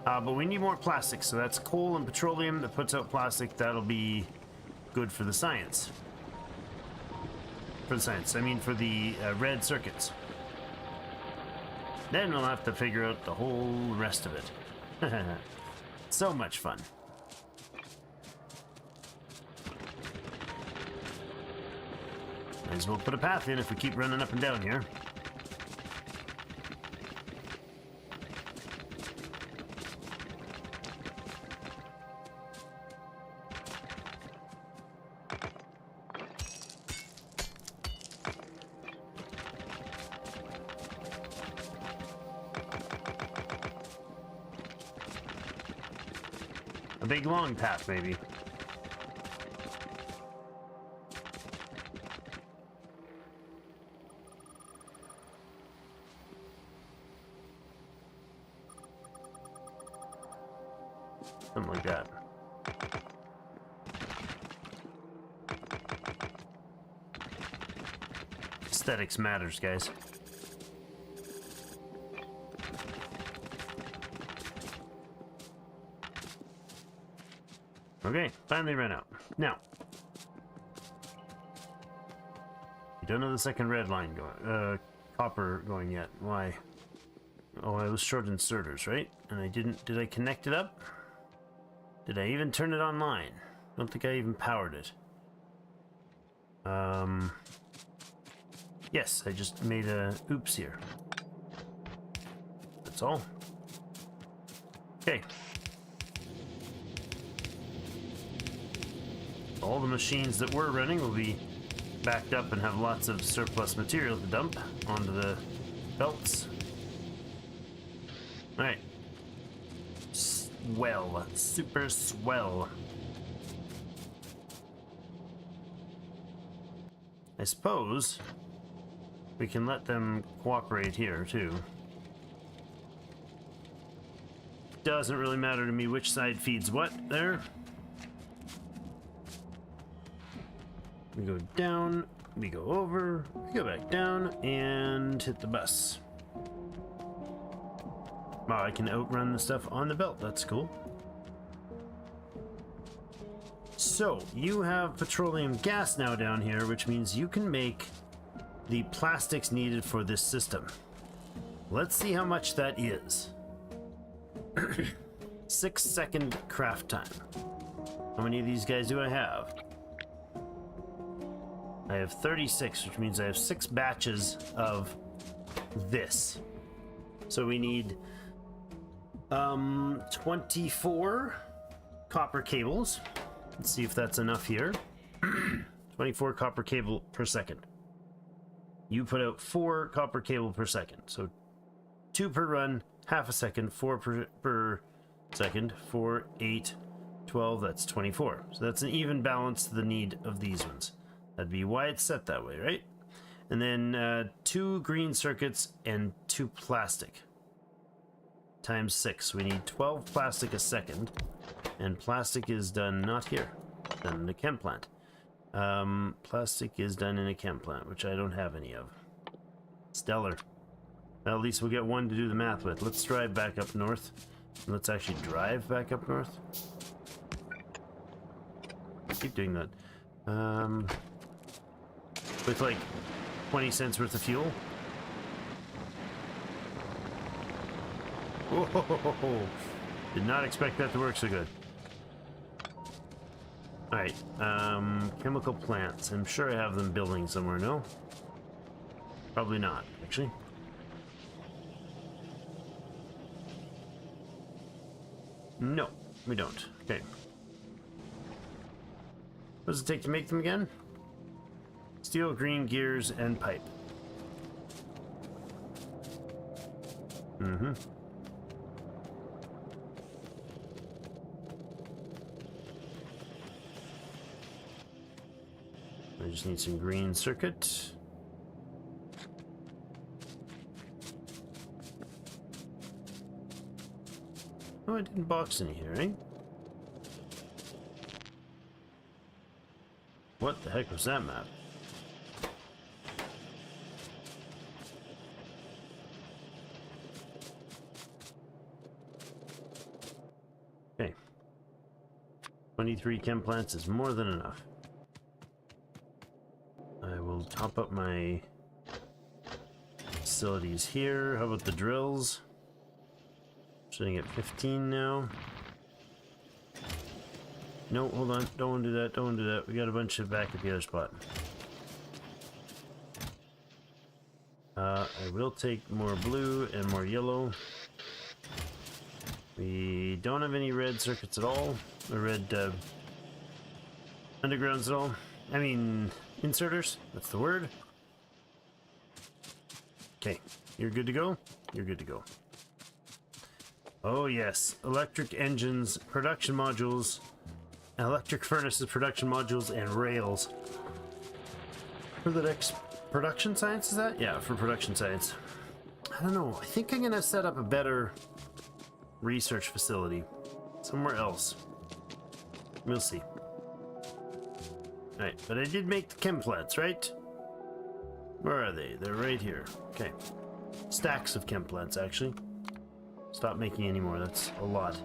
But we need more plastic, so that's coal and petroleum that puts out plastic. That'll be good for the science. For the science, I mean for the red circuits. Then we'll have to figure out the whole rest of it. So much fun. Might as well put a path in if we keep running up and down here. A big long path, maybe. Something like that. Aesthetics matters, guys. Okay, finally ran out. Now, you don't know the second red line going, copper going yet. Why? Oh, I was short inserters, right? And I didn't. Did I connect it up? Did I even turn it online? I don't think I even powered it. Yes, I just made a oops here. That's all. Okay. All the machines that were running will be backed up and have lots of surplus material to dump onto the belts. Alright. Swell. Super swell. I suppose we can let them cooperate here, too. Doesn't really matter to me which side feeds what there. We go down, we go over, we go back down, and hit the bus. Wow, I can outrun the stuff on the belt. That's cool. So, you have petroleum gas now down here, which means you can make the plastics needed for this system. Let's see how much that is. 6-second craft time. How many of these guys do I have? I have 36, which means I have 6 batches of this. So we need 24 copper cables. Let's see if that's enough here. 24 copper cable per second. You put out 4 copper cable per second. So 2 per run, half a second, 4 per second, 4, 8, 12, that's 24. So that's an even balance to the need of these ones. That'd be why it's set that way, right? And then 2 green circuits and 2 plastic. Times 6. We need 12 plastic a second. And plastic is done not here, done in the chem plant. Plastic is done in a chem plant, which I don't have any of. Stellar. Well, at least we'll get one to do the math with. Let's drive back up north. Let's actually drive back up north. Keep doing that. With like 20 cents worth of fuel. Whoa! Did not expect that to work so good. Alright, chemical plants. I'm sure I have them building somewhere, no? Probably not, actually. No, we don't. Okay. What does it take to make them again? Steel, green, gears, and pipe. Mm-hmm. I just need some green circuit. Oh, I didn't box any here, eh? What the heck was that map? Okay. 23 chem plants is more than enough. I will top up my facilities here. How about the drills? Sitting at 15 now. No, hold on. Don't want to do that. Don't want to do that. We got a bunch of back at the other spot. I will take more blue and more yellow. We don't have any red circuits at all. Or red undergrounds at all. I mean, inserters. That's the word. Okay. You're good to go? You're good to go. Oh yes, electric engines, production modules, electric furnaces, production modules, and rails. For the next production science, is that? Yeah, for production science. I don't know, I think I'm gonna set up a better research facility somewhere else. We'll see. Alright, but I did make the chem plants, right? Where are they? They're right here. Okay. Stacks of chem plants, actually. Stop making any more. That's a lot.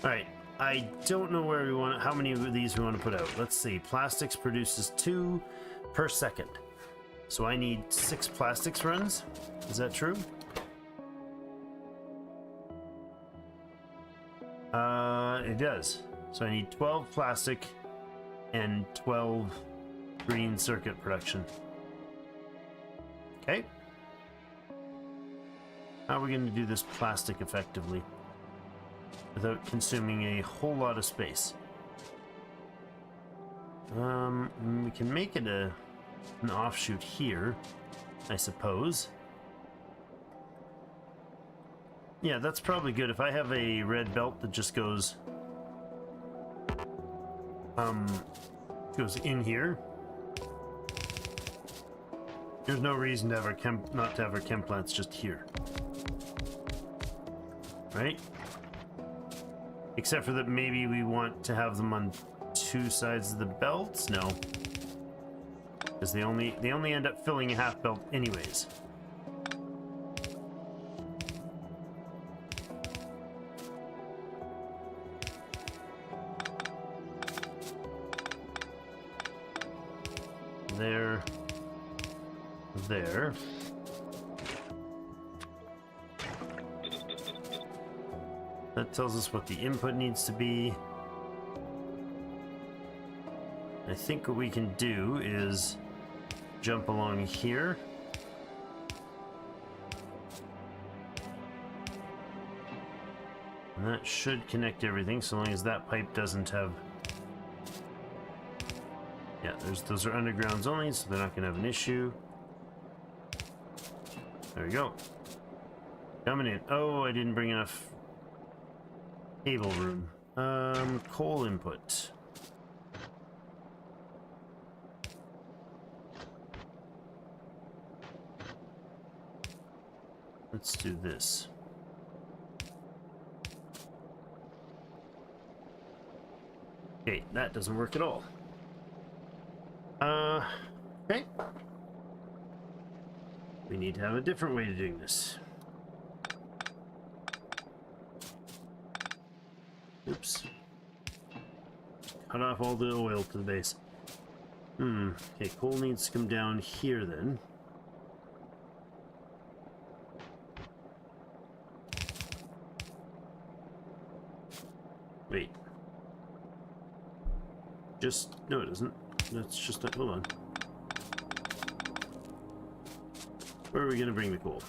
Alright. I don't know where we want how many of these we want to put out. Let's see. Plastics produces 2 per second. So I need 6 plastics runs. Is that true? It does. So I need 12 plastic and 12 green circuit production. Okay. How are we going to do this plastic effectively without consuming a whole lot of space? We can make it an offshoot here, I suppose. Yeah, that's probably good. If I have a red belt that just goes in here, there's no reason to have our not to have our chem plants just here. Right? Except for that maybe we want to have them on 2 sides of the belts? No. Because they only end up filling a half belt anyways. There. That tells us what the input needs to be. I think what we can do is jump along here. And that should connect everything, so long as that pipe doesn't have... Yeah, those are undergrounds only, so they're not going to have an issue. There we go. Coming in. Oh, I didn't bring enough cable room. Coal input. Let's do this. Okay, that doesn't work at all. Okay. We need to have a different way of doing this. Oops. Cut off all the oil to the base. Okay, coal needs to come down here then. Wait. No, it isn't. That's just that. Hold on. Where are we going to bring the coal?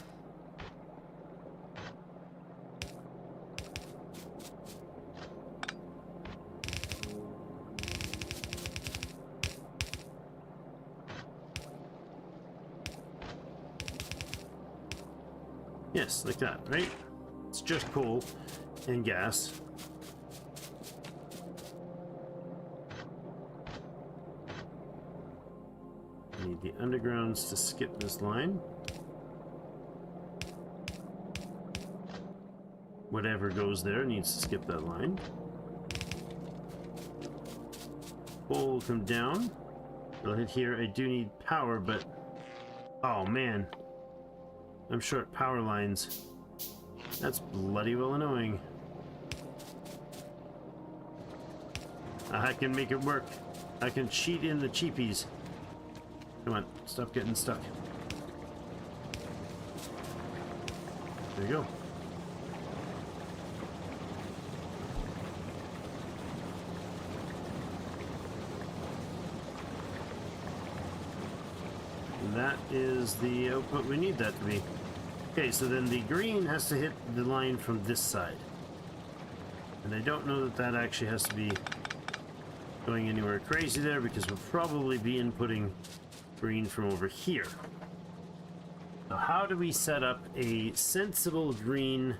Yes, like that, right? It's just coal and gas. I need the undergrounds to skip this line. Whatever goes there needs to skip that line. Coal will come down. It'll hit here. I do need power, but... Oh, man. I'm short power lines. That's bloody well annoying. I can make it work. I can cheat in the cheapies. Come on, stop getting stuck. There you go. And that is the output we need that to be. Okay, so then the green has to hit the line from this side. And I don't know that that actually has to be going anywhere crazy there, because we'll probably be inputting green from over here. So how do we set up a sensible green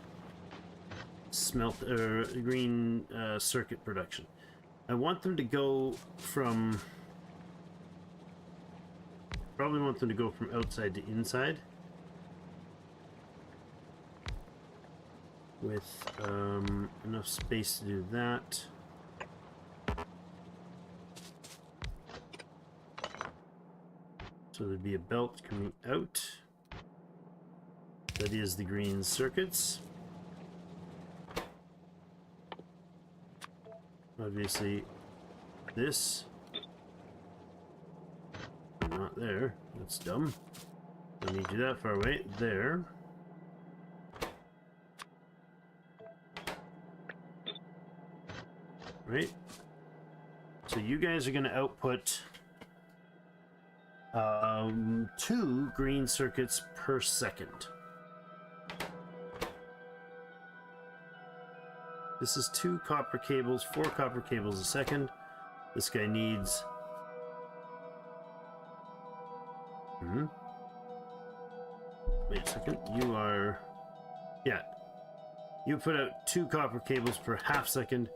green circuit production? I want them to go from... Probably want them to go from outside to inside. With enough space to do that. So there'd be a belt coming out. That is the green circuits. Obviously, this. Not there. That's dumb. Don't need you that far away. There. Right? So you guys are going to output 2 green circuits per second. This is 2 copper cables, 4 copper cables a second. This guy needs... Wait a second. You are... Yeah. You put out 2 copper cables per half second.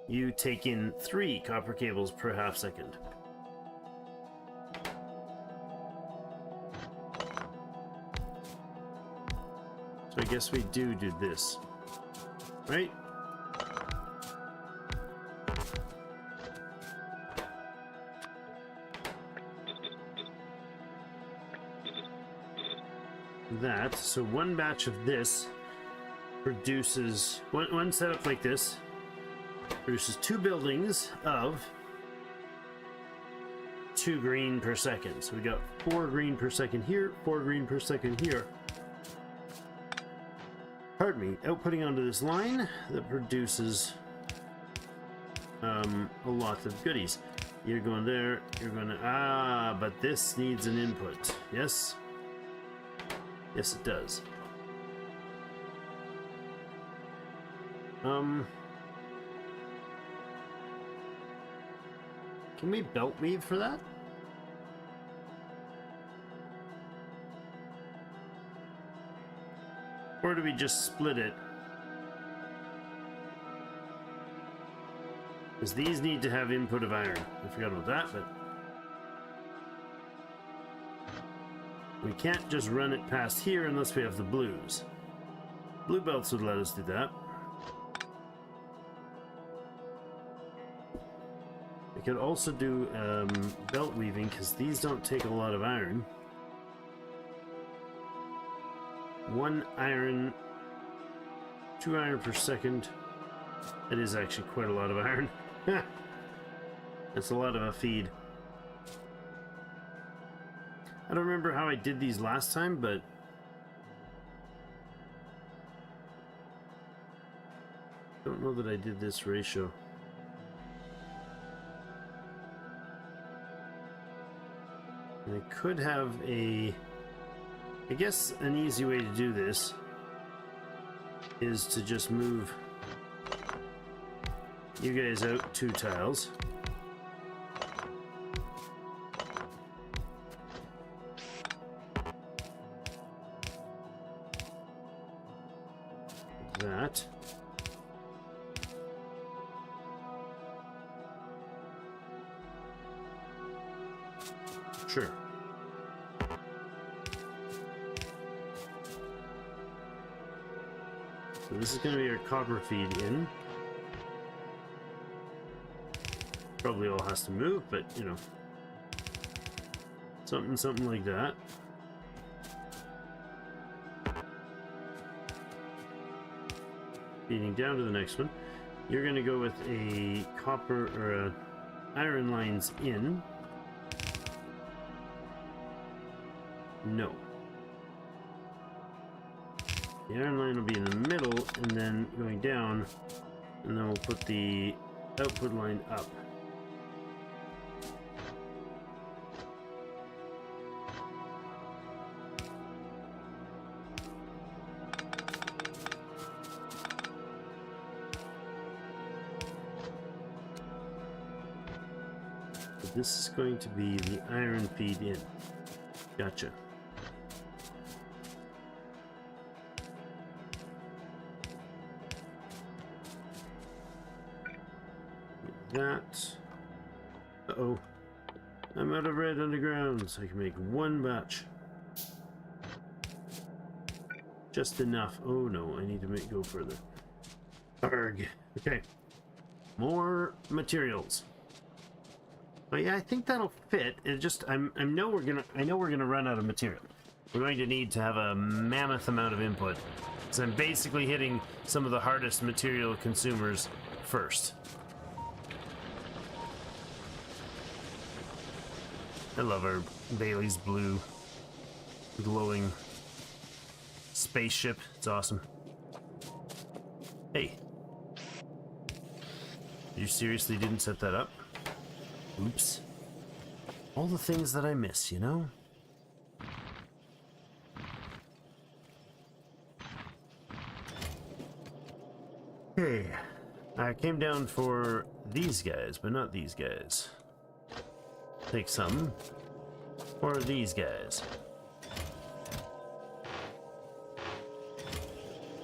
You take in 3 copper cables per half second. So I guess we do this, right? That, so one batch of this produces, one setup like this produces 2 buildings of 2 green per second. So we got 4 green per second here, 4 green per second here. Pardon me, outputting onto this line that produces a lot of goodies. You're going there, you're going to... but this needs an input. Yes? Yes, it does. Can we belt weave for that? Or do we just split it? Because these need to have input of iron. I forgot about that, but... we can't just run it past here unless we have the blues. Blue belts would let us do that. could also do belt weaving, because these don't take a lot of iron. 1 iron, 2 iron per second. That is actually quite a lot of iron. That's a lot of a feed. I don't remember how I did these last time, but I don't know that I did this ratio. And I could have I guess an easy way to do this is to just move you guys out 2 tiles. That. Sure. So this is going to be our copper feed in. Probably all has to move, but you know, something like that. Feeding down to the next one. You're going to go with a copper or a iron lines in. No. The iron line will be in the middle and then going down, and then we'll put the output line up. So this is going to be the iron feed in. Gotcha. That. Uh-oh. I'm out of red underground, so I can make 1 batch. Just enough. Oh no, I need to go further. Arg. Okay. More materials. But yeah, I think that'll fit. It just I know we're gonna run out of material. We're going to need to have a mammoth amount of input. So I'm basically hitting some of the hardest material consumers first. I love our Bailey's blue glowing spaceship. It's awesome. Hey. You seriously didn't set that up? Oops. All the things that I miss, you know? Okay. I came down for these guys, but not these guys. Take some. Or these guys.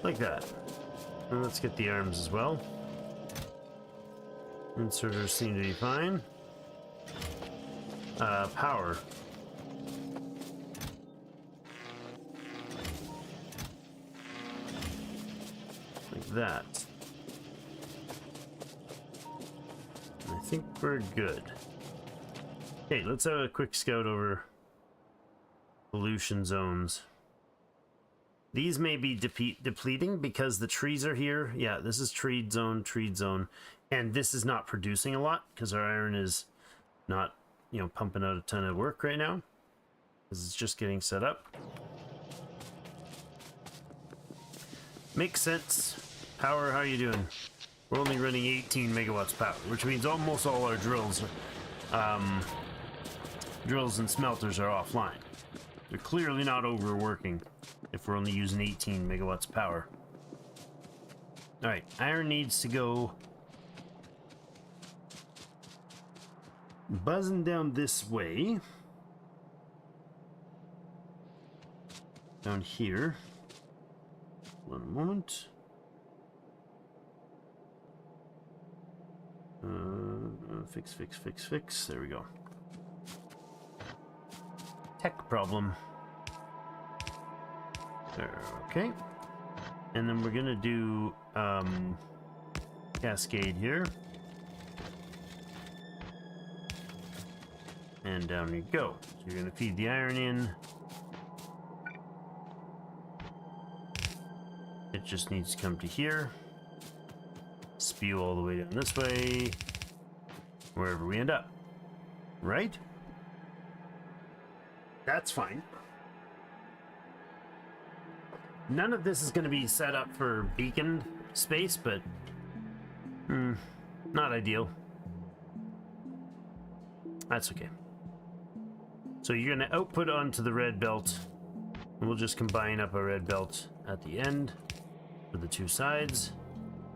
Like that. And let's get the arms as well. Inserters seem to be fine. Power. Like that. I think we're good. Okay, let's have a quick scout over pollution zones. These may be depleting because the trees are here. Yeah, this is tree zone, and this is not producing a lot because our iron is not, you know, pumping out a ton of work right now because it's just getting set up. Makes sense. Power, how you doing? We're only running 18 megawatts power, which means almost all our drills and smelters are offline. They're clearly not overworking if we're only using 18 megawatts power. Alright, iron needs to go buzzing down this way. Down here. One moment. Fix. There we go. Tech problem. There, okay. And then we're gonna do cascade here. And down you go. So you're going to feed the iron in. It just needs to come to here. Spew all the way down this way. Wherever we end up. Right? That's fine. None of this is going to be set up for beacon space, but not ideal. That's okay. So you're going to output onto the red belt, and we'll just combine up a red belt at the end for the two sides,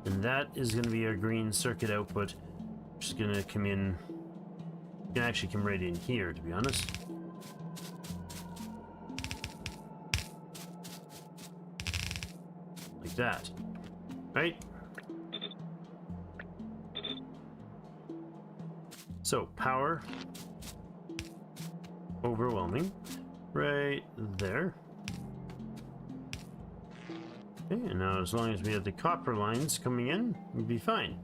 and that is going to be our green circuit output, which is going to come in. You can actually come right in here, to be honest. Like that, right? So power. Overwhelming. Right there. Okay, and now as long as we have the copper lines coming in, we'll be fine.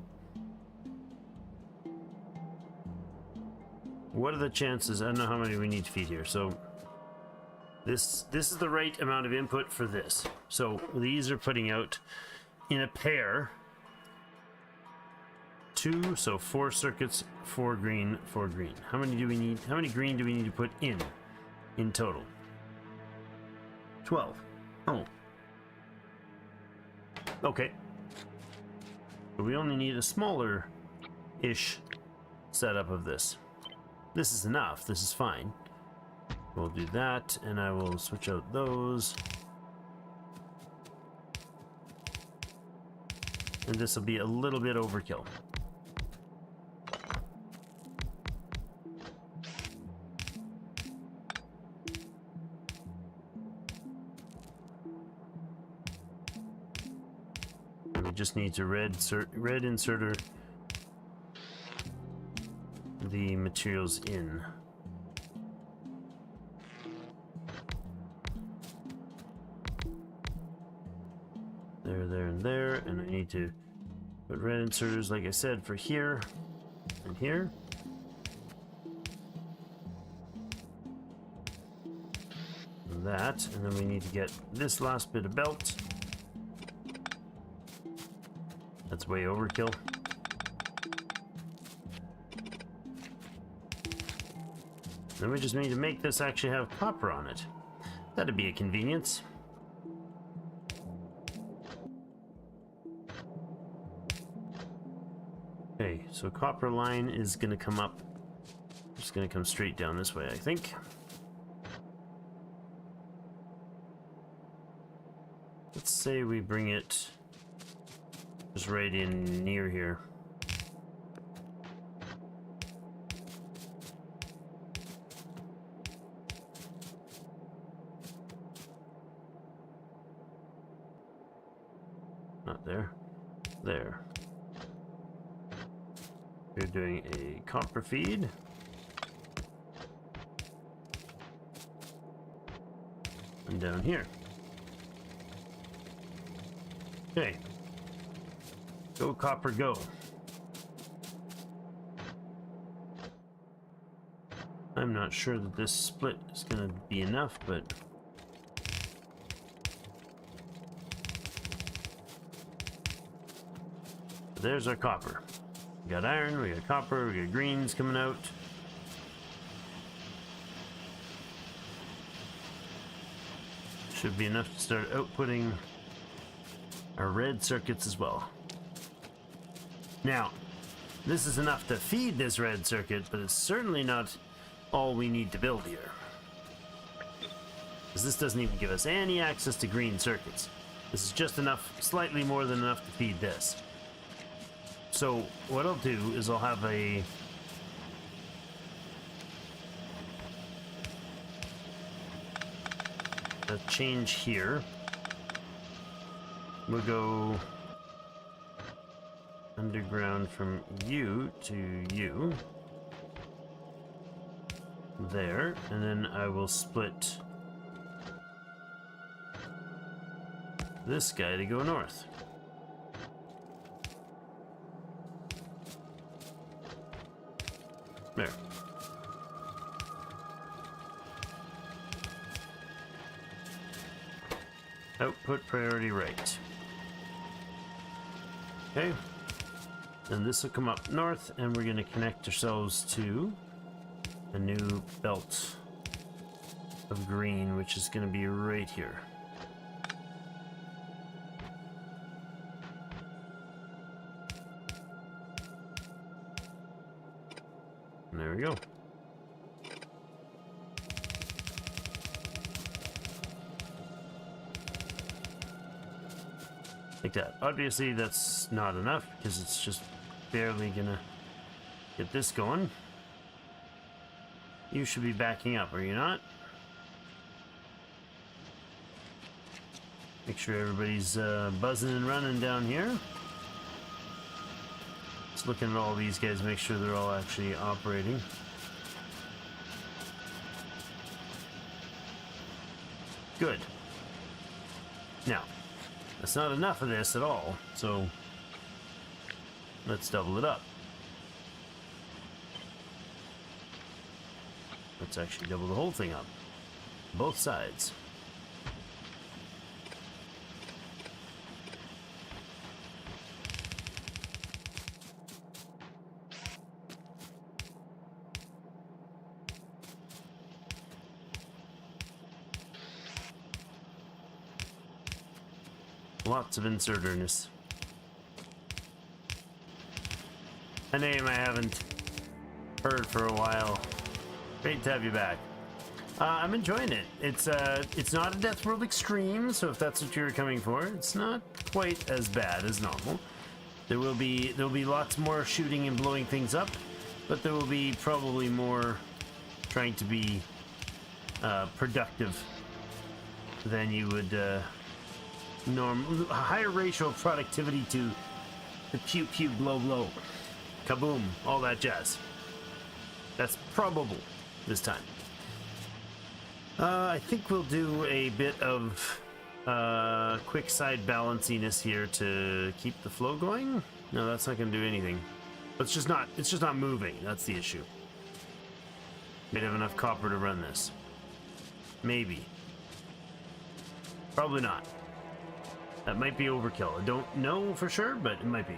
What are the chances? I don't know how many we need to feed here. So this is the right amount of input for this. So these are putting out in a pair 2, so 4 circuits, 4 green, 4 green. How many do we need? How many green do we need to put in total? 12. Oh. Okay. But we only need a smaller-ish setup of this. This is enough. This is fine. We'll do that, and I will switch out those. And this will be a little bit overkill. And we just need to red inserter the materials in. There, and there, and I need to put red inserters, like I said, for here and here. And that, and then we need to get this last bit of belt. That's way overkill. Then we just need to make this actually have copper on it. That'd be a convenience. Okay, so copper line is going to come up. Just going to come straight down this way, I think. Let's say we bring it just right in near here. Not there. There. We're doing a copper feed. And down here. Okay. Go copper, go. I'm not sure that this split is going to be enough, but there's our copper. We got iron, we got copper, we got greens coming out. Should be enough to start outputting our red circuits as well. Now, this is enough to feed this red circuit, but it's certainly not all we need to build here. Because this doesn't even give us any access to green circuits. This is just enough, slightly more than enough to feed this. So what I'll do is I'll have a change here. We'll go underground from you to you. There, and then I will split this guy to go north. There. Output priority right. Okay. And this will come up north, and we're going to connect ourselves to a new belt of green, which is going to be right here. And there we go. Like that. Obviously, that's not enough because it's just barely gonna get this going. You should be backing up, are you not? Make sure everybody's buzzing and running down here. Just looking at all these guys, make sure they're all actually operating. Good. Now, that's not enough of this at all, so let's double it up. Let's actually double the whole thing up. Both sides. Lots of inserterness. A name I haven't heard for a while. Great to have you back. I'm enjoying it. It's not a Death World Extreme, so if that's what you're coming for, it's not quite as bad as normal. There'll be lots more shooting and blowing things up, but there will be probably more trying to be productive than you would a higher ratio of productivity to the pew pew blow blow, kaboom, all that jazz. That's probable this time. I think we'll do a bit of quick side balanciness here to keep the flow going. No, that's not going to do anything. It's just not moving. That's the issue. Might have enough copper to run this. Maybe. Probably not. That might be overkill. I don't know for sure, but it might be.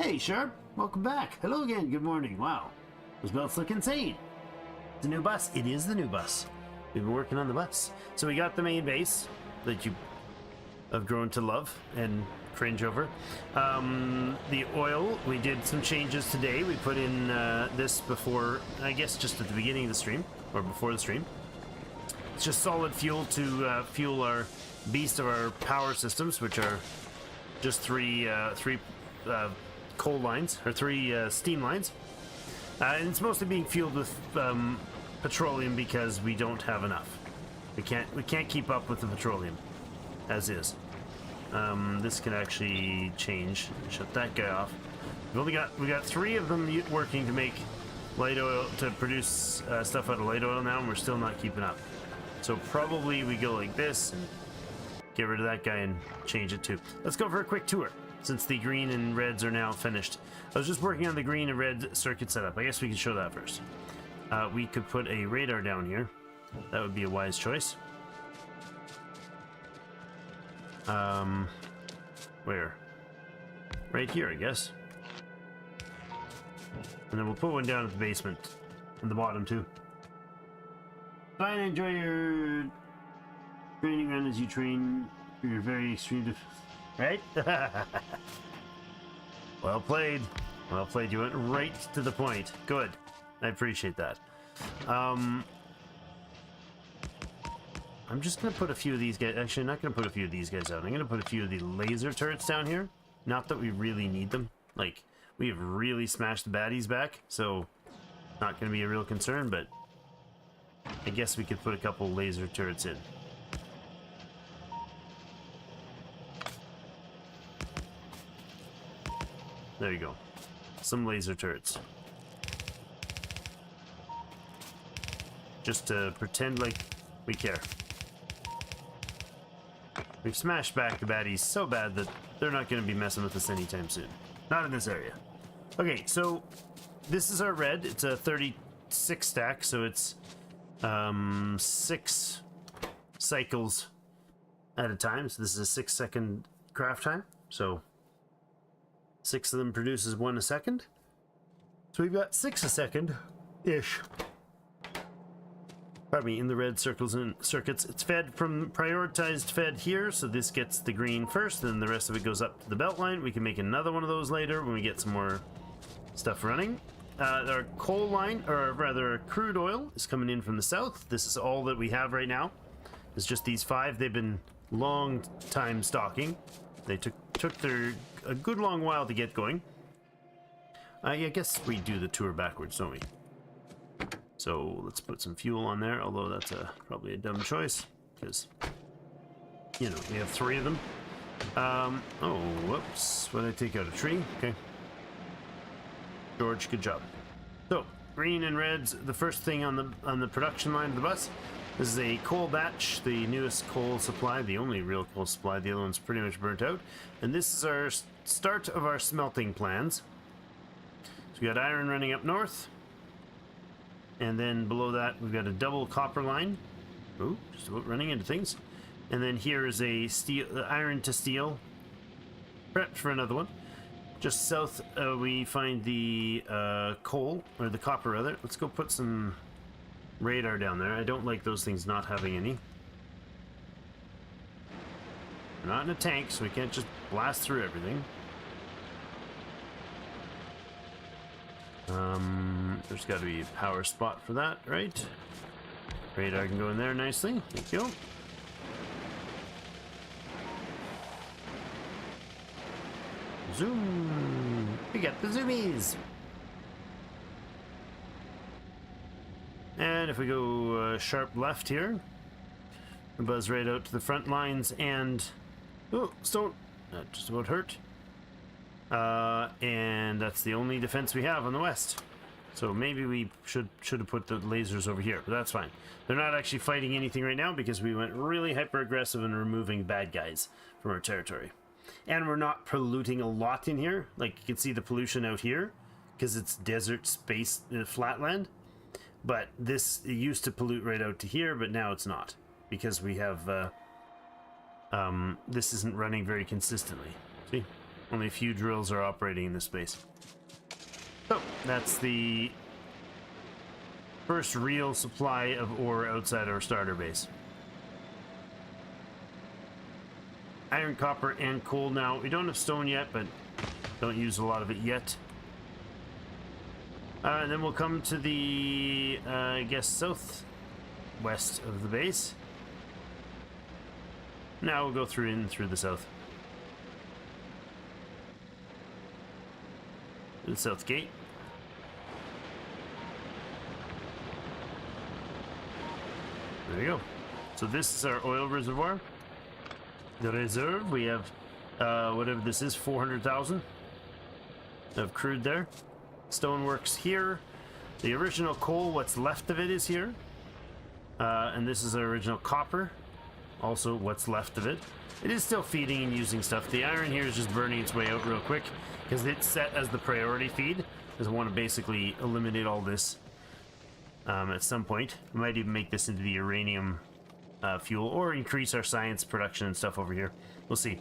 Hey, Sharp. Welcome back. Hello again. Good morning. Wow. Those belts look insane. The new bus. It is the new bus. We've been working on the bus. So we got the main base that you have grown to love and cringe over. The oil, we did some changes today. We put in this before, I guess just at the beginning of the stream, or before the stream. It's just solid fuel to fuel our beast of our power systems, which are just three coal lines, or three steam lines. And it's mostly being fueled with petroleum because we don't have enough. We can't keep up with the petroleum as is. This can actually change. Shut that guy off. We got three of them working to make light oil, to produce stuff out of light oil now, and we're still not keeping up. So probably we go like this and get rid of that guy and change it too. Let's go for a quick tour since the green and reds are now finished. I was just working on the green and red circuit setup. I guess we can show that first. We could put a radar down here. That would be a wise choice. Where? Right here, I guess. And then we'll put one down at the basement, in the bottom too. Fine, enjoy your training run as you train for your very extreme right? Well played. Well played. You went right to the point. Good. I appreciate that. I'm just going to put a few of these guys... Actually, I'm not going to put a few of these guys out. I'm going to put a few of the laser turrets down here. Not that we really need them. Like, we have really smashed the baddies back, so not going to be a real concern, but I guess we could put a couple laser turrets in. There you go. Some laser turrets. Just to pretend like we care. We've smashed back the baddies so bad that they're not going to be messing with us anytime soon. Not in this area. Okay, so this is our red. It's a 36 stack, so it's 6 cycles at a time. So this is a 6-second craft time. So 6 of them produces 1 a second. So we've got 6 a second-ish. Pardon me, in the red circles and circuits. It's fed from prioritized fed here, so this gets the green first, then the rest of it goes up to the belt line. We can make another one of those later when we get some more stuff running. Our coal line, or rather crude oil, is coming in from the south. This is all that we have right now. It's just these 5. They've been long time stocking. They took a good long while to get going. I guess we do the tour backwards, don't we? So let's put some fuel on there, although that's probably a dumb choice, because, you know, we have 3 of them. Oh, whoops. What did I take out? A tree? Okay. George, good job. So, green and reds, the first thing on the production line of the bus. This is a coal batch, the newest coal supply, the only real coal supply. The other one's pretty much burnt out. And this is our start of our smelting plans. So we got iron running up north. And then below that, we've got a double copper line. Oh, just about running into things. And then here is a steel, iron to steel. Prepped for another one. Just south, we find the coal, or the copper rather. Let's go put some radar down there. I don't like those things not having any. We're not in a tank, so we can't just blast through everything. There's got to be a power spot for that, right? Radar can go in there nicely. Thank you. Zoom! We got the zoomies! And if we go sharp left here, we buzz right out to the front lines and... Oh, stone! That just about hurt. And that's the only defense we have on the west. So maybe we should have put the lasers over here, but that's fine. They're not actually fighting anything right now because we went really hyper-aggressive in removing bad guys from our territory. And we're not polluting a lot in here. Like, you can see the pollution out here because it's desert space, flatland. But this, it used to pollute right out to here, but now it's not. Because we have, this isn't running very consistently. See? Only a few drills are operating in this space. So, that's the first real supply of ore outside our starter base. Iron, copper, and coal now. We don't have stone yet, but don't use a lot of it yet. And then we'll come to the, I guess, southwest of the base. Now we'll go through the south. The south gate. There you go. So this is our oil reservoir. The reserve, we have whatever this is, 400,000 of crude there. Stoneworks here. The original coal, what's left of it is here. And this is our original copper. Also, what's left of it. It is still feeding and using stuff. The iron here is just burning its way out real quick because it's set as the priority feed. Because I want to basically eliminate all this at some point. I might even make this into the uranium fuel or increase our science production and stuff over here. We'll see.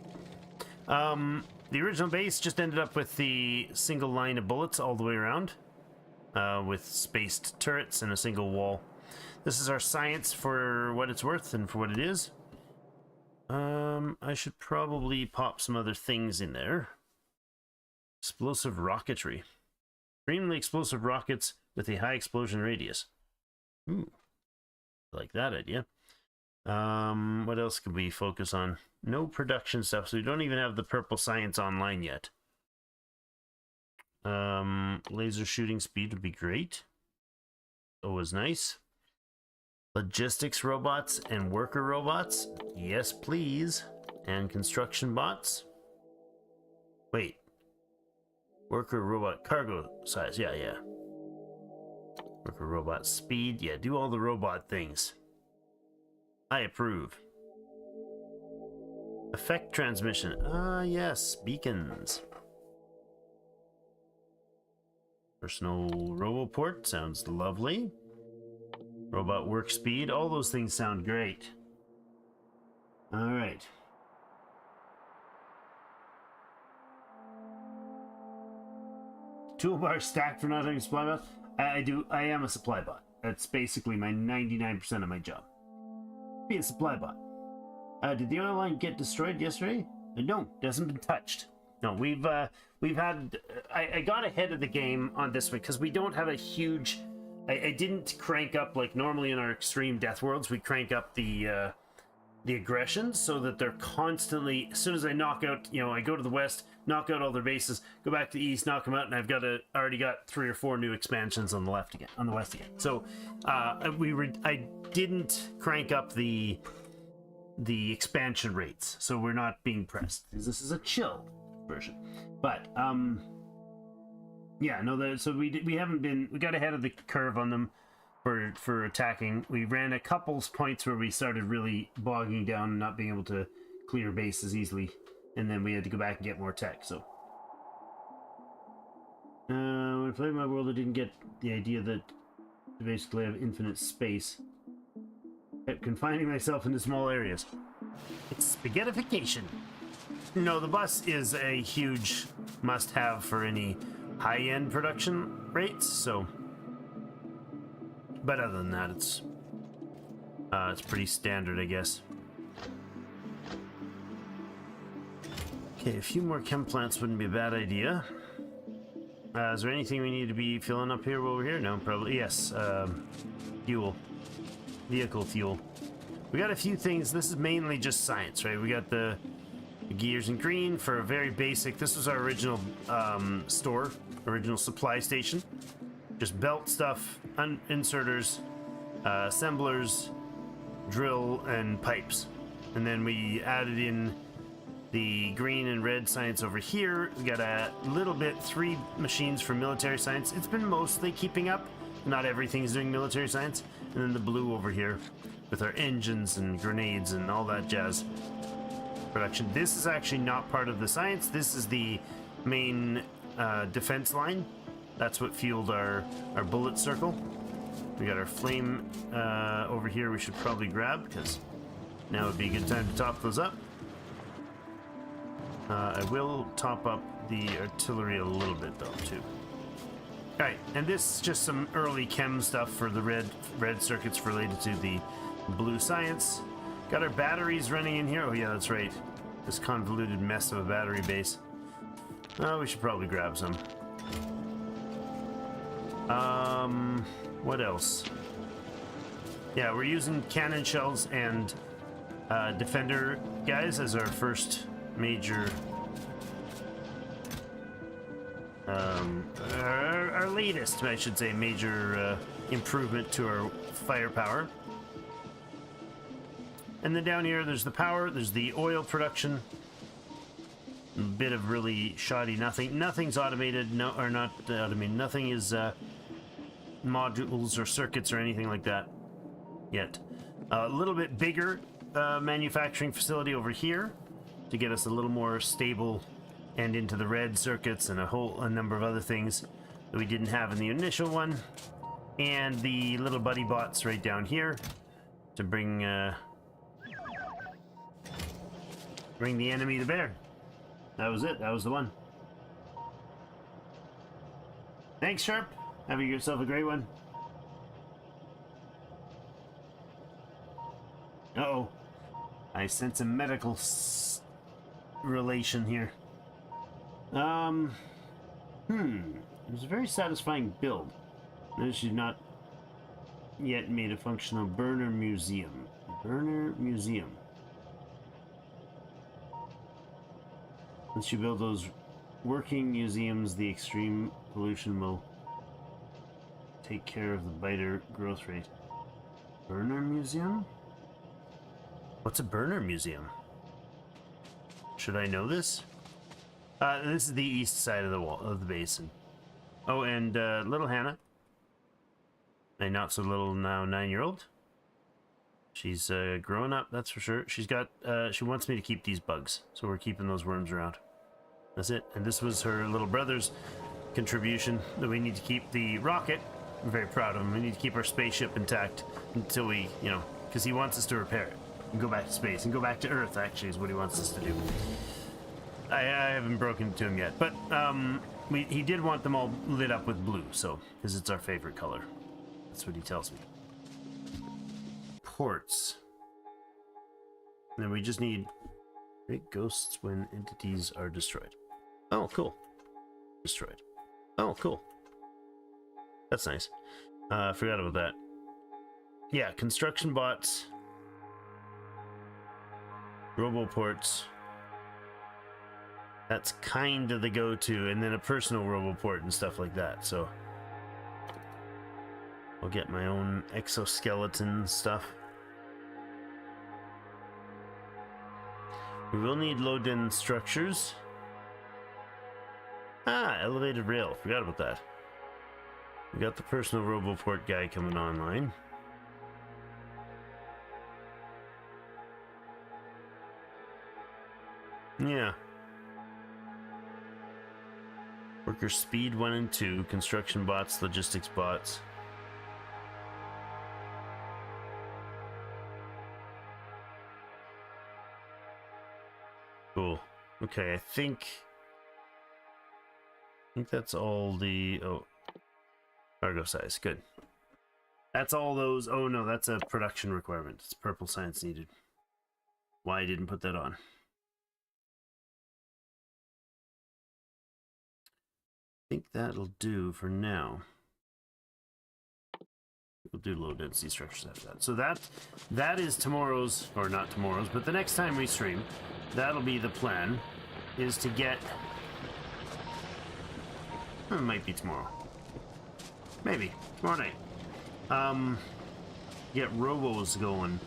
The original base just ended up with the single line of bullets all the way around with spaced turrets and a single wall. This is our science for what it's worth and for what it is. I should probably pop some other things in there. Explosive rocketry. Extremely explosive rockets with a high explosion radius. Ooh, I like that idea. What else could we focus on? No production stuff, so we don't even have the purple science online yet. Laser shooting speed would be great. Always nice. Logistics robots and worker robots. Yes, please. And construction bots. Wait. Worker robot cargo size. Yeah, yeah. Worker robot speed. Yeah, do all the robot things. I approve. Effect transmission. Ah, yes. Beacons. Personal roboport. Sounds lovely. Robot work speed. All those things sound great. All right. Toolbar stacked for not having a supply bot. I am a supply bot. That's basically my 99% of my job. Be a supply bot. Did the oil line get destroyed yesterday? No, it hasn't been touched. No, we've had. I got ahead of the game on this one because we don't have a huge. I didn't crank up like normally in our extreme death worlds. We crank up the aggression so that they're constantly. As soon as I knock out, I go to the west, knock out all their bases, go back to the east, knock them out, and I've already got 3 or 4 new expansions on the west again. So I didn't crank up the expansion rates, so we're not being pressed because this is a chill version. But yeah, no, so we got ahead of the curve on them for attacking. We ran a couple points where we started really bogging down and not being able to clear bases easily, and then we had to go back and get more tech. So when I played my world, I didn't get the idea that to basically have infinite space. Kept confining myself into small areas. It's spaghettification. No, the bus is a huge must-have for any high-end production rates. So, but other than that, it's pretty standard, I guess. Okay, a few more chem plants wouldn't be a bad idea. Is there anything we need to be filling up here over here? No, probably yes. Fuel. Vehicle fuel. We got a few things. This is mainly just science, right? We got the gears in green for a very basic. This was our original original supply station. Just belt stuff, inserters, assemblers, drill, and pipes. And then we added in the green and red science over here. We got a little bit, 3 machines for military science. It's been mostly keeping up. Not everything's doing military science. And then the blue over here with our engines and grenades and all that jazz production. This is actually not part of the science. This is the main defense line. That's what fueled our bullet circle. We got our flame over here we should probably grab because now would be a good time to top those up. I will top up the artillery a little bit though too. Alright, and this is just some early chem stuff for the red circuits related to the blue science. Got our batteries running in here. Oh yeah, that's right. This convoluted mess of a battery base. Oh, we should probably grab some. What else? Yeah, we're using cannon shells and defender guys as our first major our latest, I should say, major improvement to our firepower. And then down here, there's the power, there's the oil production. A bit of really shoddy nothing. Nothing's automated, not automated. Nothing is modules or circuits or anything like that yet. A little bit bigger manufacturing facility over here to get us a little more stable and into the red circuits and a number of other things that we didn't have in the initial one. And the little buddy bots right down here to bring the enemy to bear. That was it. That was the one. Thanks, Sharp. Have yourself a great one. Uh-oh. I sense a medical relation here. It was a very satisfying build. Notice you've not yet made a functional burner museum. Burner museum. Once you build those working museums, the extreme pollution will take care of the biter growth rate. Burner museum? What's a burner museum? Should I know this? This is the east side of the wall of the basin. Oh, and little Hannah, a not so little now 9-year-old. She's growing up, that's for sure. She's got. She wants me to keep these bugs, so we're keeping those worms around. That's it. And this was her little brother's contribution that we need to keep the rocket. I'm very proud of him. We need to keep our spaceship intact until we, because he wants us to repair it. and go back to space and go back to Earth. Actually, is what he wants us to do. I haven't broken it to him yet, but he did want them all lit up with blue, so because it's our favorite color. That's what he tells me. Ports. And then we just need create ghosts when entities are destroyed. Oh, cool. Destroyed. Oh, cool. That's nice. Forgot about that. Yeah, construction bots. Roboports. That's kind of the go-to, and then a personal roboport and stuff like that, so I'll get my own exoskeleton stuff. We will need low-den structures. Ah, elevated rail. Forgot about that. We got the personal roboport guy coming online. Yeah. Worker speed 1 and 2, construction bots, logistics bots. Cool. Okay, I think that's all the cargo size. Good. That's all those. Oh no, that's a production requirement. It's purple science needed. Why I didn't put that on. I think that'll do for now. We'll do low density structures after that. So that is tomorrow's, or not tomorrow's, but the next time we stream, that'll be the plan, is to get, it might be tomorrow. Maybe tomorrow night. Get robos going.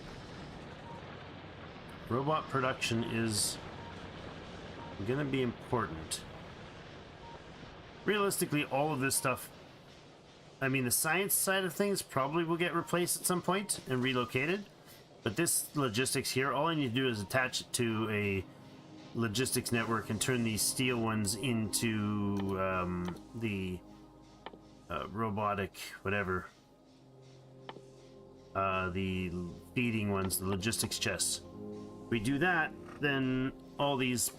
Robot production is gonna be important. Realistically, all of this stuff, I mean, the science side of things probably will get replaced at some point and relocated, but this logistics here, all I need to do is attach it to a logistics network and turn these steel ones into the robotic whatever, the feeding ones, the logistics chests. If we do that, then all this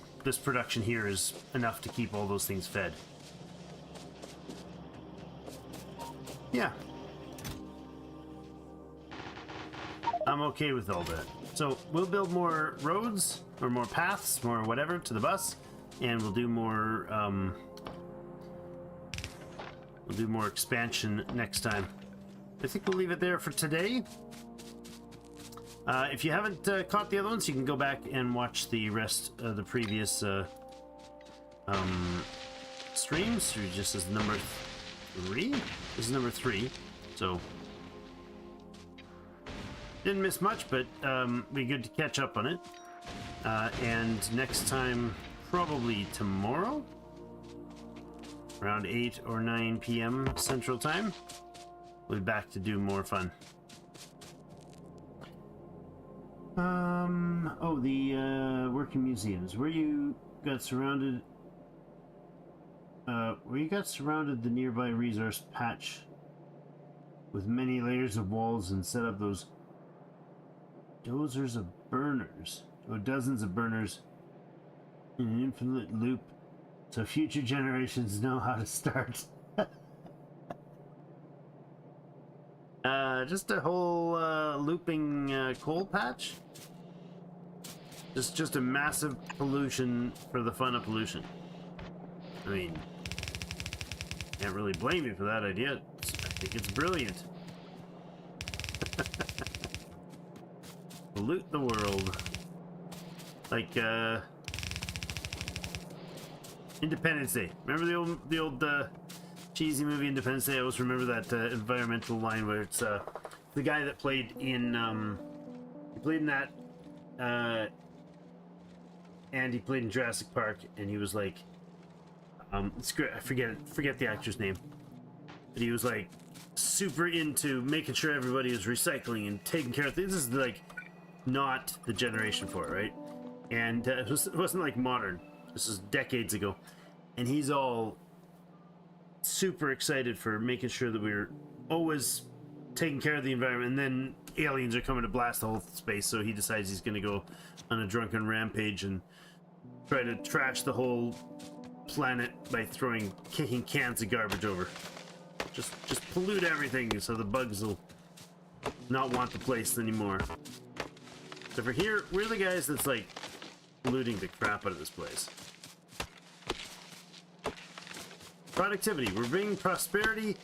production here is enough to keep all those things fed. Yeah. I'm okay with all that. So we'll build more roads, or more paths, more whatever, to the bus, and we'll do more expansion next time. I think we'll leave it there for today. If you haven't caught the other ones, you can go back and watch the rest of the previous streams. Just as number 3. This is number 3, so didn't miss much, but be good to catch up on it. And next time, probably tomorrow, around 8 or 9 p.m. Central Time, we'll be back to do more fun. Oh, the working museums. Where you got surrounded the nearby resource patch with many layers of walls and set up those dozens of burners, or dozens of burners in an infinite loop, so future generations know how to start. Just a whole looping coal patch. Just a massive pollution for the fun of pollution. I mean, can't really blame you for that idea. I think it's brilliant. Pollute the world. Like, Independence Day. Remember the old cheesy movie Independence Day? I always remember that environmental line where it's the guy that played in that, and he played in Jurassic Park, and he was like, I forget the actor's name, but he was like super into making sure everybody is recycling and taking care of things. This is like not the generation for it, right? And it wasn't like modern. This is decades ago, and he's all super excited for making sure that we're always taking care of the environment, and then aliens are coming to blast the whole space, so he decides he's going to go on a drunken rampage and try to trash the whole planet by kicking cans of garbage over. Just pollute everything so the bugs will not want the place anymore. So for here, we're the guys that's like polluting the crap out of this place. Productivity. We're bringing prosperity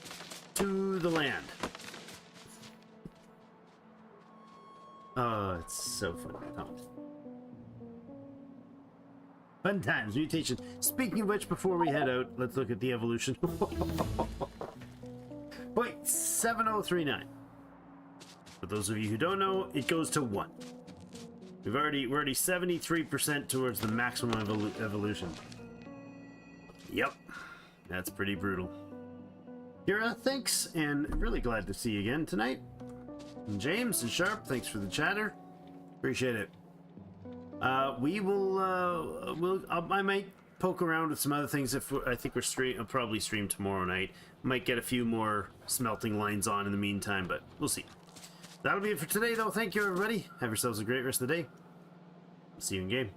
to the land. Oh, it's so fun. Oh. Fun times. Mutation. Speaking of which, before we head out, let's look at the evolution. 0.7039. For those of you who don't know, it goes to 1. We're already 73% towards the maximum evolution. Yep. That's pretty brutal. Kira, thanks, and really glad to see you again tonight. And James and Sharp, thanks for the chatter. Appreciate it. We will, I might poke around with some other things if I think I'll probably stream tomorrow night. Might get a few more smelting lines on in the meantime, but we'll see. That'll be it for today, though. Thank you, everybody. Have yourselves a great rest of the day. See you in game.